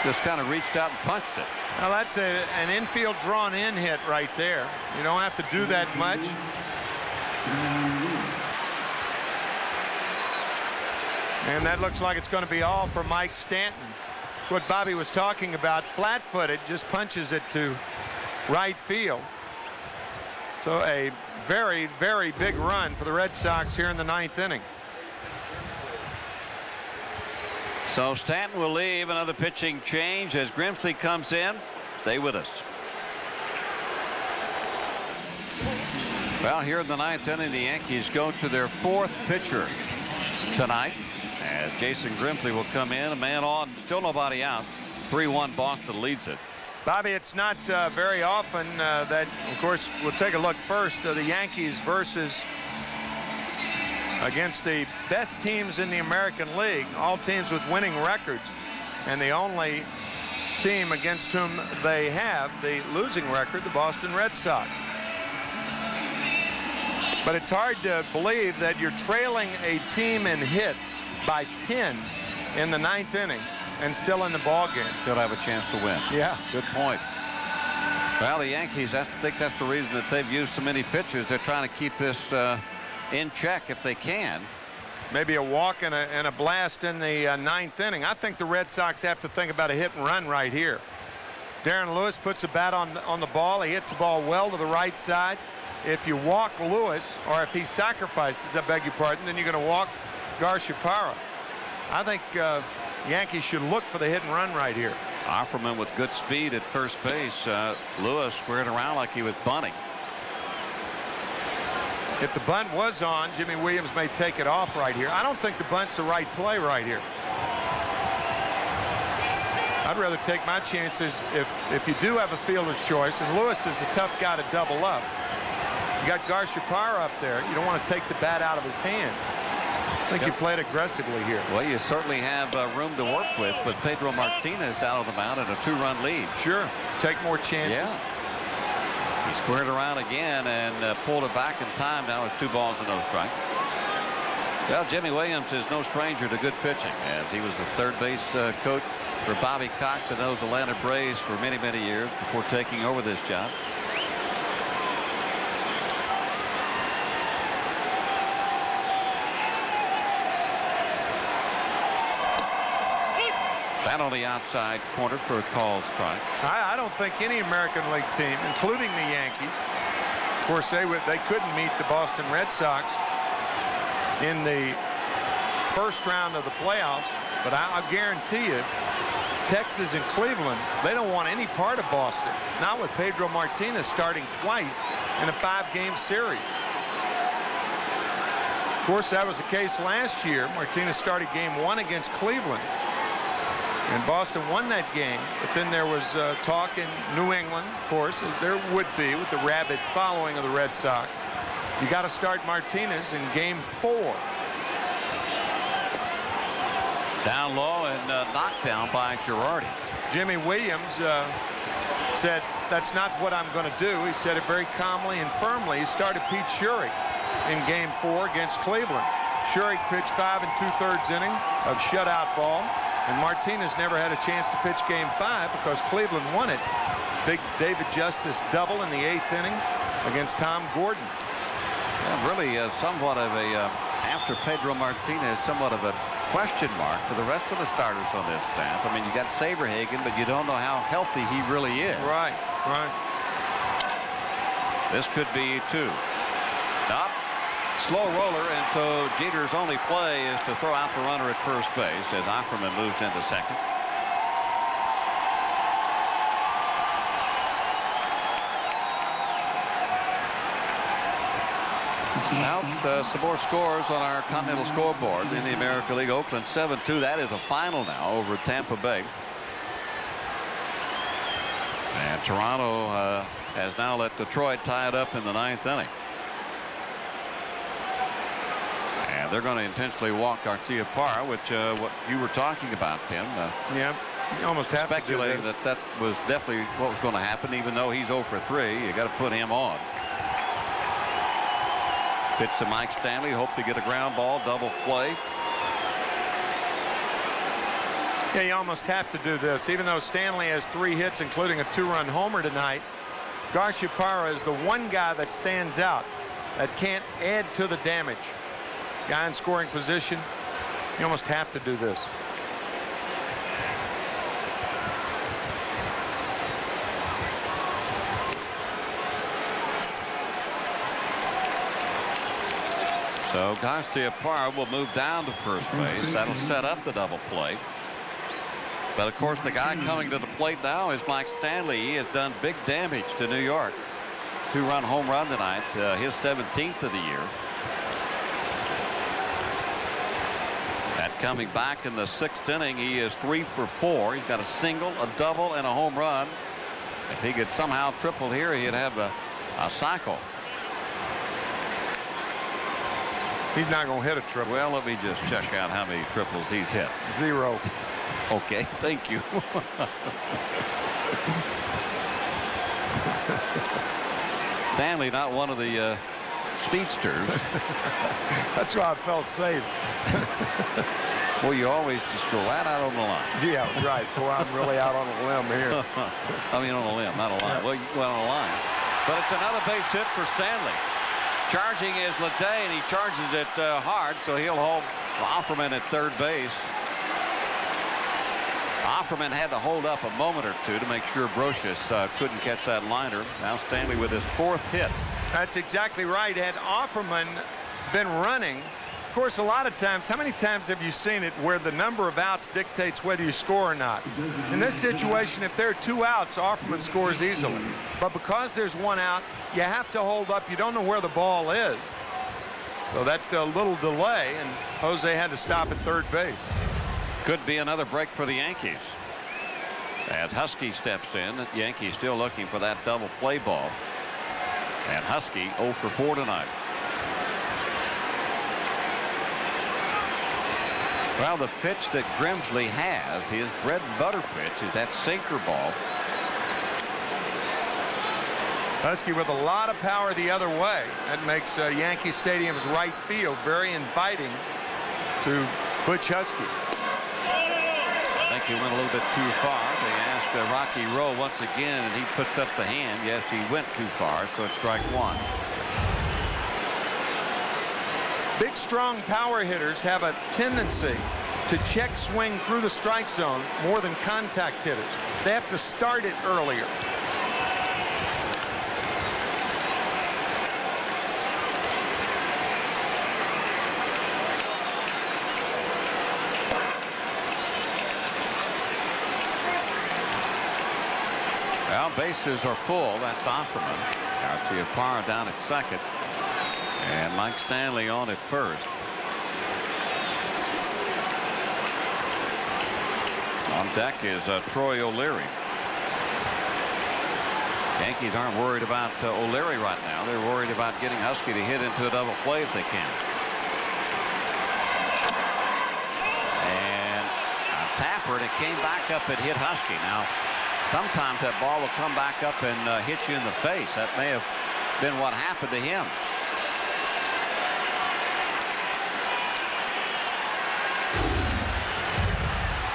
Just kind of reached out and punched it. Now that's an infield drawn in hit right there. You don't have to do that much. And that looks like it's going to be all for Mike Stanton. That's what Bobby was talking about. Flat-footed, just punches it to right field. So a very, very big run for the Red Sox here in the 9th inning. So Stanton will leave. Another pitching change as Grimsley comes in. Stay with us. Well, here in the 9th inning, the Yankees go to their 4th pitcher tonight as Jason Grimsley will come in. A man on, still nobody out. 3-1 Boston leads it. Bobby, it's not very often that, of course, we'll take a look first. The Yankees versus against the best teams in the American League, all teams with winning records, and the only team against whom they have the losing record, the Boston Red Sox. But it's hard to believe that you're trailing a team in hits by 10 in the 9th inning and still in the ball game. Still have a chance to win. Yeah. Good point. Well, the Yankees, I think that's the reason that they've used so many pitchers. They're trying to keep this in check if they can. Maybe a walk and a blast in the 9th inning. I think the Red Sox have to think about a hit and run right here. Darren Lewis puts a bat on the ball. He hits the ball well to the right side. If you walk Lewis, or if he sacrifices, I beg your pardon, then you're going to walk Garciaparra. I think Yankees should look for the hit and run right here. Offerman with good speed at first base. Lewis squared around like he was bunting. If the bunt was on, Jimmy Williams may take it off right here. I don't think the bunt's the right play right here. I'd rather take my chances if you do have a fielder's choice, and Lewis is a tough guy to double up. You got Garciaparra up there. You don't want to take the bat out of his hands. I think you played aggressively here. Well, you certainly have room to work with Pedro Martínez out of the mound and a 2-run lead. Sure. Take more chances. Yeah. He squared around again and pulled it back in time. Now it's 2 balls and no strikes. Well, Jimmy Williams is no stranger to good pitching, as he was the third base coach for Bobby Cox and those Atlanta Braves for many, many years before taking over this job. That on the outside corner for a call strike. I don't think any American League team, including the Yankees, of course they couldn't meet the Boston Red Sox in the first round of the playoffs, but I guarantee you Texas and Cleveland, they don't want any part of Boston, not with Pedro Martínez starting twice in a 5-game series. Of course, that was the case last year. Martínez started game 1 against Cleveland, and Boston won that game. But then there was talk in New England, of course, as there would be with the rabid following of the Red Sox. You got to start Martínez in game 4. Down low and knocked down by Girardi. Jimmy Williams said, "That's not what I'm going to do." He said it very calmly and firmly. He started Pete Schurig in game 4 against Cleveland. Schurig pitched 5 2/3 inning of shutout ball, and Martínez never had a chance to pitch game 5 because Cleveland won it. Big David Justice double in the 8th inning against Tom Gordon. Yeah, really somewhat of a, after Pedro Martínez, somewhat of a question mark for the rest of the starters on this staff. I mean, you got Saberhagen, but you don't know how healthy he really is. Right, right. This could be 2. Up, slow roller, and so Jeter's only play is to throw out the runner at first base as Offerman moves into second. some more scores on our Continental scoreboard in the American League. Oakland 7-2. That is a final now over Tampa Bay. And Toronto has now let Detroit tie it up in the 9th inning. And they're going to intentionally walk Garcia-Parra, which what you were talking about, Tim. Yeah, you almost have speculating to do that was definitely what was going to happen, even though he's 0 for 3. You got to put him on. Pitch to Mike Stanley, hope to get a ground ball, double play. Yeah, you almost have to do this. Even though Stanley has 3 hits, including a 2-run homer tonight, Garcia-Parra is the one guy that stands out, that can't add to the damage. Guy in scoring position, you almost have to do this. So Garcia-Parra will move down to first base. That'll set up the double play. But of course, the guy coming to the plate now is Mike Stanley. He has done big damage to New York. 2-run home run tonight, his 17th of the year. And coming back in the 6th inning, he is 3 for 4. He's got a single, a double, and a home run. If he could somehow triple here, he'd have a cycle. He's not going to hit a triple. Well, let me just check out how many triples he's hit. 0. Okay, thank you. Stanley, not one of the speedsters. That's why I felt safe. Well, you always just go right out on the line. Yeah, right. Boy, I'm really out on a limb here. I mean, on a limb, not a line. Well, you went on a line. But it's another base hit for Stanley. Charging is Leday, and he charges it hard, so he'll hold Offerman at third base. Offerman had to hold up a moment or two to make sure Brocious couldn't catch that liner. Now Stanley with his 4th hit. That's exactly right. Had Offerman been running, of course, a lot of times, how many times have you seen it where the number of outs dictates whether you score or not? In this situation, if there are 2 outs, Offerman scores easily. But because there's 1 out, you have to hold up. You don't know where the ball is. So that little delay, and Jose had to stop at third base. Could be another break for the Yankees. As Husky steps in, the Yankees still looking for that double play ball. And Husky 0 for 4 tonight. Well, the pitch that Grimsley has, his bread and butter pitch, is that sinker ball. Husky with a lot of power the other way. That makes Yankee Stadium's right field very inviting to Butch Husky. I think he went a little bit too far. They asked Rocky Rowe once again, and he puts up the hand. Yes, he went too far, so it's strike 1. Big, strong power hitters have a tendency to check swing through the strike zone more than contact hitters. They have to start it earlier. Well, bases are full. That's Offerman. Garcia-Parra down at second. And Mike Stanley on at first. On deck is Troy O'Leary. Yankees aren't worried about O'Leary right now. They're worried about getting Husky to hit into a double play if they can. And a tapper, and it came back up and hit Husky. Now, sometimes that ball will come back up and hit you in the face. That may have been what happened to him.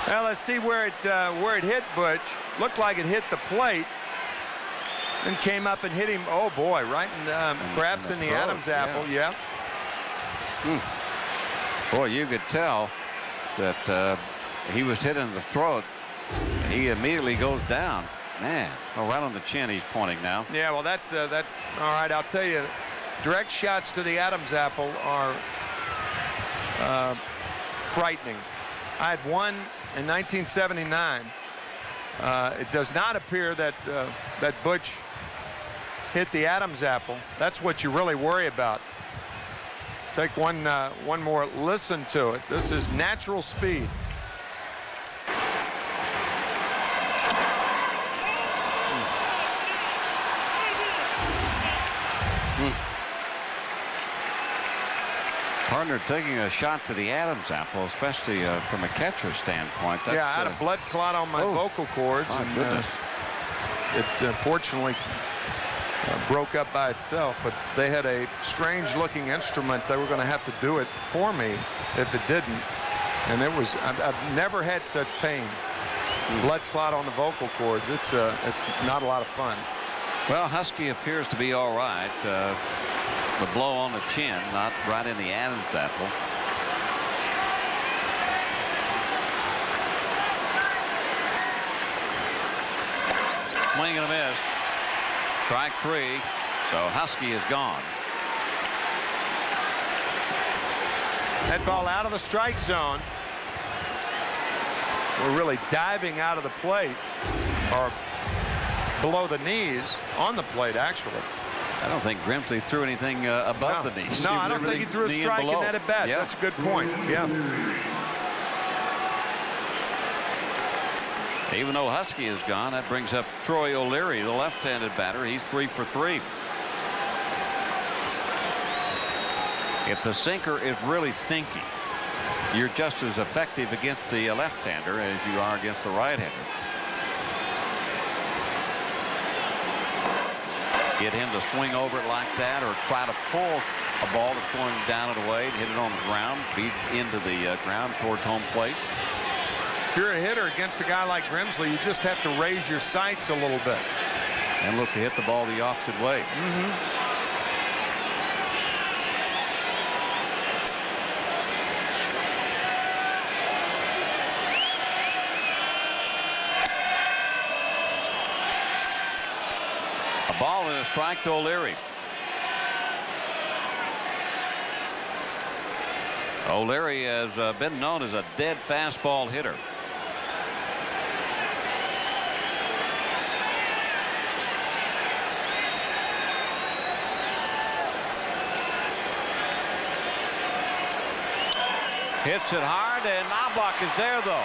Well, let's see where it hit Butch. Looked like it hit the plate. Then came up and hit him. Oh boy, right in perhaps in the Adam's apple. Yeah. Boy, you could tell that he was hit in the throat. He immediately goes down. Man, oh, right on the chin he's pointing now. Yeah, well, that's all right. I'll tell you, direct shots to the Adam's apple are frightening. I had one in 1979. It does not appear that that Butch hit the Adam's apple. That's what you really worry about. Take one more listen to it. This is natural speed. Partner taking a shot to the Adam's apple, especially from a catcher standpoint. That's, yeah, I had a blood clot on my vocal cords. My goodness. It unfortunately broke up by itself, but they had a strange looking instrument. They were going to have to do it for me if it didn't. And it was, I've never had such pain. Blood clot on the vocal cords. It's not a lot of fun. Well, Husky appears to be all right. The blow on the chin, not right in the Adam's apple. Swing and a miss. Strike 3. So Husky is gone. That ball out of the strike zone. We're really diving out of the plate, or below the knees on the plate, actually. I don't think Grimsley threw anything above the knees. No, I don't think he threw a strike in that at bat. Yeah. That's a good point. Yeah. Even though Husky is gone, that brings up Troy O'Leary, the left-handed batter. He's 3 for 3. If the sinker is really sinking, you're just as effective against the left-hander as you are against the right-hander. Get him to swing over it like that, or try to pull a ball that's going down and away, hit it on the ground, beat into the ground towards home plate. If you're a hitter against a guy like Grimsley, you just have to raise your sights a little bit. And look to hit the ball the opposite way. A ball and a strike to O'Leary. O'Leary has been known as a dead fastball hitter. Hits it hard, and Knobloch is there, though.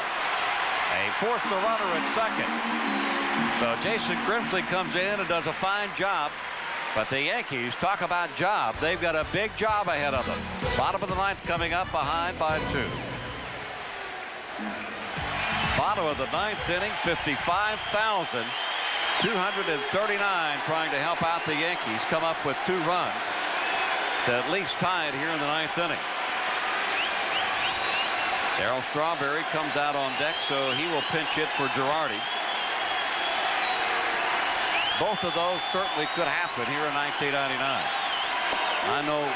They force the runner at second. So Jason Grimsley comes in and does a fine job. But the Yankees, talk about job. They've got a big job ahead of them. Bottom of the ninth coming up, behind by 2. Bottom of the ninth inning, 55,239 trying to help out the Yankees come up with 2 runs to at least tie it here in the ninth inning. Darryl Strawberry comes out on deck, so he will pinch hit for Girardi. Both of those certainly could happen here in 1999. I know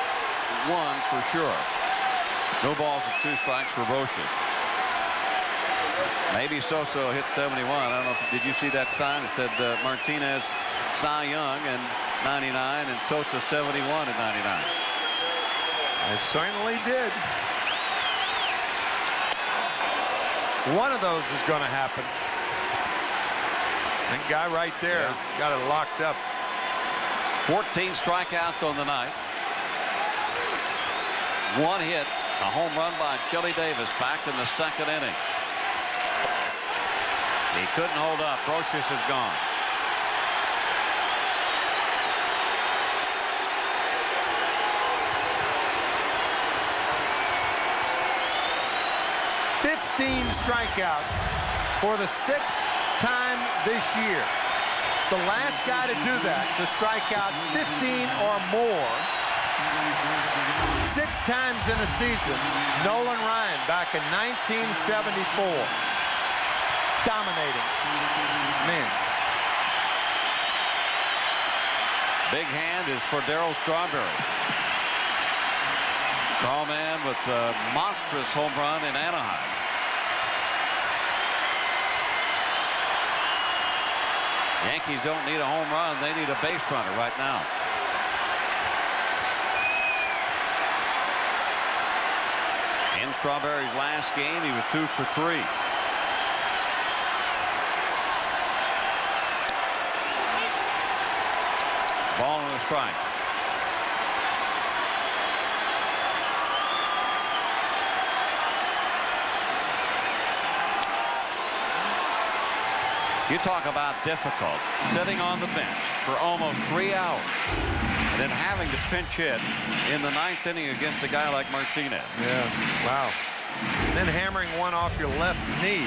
one for sure. No balls and 2 strikes for Roches. Maybe Sosa hit 71. I don't know if did you see that sign? It said Martinez, Cy Young in 99 and Sosa 71 in 99. I certainly did. One of those is going to happen. That guy right there got it locked up. 14 strikeouts on the night. 1 hit, a home run by Chile Davis back in the 2nd inning. He couldn't hold up. Roches is gone. Strikeouts for the 6th time this year. The last guy to do that, to strike out 15 or more 6 times in a season, Nolan Ryan back in 1974. Dominating. Man. Big hand is for Darryl Strawberry. Strawman with a monstrous home run in Anaheim. Yankees don't need a home run. They need a base runner right now. In Strawberry's last game, he was 2 for 3. Ball and a strike. You talk about difficult, sitting on the bench for almost 3 hours and then having to pinch hit in the 9th inning against a guy like Martinez. Yeah, wow. And then hammering one off your left knee.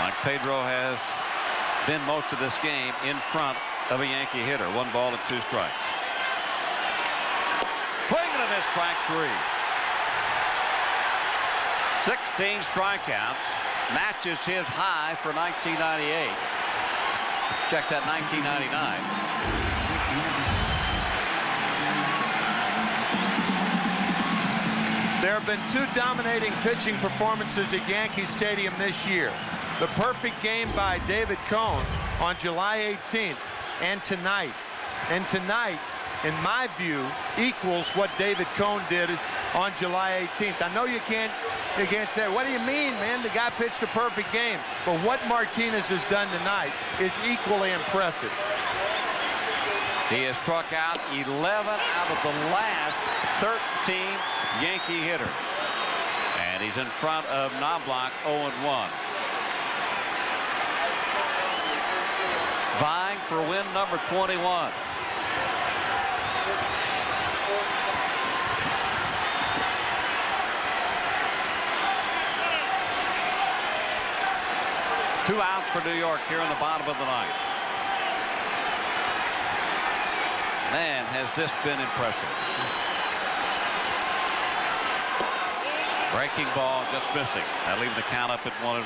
Like Pedro has been most of this game in front of a Yankee hitter. 1 ball and 2 strikes. Swing and a miss, strike 3. 16 strikeouts, matches his high for 1998. Check that, 1999. There have been 2 dominating pitching performances at Yankee Stadium this year. The perfect game by David Cone on July 18th and tonight. And tonight, in my view, equals what David Cone did on July 18th. I know you can't say, what do you mean, man? The guy pitched a perfect game. But what Martinez has done tonight is equally impressive. He has struck out 11 out of the last 13 Yankee hitters. And he's in front of Knobloch 0-1. Vying for win number 21. Two outs for New York here in the bottom of the 9th. Man, has this been impressive. Breaking ball just missing. That leaves the count up at 1-1.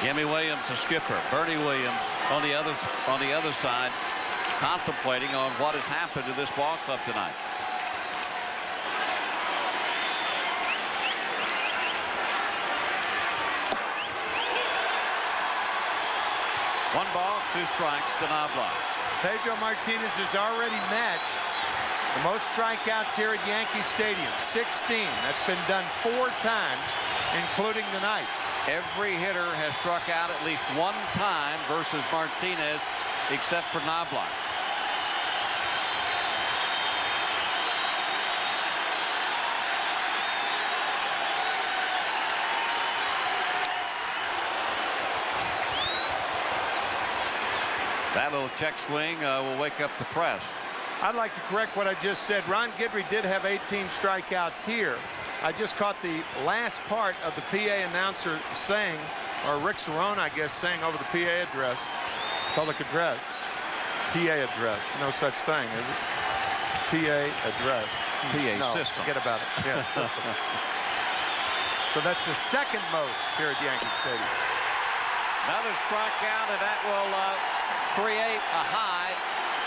Jimmy Williams, the skipper. Bernie Williams on the other side, contemplating on what has happened to this ball club tonight. One ball, 2 strikes to Knobloch. Pedro Martinez has already matched the most strikeouts here at Yankee Stadium, 16. That's been done 4 times, including tonight. Every hitter has struck out at least 1 time versus Martinez, except for Knobloch. That little check swing will wake up the press. I'd like to correct what I just said. Ron Guidry did have 18 strikeouts here. I just caught the last part of the PA announcer saying, or Rick Cerrone, I guess, saying over the PA address, public address, PA address. No such thing, is it? PA address. PA system. Forget about it. Yeah, system. So that's the 2nd most here at Yankee Stadium. Another strikeout, and that will create a high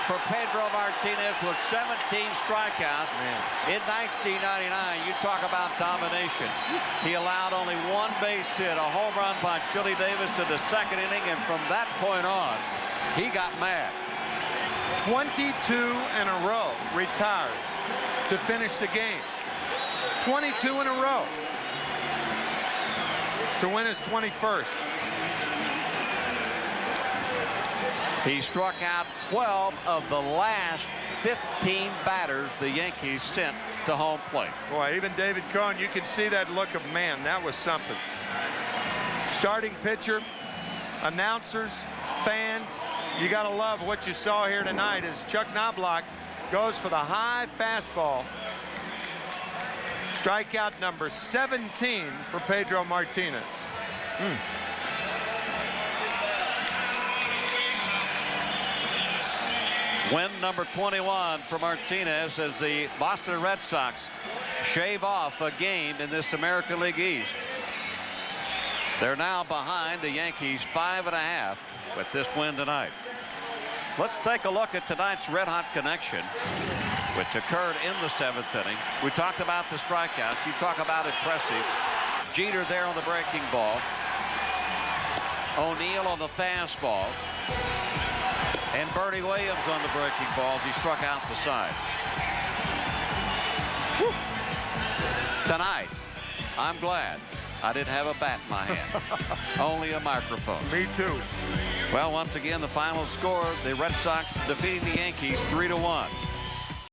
for Pedro Martinez with 17 strikeouts. In 1999. You talk about domination. He allowed only 1 base hit, a home run by Chile Davis in the 2nd inning, and from that point on, he got mad. 22 in a row retired to finish the game. 22 in a row to win his 21st. He struck out 12 of the last 15 batters the Yankees sent to home plate. Boy, even David Cone, you can see that look of, man, that was something. Starting pitcher, announcers, fans, you got to love what you saw here tonight as Chuck Knobloch goes for the high fastball. Strikeout number 17 for Pedro Martinez. Win number 21 for Martinez as the Boston Red Sox shave off a game in this American League East. They're now behind the Yankees 5.5 with this win tonight. Let's take a look at tonight's red-hot connection, which occurred in the 7th inning. We talked about the strikeouts. You talk about impressive. Jeter there on the breaking ball. O'Neill on the fastball. And Bernie Williams on the breaking balls. He struck out the side. Woo. Tonight, I'm glad I didn't have a bat in my hand. Only a microphone. Me too. Well, once again, the final score, the Red Sox defeating the Yankees 3-1.